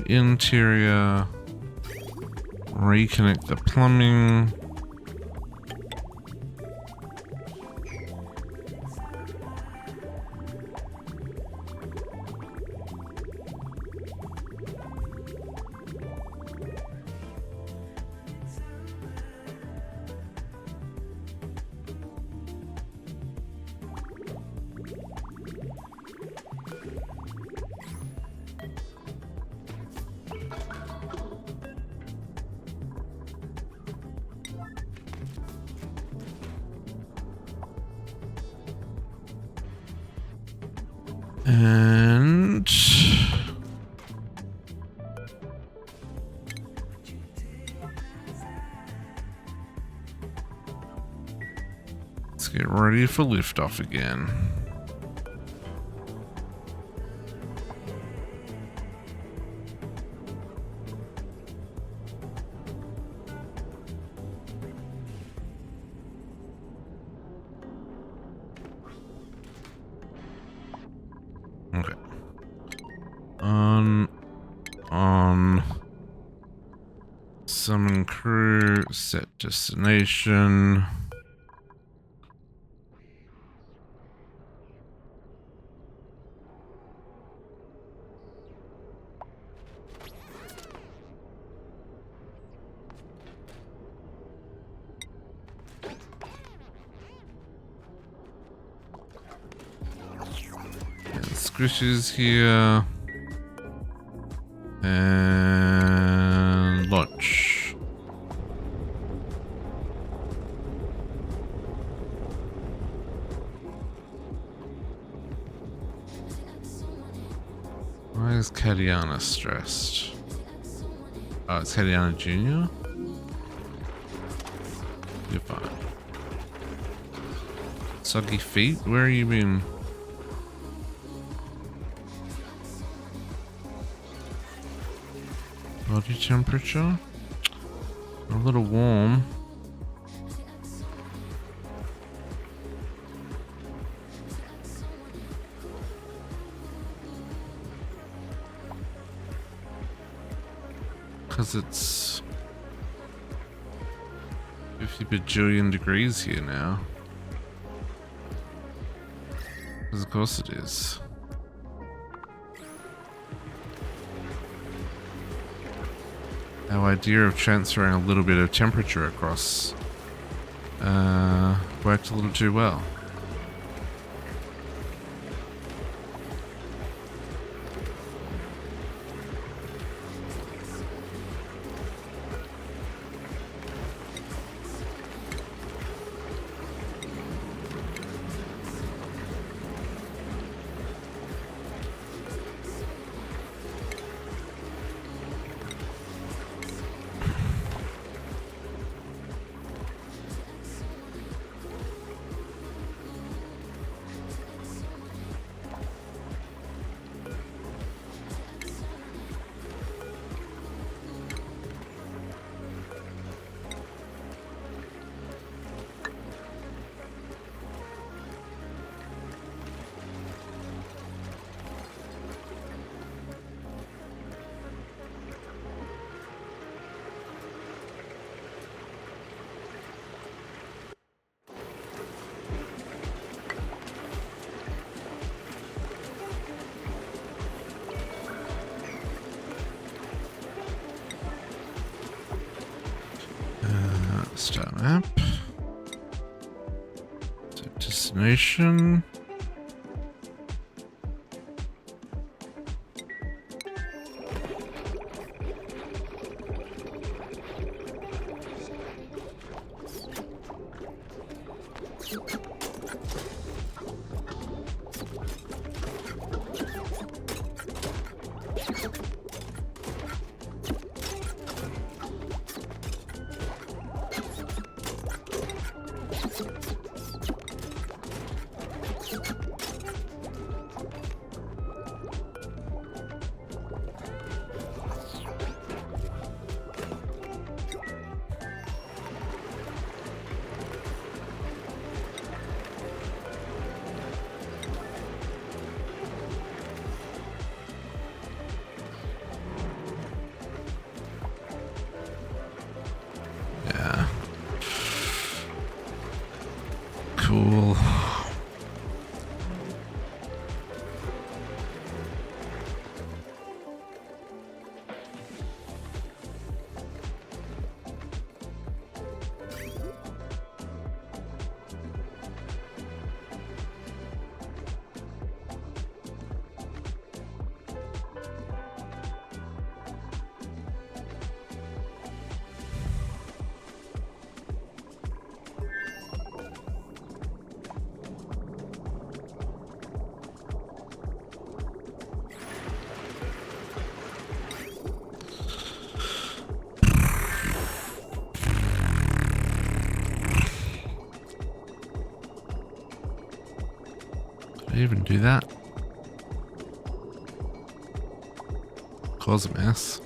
[SPEAKER 1] Interior, reconnect the plumbing. And ready for liftoff again. Okay. On. Summon crew, set destination. And Squishy's here. And launch. Why is Kadiana stressed? Oh, it's Kadiana Jr.? You're fine. Soggy feet? Where you been? Body temperature? A little warm. Because it's 50 bajillion degrees here now. Because of course it is. Our idea of transferring a little bit of temperature across worked a little too well. Start map. Set destination. Did I even do that? Cause a mess.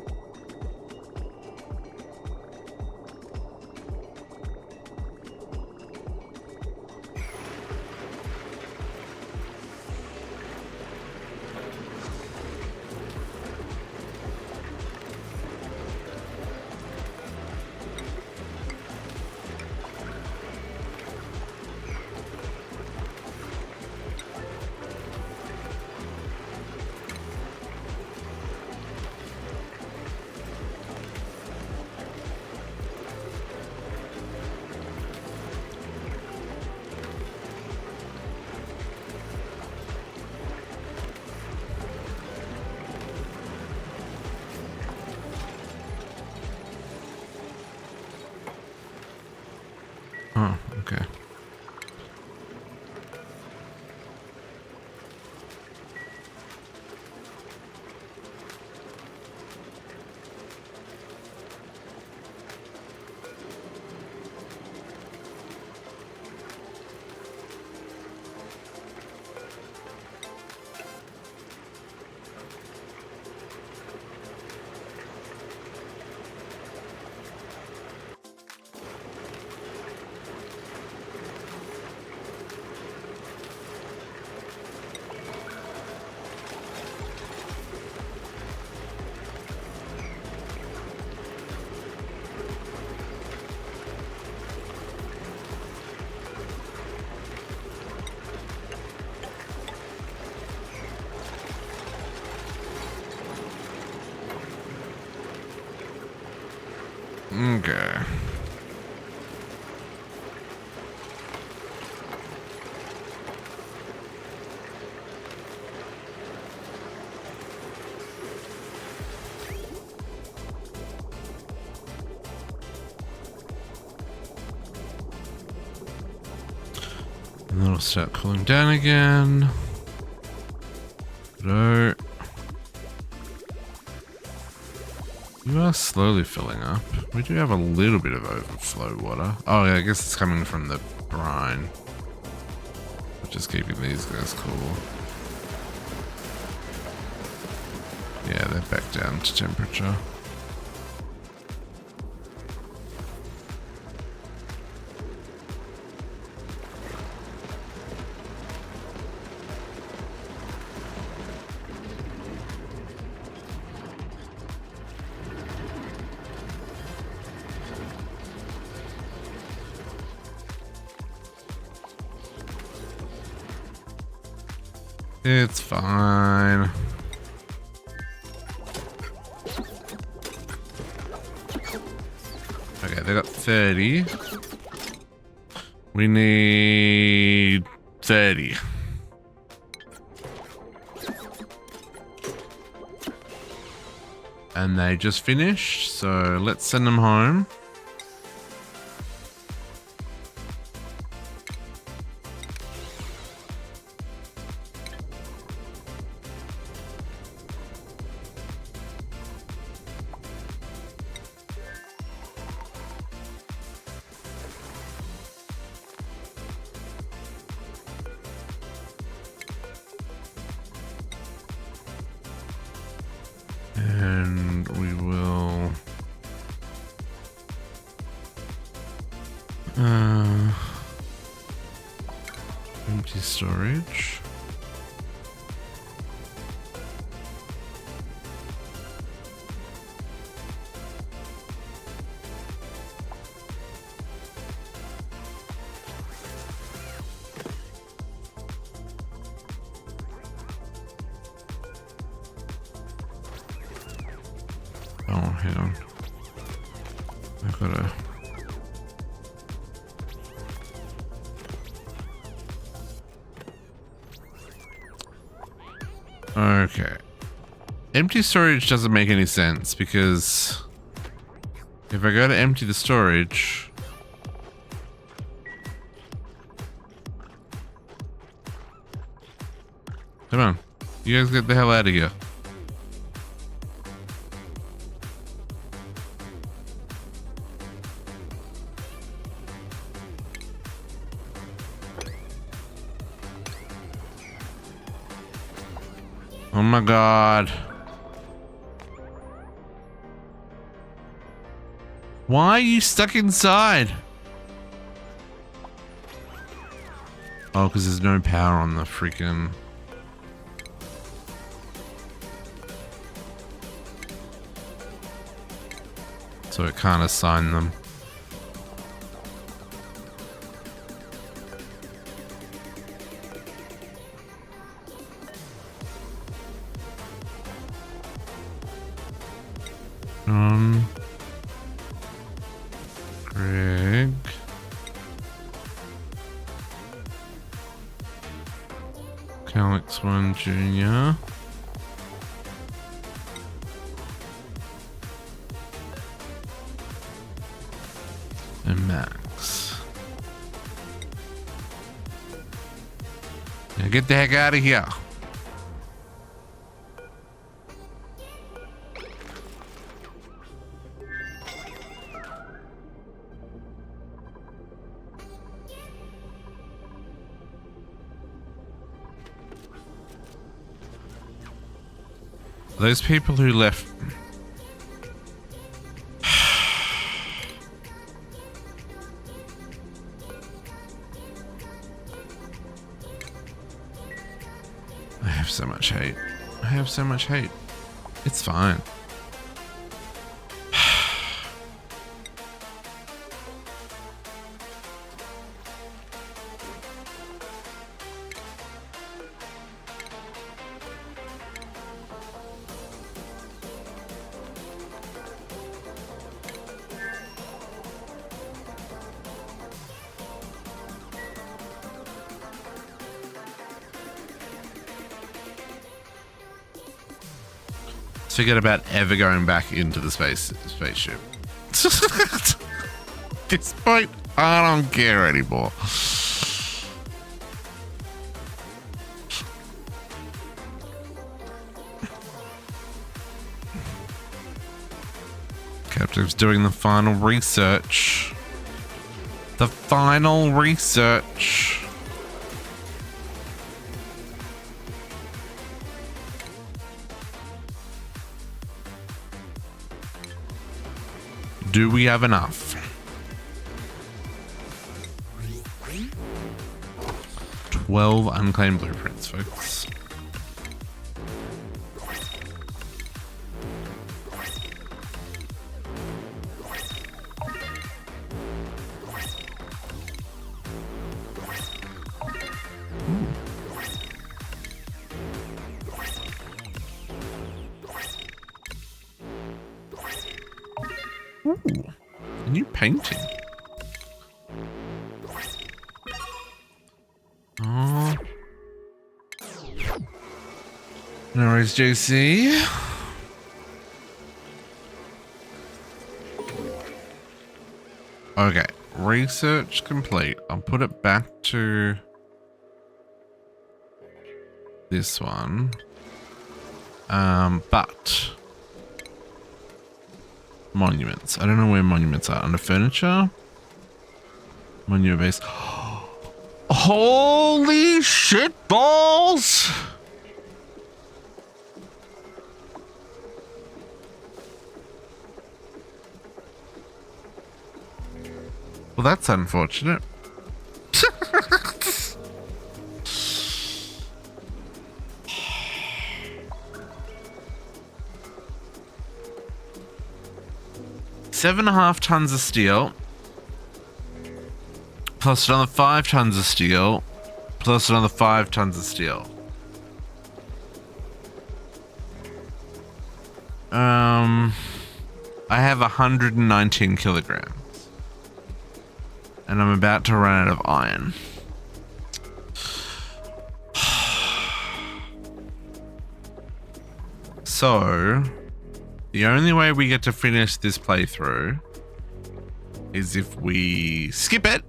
[SPEAKER 1] Oh, okay. Okay. And then it'll start cooling down again. No. You are slowly filling up. We do have a little bit of overflow water. Oh yeah, I guess it's coming from the brine. Just keeping these guys cool. Yeah, they're back down to temperature. It's fine. Okay, they got 30. We need 30. And they just finished, so let's send them home. And we will empty storage. Oh, hang on. I've gotta... Okay. Empty storage doesn't make any sense because if I go to empty the storage, come on, you guys get the hell out of here. Oh my god. Why are you stuck inside? Oh, because there's no power on the freaking... So it can't assign them. Greg. Calix 1 Junior. And Max. Now get the heck out of here. Those people who left... I have so much hate. I have so much hate. It's fine. Forget about ever going back into the spaceship. At this point, I don't care anymore. Captive's doing the final research. The final research. Do we have enough? 12 unclaimed blueprints, folks. A new painting. Oh. No worries, JC. Okay, research complete. I'll put it back to this one. But monuments. I don't know where monuments are. Under furniture? Monument base. Holy shit balls! Well, that's unfortunate. Seven and a half tons of steel, plus another 5 tons of steel, plus another 5 tons of steel. I have 119 kilograms, and I'm about to run out of iron. So the only way we get to finish this playthrough is if we skip it,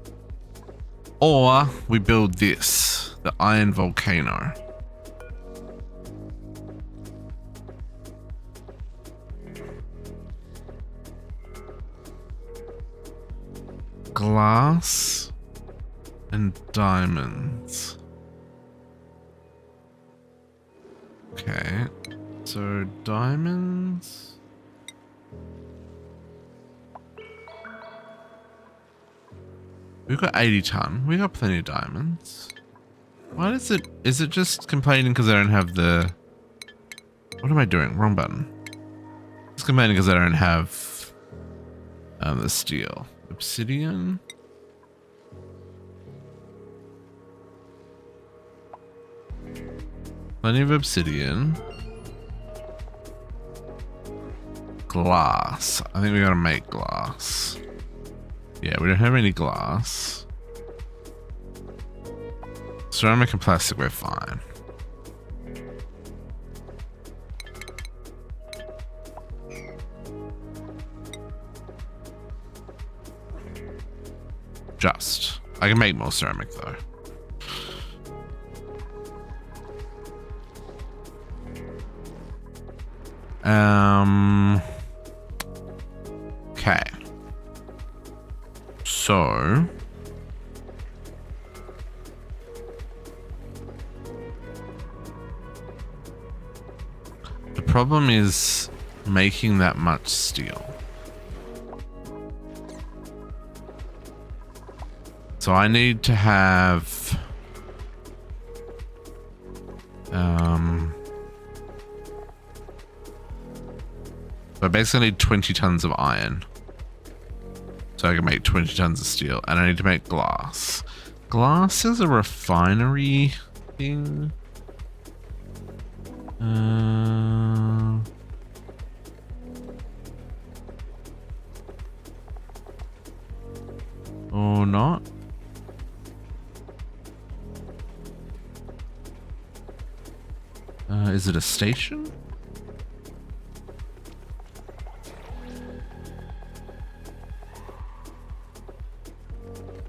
[SPEAKER 1] or we build this, the Iron Volcano. Glass and diamonds. Okay. So diamonds. We've got 80 ton. We got plenty of diamonds. Why is it just complaining because I don't have the... What am I doing? Wrong button. It's complaining because I don't have the steel. Obsidian. Plenty of obsidian. Glass. I think we gotta make glass. Yeah, we don't have any glass. Ceramic and plastic, we're fine. Just. I can make more ceramic though. Okay. So the problem is making that much steel. So I need to have so I basically need 20 tons of iron. So I can make 20 tons of steel. And I need to make glass. Glass is a refinery thing. Or not. Is it a station?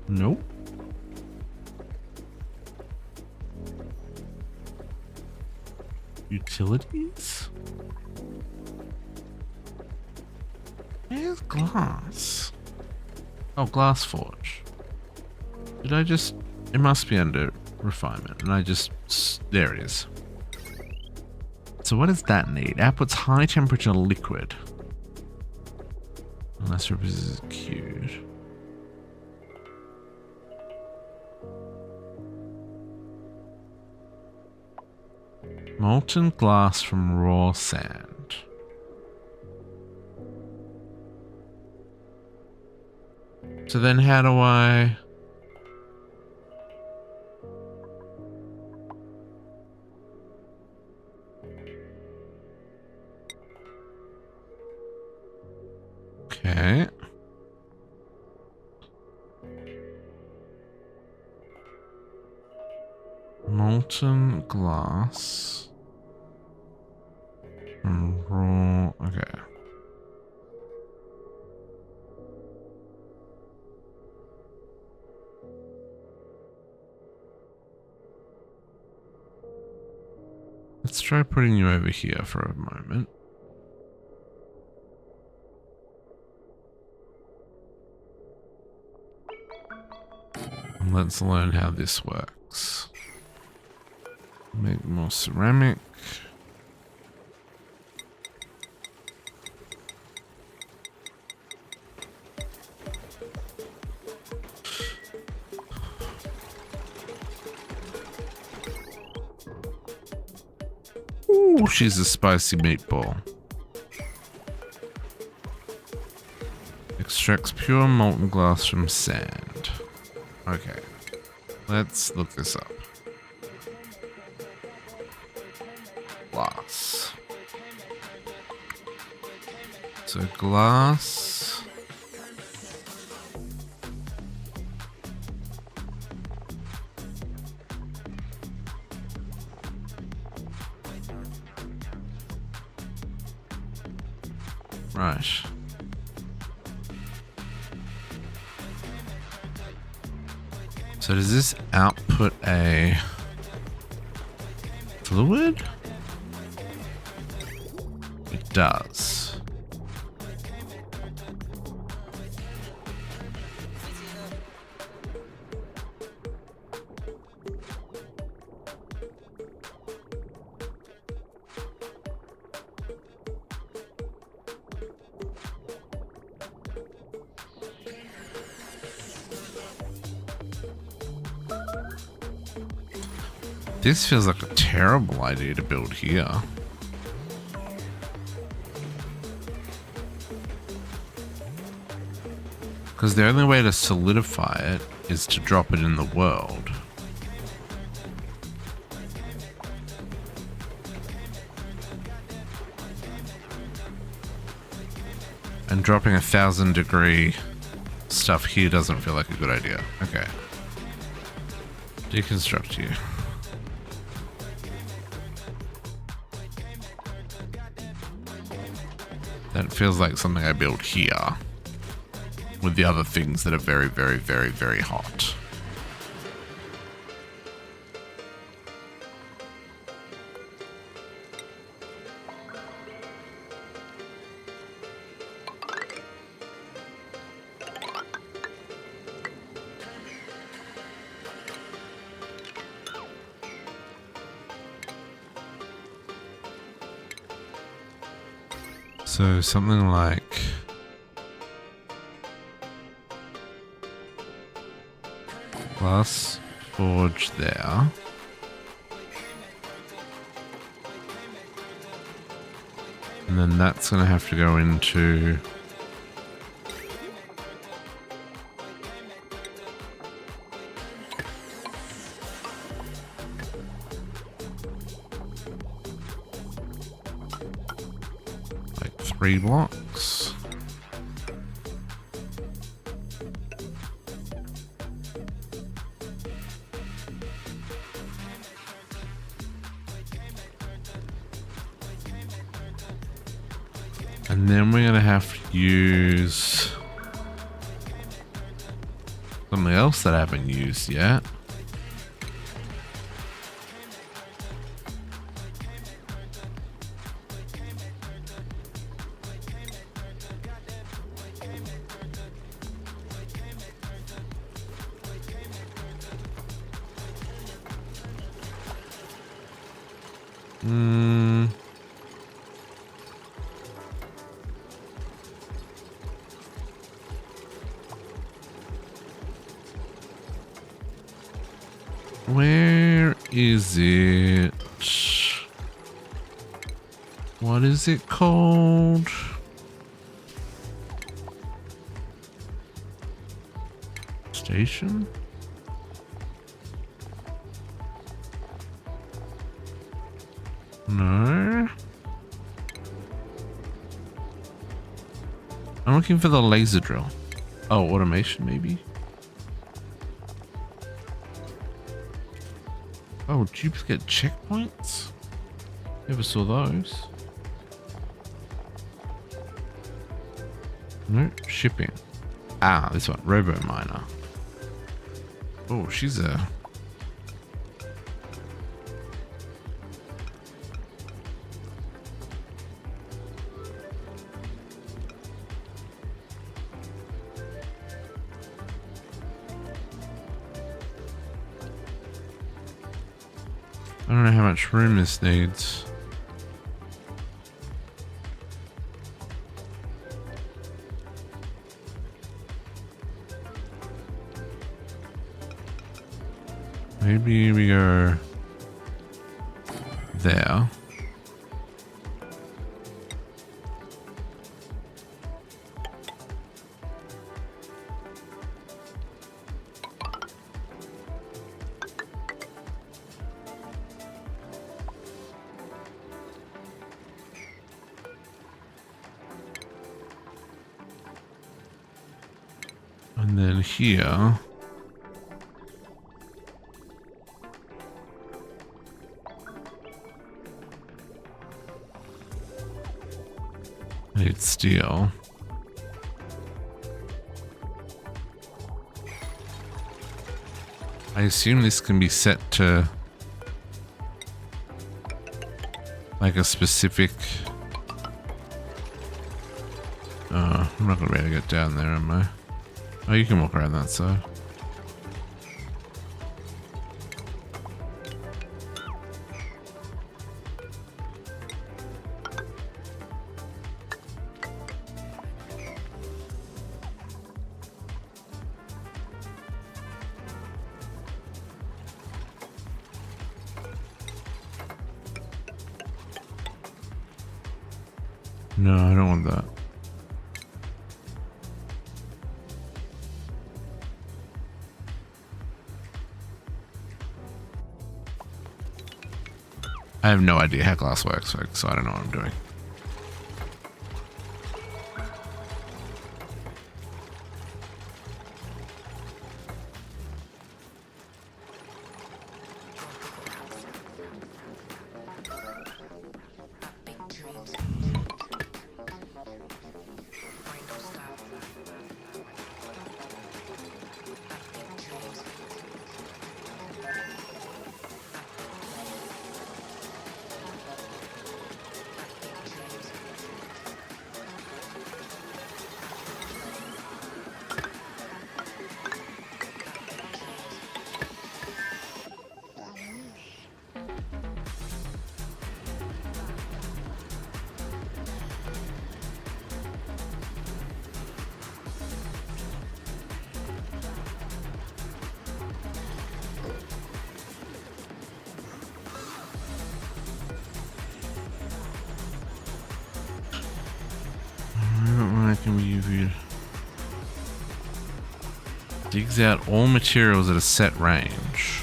[SPEAKER 1] Nope. Utilities? Where's glass? Oh, glass forge. Did I just... It must be under refinement. And I just... There it is. So what does that need? Outputs high temperature liquid. Unless executed. Molten glass from raw sand. So then how do I... Okay. Molten glass from raw... Okay. Let's try putting you over here for a moment. And let's learn how this works. Make more ceramic. Ooh, she's a spicy meatball. Extracts pure molten glass from sand. Okay, let's look this up. Glass. So glass. Right. So does this output a fluid? It does. This feels like a terrible idea to build here. Because the only way to solidify it is to drop it in the world. And dropping 1,000-degree stuff here doesn't feel like a good idea. Okay. Deconstruct you. That feels like something I built here with the other things that are very, very, very, very hot. So something like glass forge there. And then that's going to have to go into like 3 blocks. And then we're going to have to use something else that I haven't used yet. Where is it? What is it called? Station? No. I'm looking for the laser drill. Oh, automation maybe. Oh, duplicate checkpoints? Never saw those. No, shipping. Ah, this one, Robo Miner. Oh, she's a... I don't know how much room this needs. Maybe we go there. And then here. I need steel. I assume this can be set to like a specific... I'm not gonna be able to get down there, am I? Oh, you can walk around that side. No, I don't want that. I have no idea how glass works, folks, so I don't know what I'm doing. Can be viewed. Digs out all materials at a set range.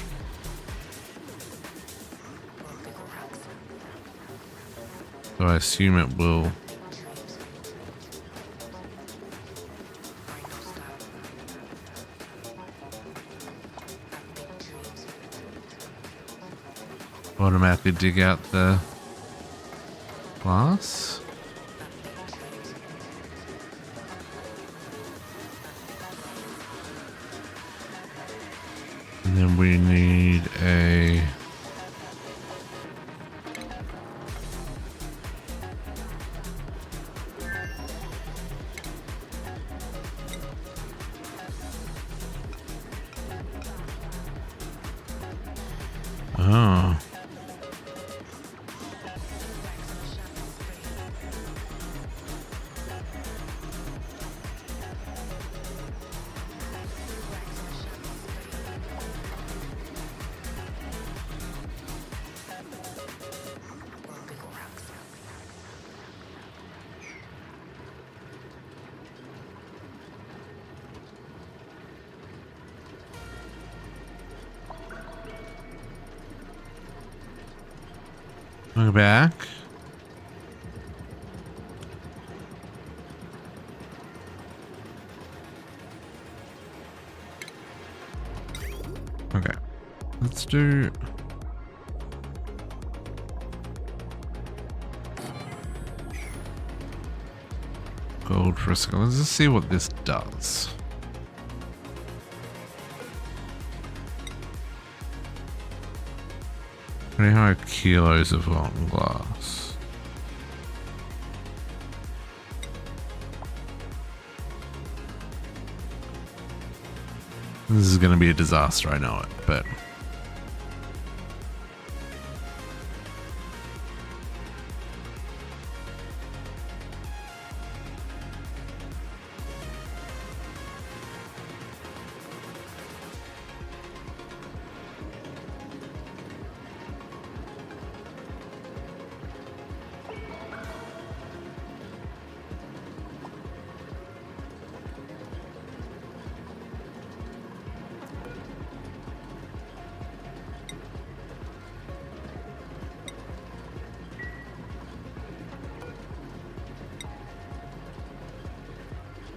[SPEAKER 1] So I assume it will. Automatically dig out the glass. And then we need a oh. Go back. Okay. Let's do gold for a second. Let's just see what this does. 25 kilos of molten glass. This is going to be a disaster, I know it, but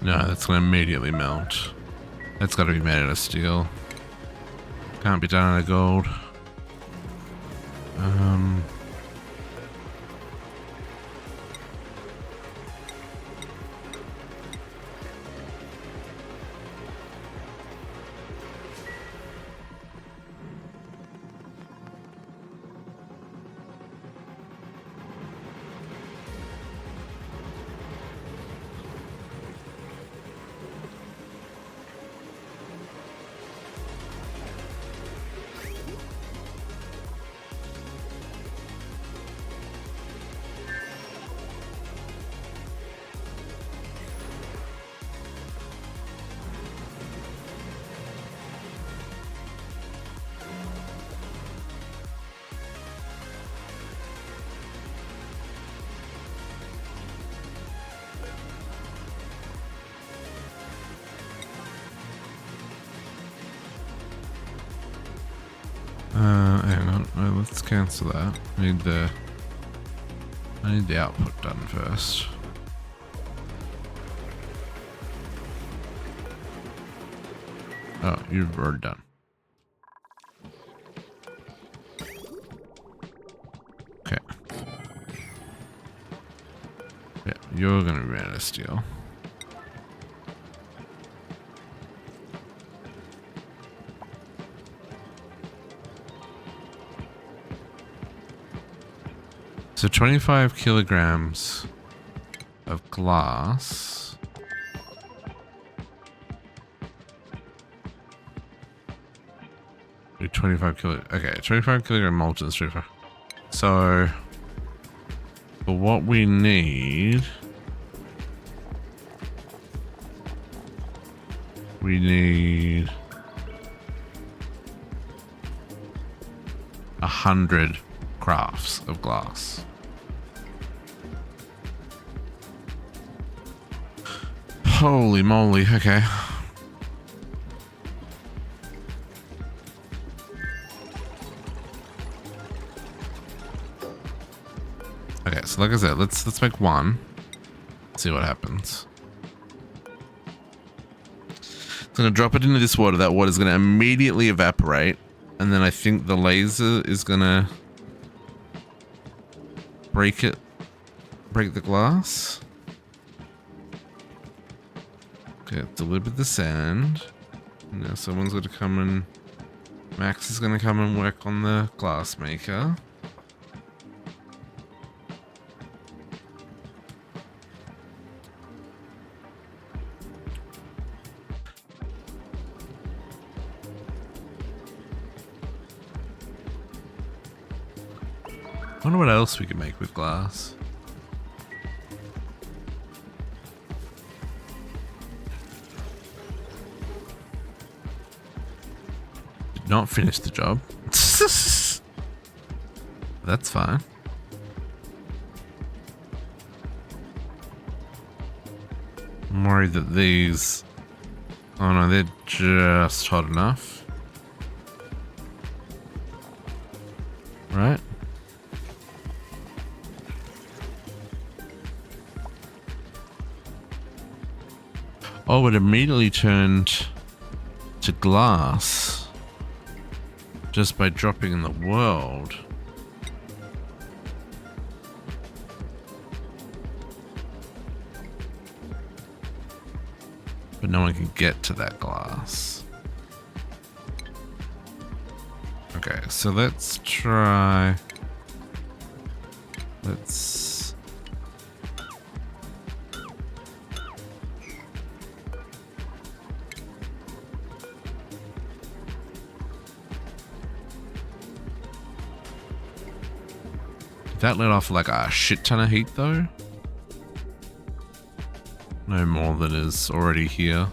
[SPEAKER 1] no, that's going to immediately melt. That's got to be made out of steel. Can't be done out of gold. let's cancel that. I need the output done first. Oh, you've already done. Okay. Yeah, you're gonna be ran out of steel. So 25 kilograms of glass. Okay, 25 kilogram molten is 25. So for what we need, we need 100 crafts of glass. Holy moly, okay. Okay, so like I said, let's make one. See what happens. It's gonna drop it into this water. That water is gonna immediately evaporate, and then I think the laser is gonna break the glass. Okay, deliver the sand. Now someone's gonna come and Max is gonna come and work on the glass maker. I wonder what else we can make with glass. Did not finish the job. That's fine. I'm worried that these... Oh no, they're just hot enough. Right? Oh, it immediately turned to glass just by dropping in the world. But no one can get to that glass. Okay, so let's try... Let's... That let off like a shit ton of heat though. No more than is already here.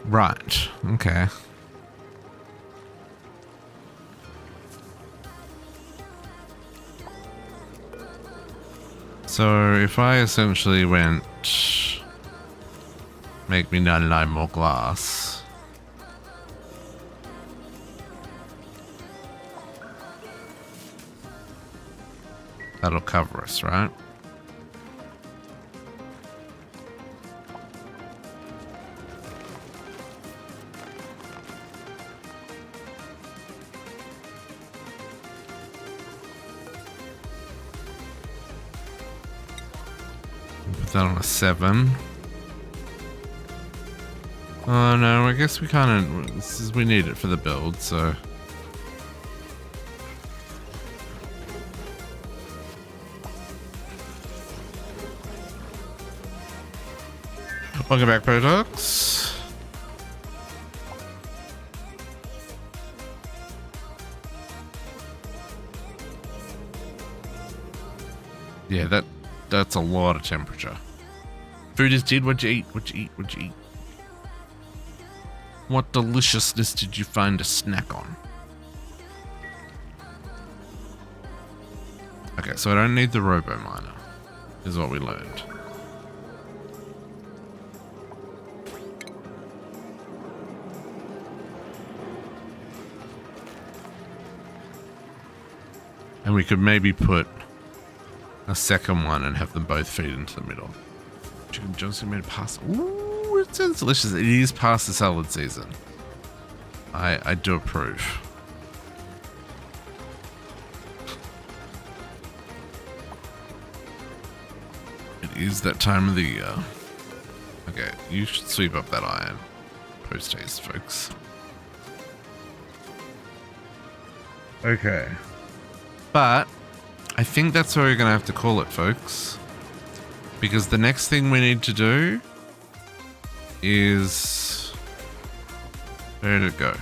[SPEAKER 1] Right, okay. So if I essentially went, make me 99 more glass. That'll cover us, right? Put that on a 7. Oh no, I guess we kind of, we need it for the build, so. Welcome back, Botox. Yeah, that's a lot of temperature. Food is dead. What'd you eat? What'd you eat? What'd you eat? What deliciousness did you find to snack on? Okay, so I don't need the robo miner, is what we learned. And we could maybe put a second one and have them both feed into the middle. Chicken Johnson made pasta. Ooh, it sounds delicious. It is pasta salad season. I do approve. It is that time of the year. Okay, you should sweep up that iron. Post haste, folks. Okay. But I think that's where we're going to have to call it, folks. Because the next thing we need to do is... Where did it go?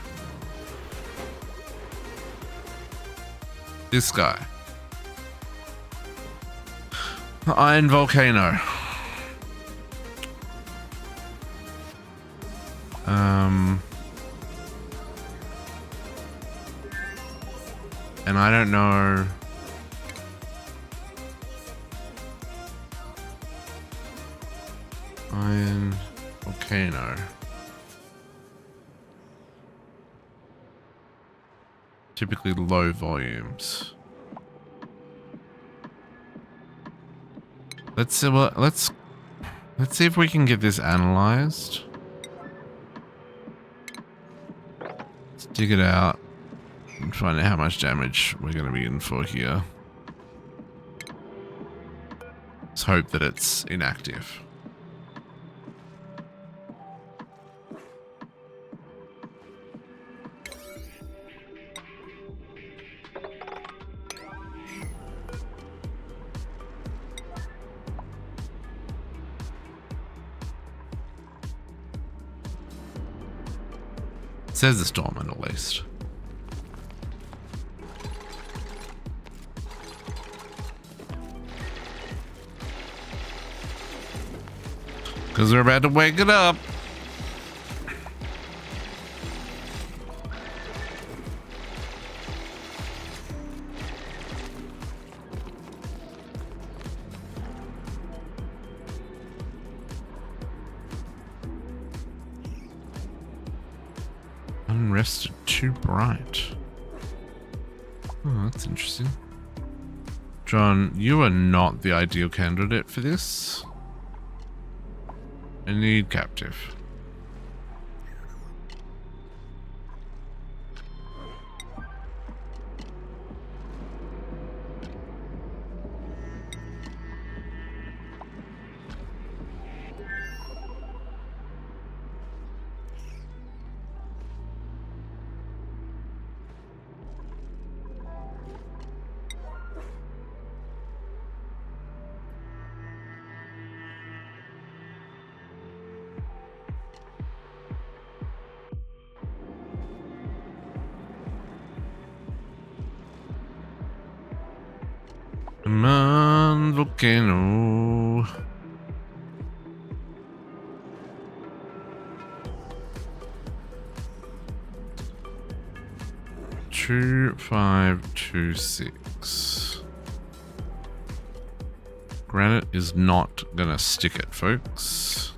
[SPEAKER 1] This guy. Iron Volcano. And I don't know... Iron Volcano. Typically low volumes. Let's see if we can get this analyzed. Let's dig it out and find out how much damage we're going to be in for here. Let's hope that it's inactive. It says it's dormant at least. Because we're about to wake it up. Unrested, too bright. Oh, that's interesting. John, you are not the ideal candidate for this. I need captive. Come on, volcano. Two, 5, 2, 6. Granite is not gonna stick it, folks.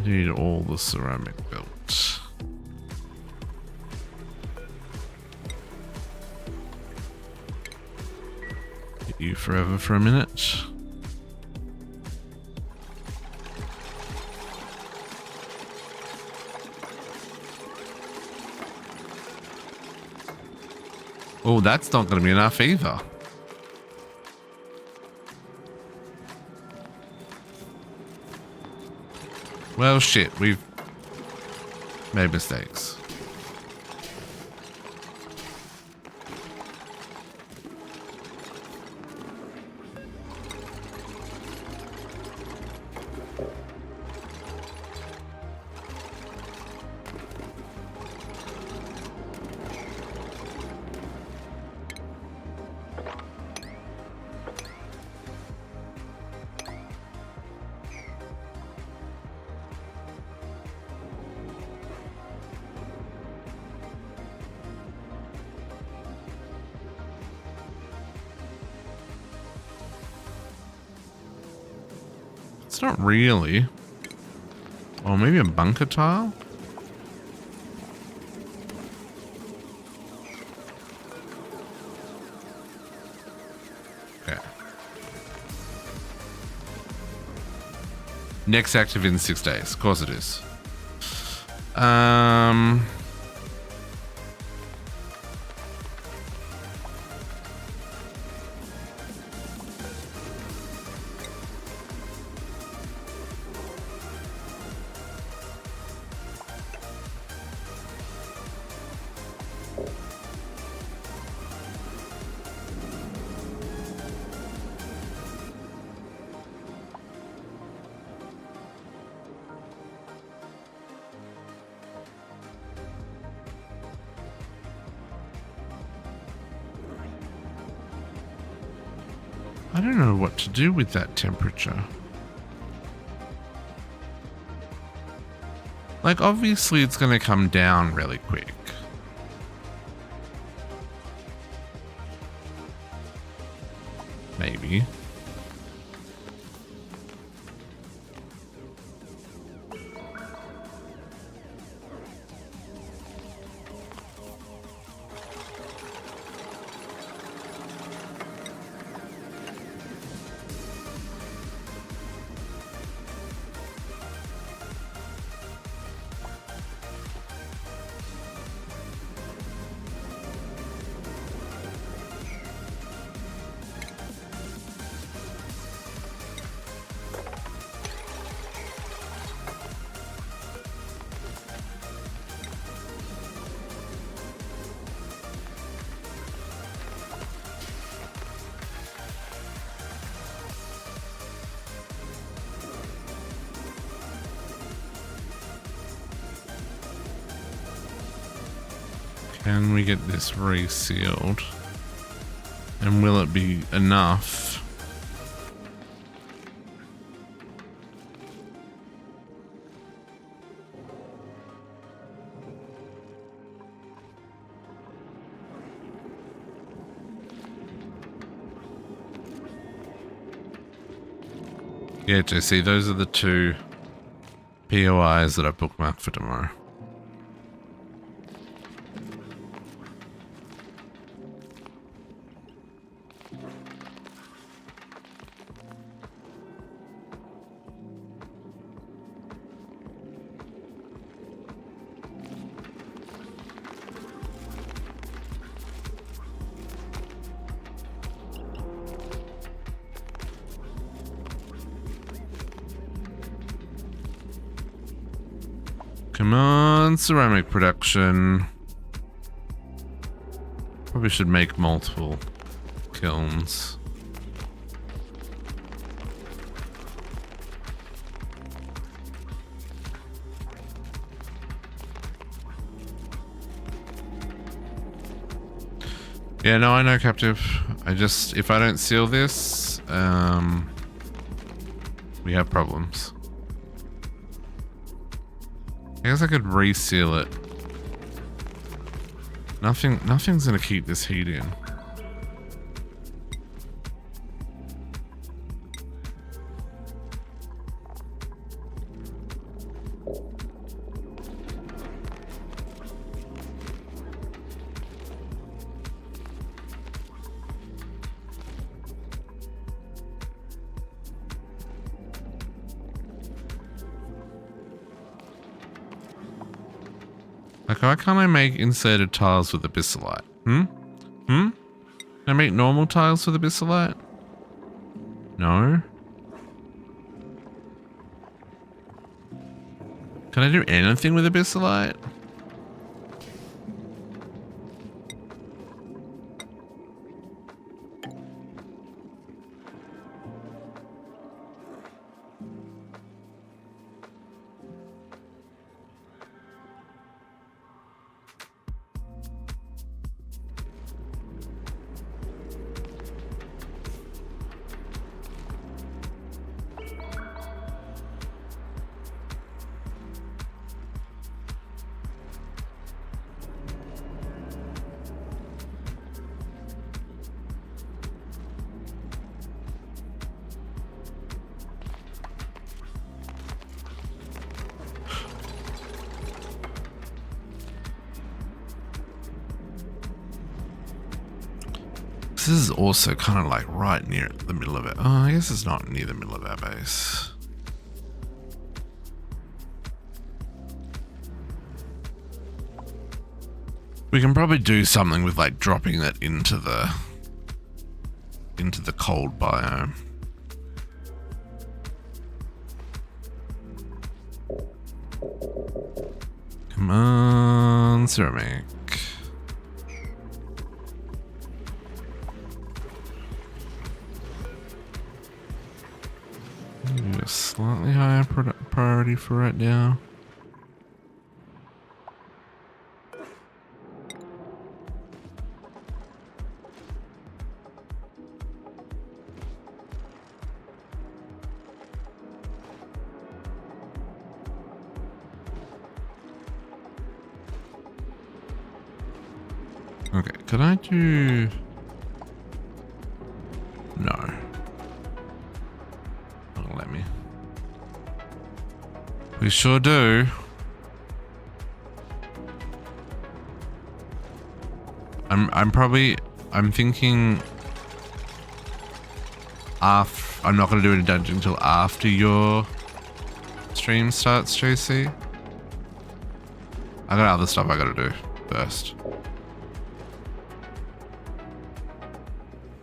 [SPEAKER 1] Need all the ceramic built. you forever for a minute. Oh, that's not going to be enough either. Well, shit, we've made mistakes. It's not really. Or maybe a bunker tile? Okay. Next active in 6 days. Of course it is. I don't know what to do with that temperature. Like, obviously it's going to come down really quick. Maybe. Can we get this resealed? And will it be enough? Yeah, JC, those are the two POIs that I bookmarked for tomorrow. Come on, ceramic production. Probably should make multiple kilns. Yeah, no, I know, Captive. I just, if I don't seal this, we have problems. I guess I could reseal it. Nothing's gonna keep this heat in. Like, why can't I make inserted tiles with abyssalite? Can I make normal tiles with abyssalite? No. Can I do anything with abyssalite? This is also kind of like right near the middle of it. Oh, I guess it's not near the middle of our base. We can probably do something with like dropping that into the cold biome. Come on, ceramic. A slightly higher priority for right now. Okay, could I do... No. Don't let me. We sure do. I'm thinking I'm not going to do any dungeon until after your stream starts, JC. I got other stuff I got to do first.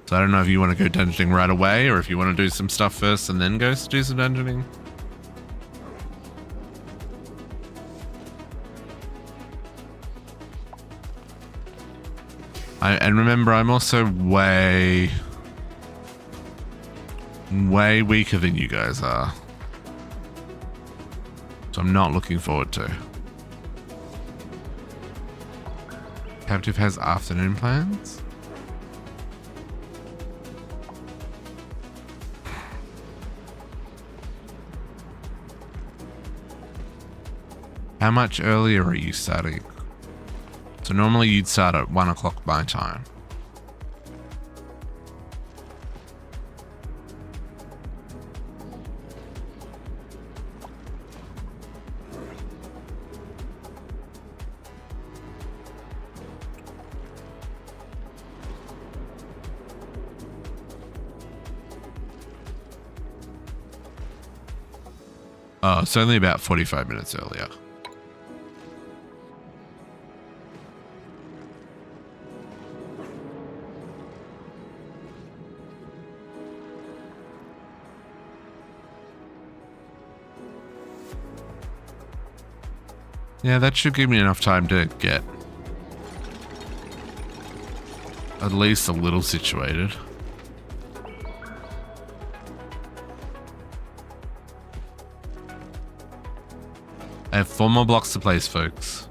[SPEAKER 1] So I don't know if you want to go dungeoning right away or if you want to do some stuff first and then go do some dungeoning. And remember, I'm also way weaker than you guys are. So I'm not looking forward to. Captive has afternoon plans? How much earlier are you starting? So normally you'd start at 1 o'clock my time. Oh, it's only about 45 minutes earlier. Yeah, that should give me enough time to get at least a little situated. I have 4 more blocks to place, folks.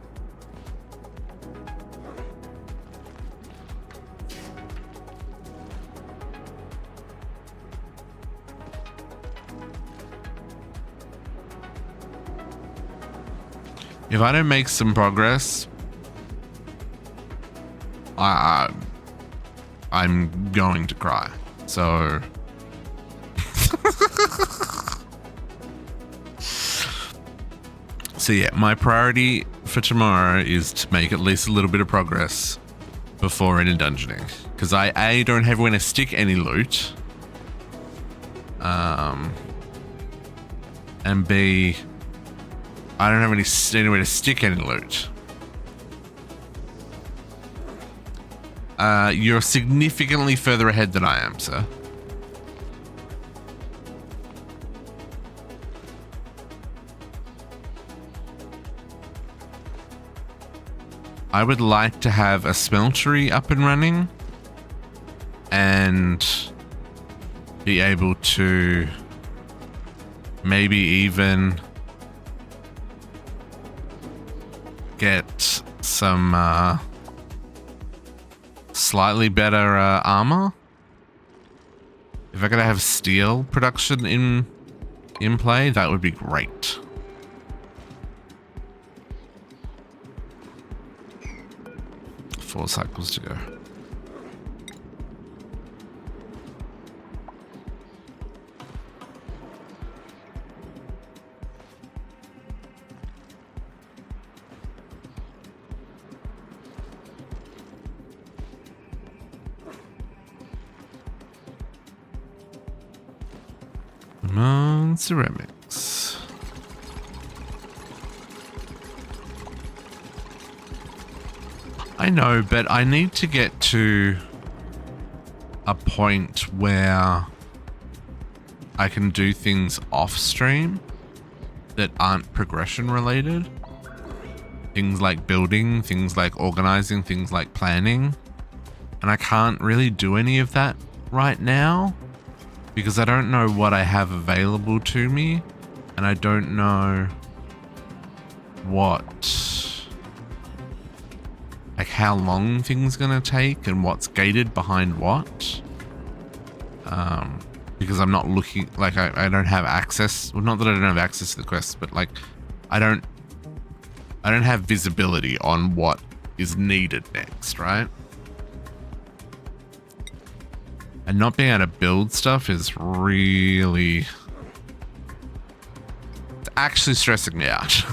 [SPEAKER 1] If I don't make some progress, I'm going to cry. So so yeah, my priority for tomorrow is to make at least a little bit of progress before any dungeoning, because I A, don't have anywhere to stick any loot, and B, I don't have anywhere to stick any loot. You're significantly further ahead than I am, sir. I would like to have a smeltery up and running and be able to maybe even get some slightly better armor. If I could have steel production in play, that would be great. Four cycles to go. Come on, ceramics. I know, but I need to get to a point where I can do things off stream that aren't progression related. Things like building, things like organizing, things like planning. And I can't really do any of that right now because I don't know what I have available to me, and I don't know like how long things gonna take and what's gated behind what. Because I'm not looking, like I don't have access. Well, not that I don't have access to the quests, but like I don't have visibility on what is needed next, right? And not being able to build stuff is really, it's actually stressing me out.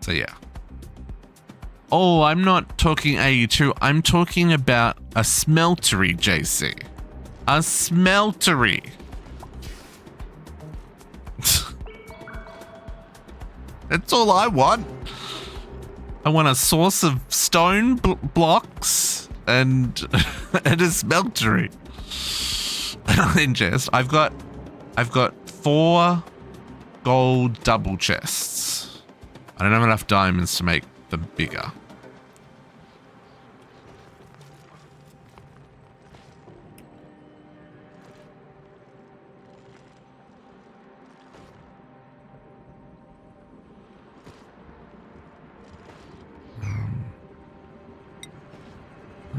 [SPEAKER 1] So yeah. Oh, I'm not talking AE2. I'm talking about a smeltery, JC. A smeltery. That's all I want. I want a source of stone blocks and and a smeltery. And I'll ingest. I've got 4 gold double chests. I don't have enough diamonds to make them bigger.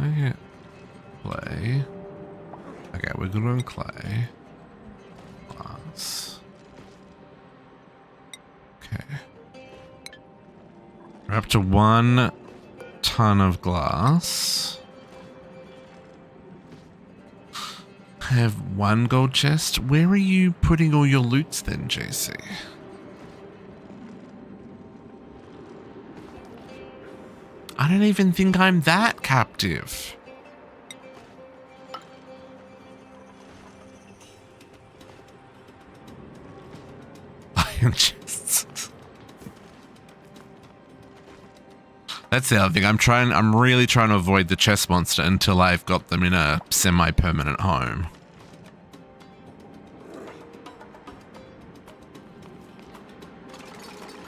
[SPEAKER 1] Okay, clay. Okay, we're good on clay. Glass. Okay. We're up to 1 ton of glass. I have 1 gold chest. Where are you putting all your loots then, JC? I don't even think I'm that captive. Iron chests. That's the other thing. I'm really trying to avoid the chest monster until I've got them in a semi-permanent home.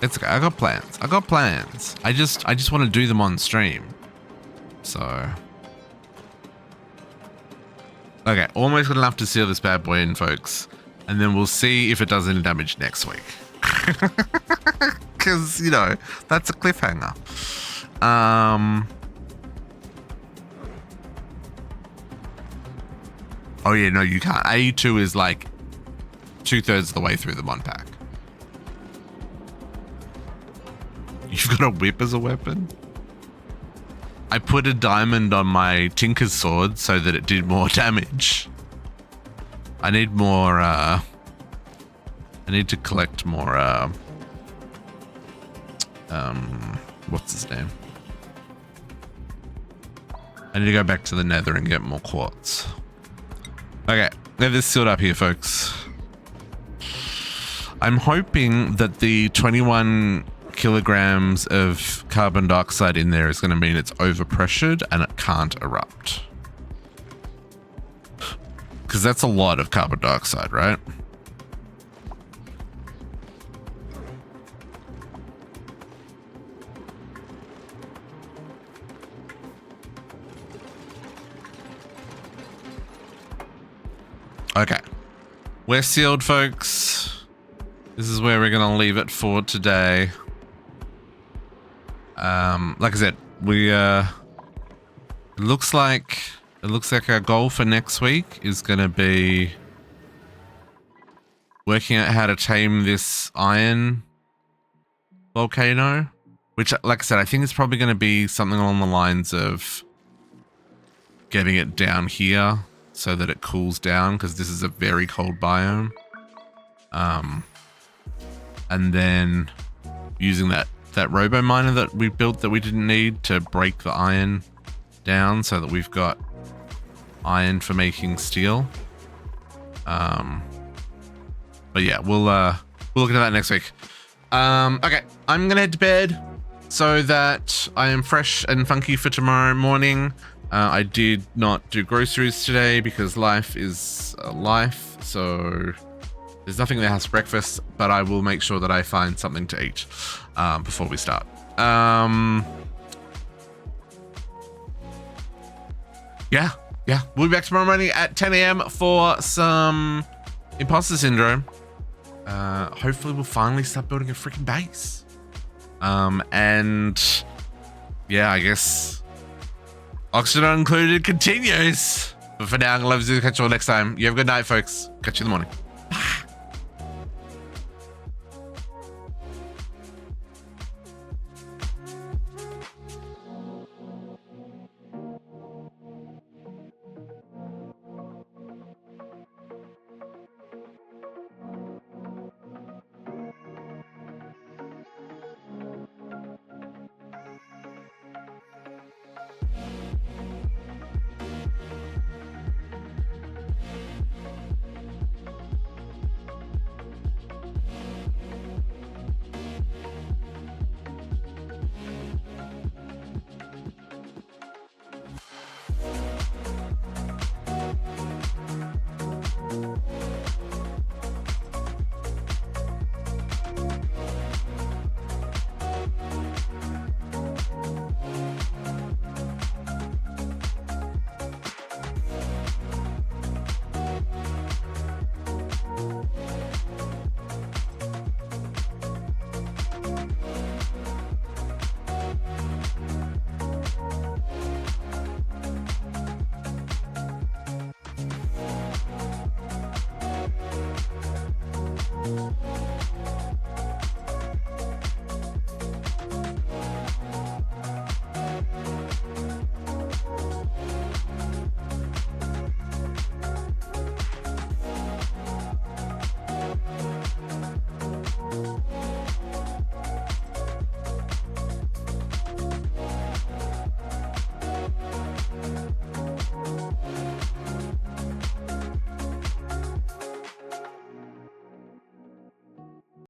[SPEAKER 1] It's okay. I got plans. I just want to do them on stream. So. Okay, almost good enough to seal this bad boy in, folks. And then we'll see if it does any damage next week. Because, you know, that's a cliffhanger. Oh yeah, no, you can't. AE2 is like 2/3 of the way through the mod pack. You've got a whip as a weapon? I put a diamond on my Tinker's sword so that it did more damage. I need more, I need to collect more, what's his name? I need to go back to the nether and get more quartz. Okay, we have this sealed up here, folks. I'm hoping that the 21 kilograms of carbon dioxide in there is going to mean it's overpressured and it can't erupt. Because that's a lot of carbon dioxide, right? Okay. We're sealed, folks. This is where we're going to leave it for today. Like I said, we it looks like our goal for next week is going to be working out how to tame this iron volcano, which, like I said, I think it's probably going to be something along the lines of getting it down here so that it cools down, because this is a very cold biome. And then using that robo miner that we built that we didn't need to break the iron down so that we've got iron for making steel. But yeah, we'll look into that next week. Okay, I'm gonna head to bed so that I am fresh and funky for tomorrow morning. I did not do groceries today because life is life, so there's nothing in the house for breakfast, but I will make sure that I find something to eat before we start. Yeah, we'll be back tomorrow morning at 10 a.m. for some imposter syndrome. Hopefully we'll finally start building a freaking base. And yeah, I guess Oxygen Included continues. But for now, I'm going to love you. Catch you all next time. You have a good night, folks. Catch you in the morning.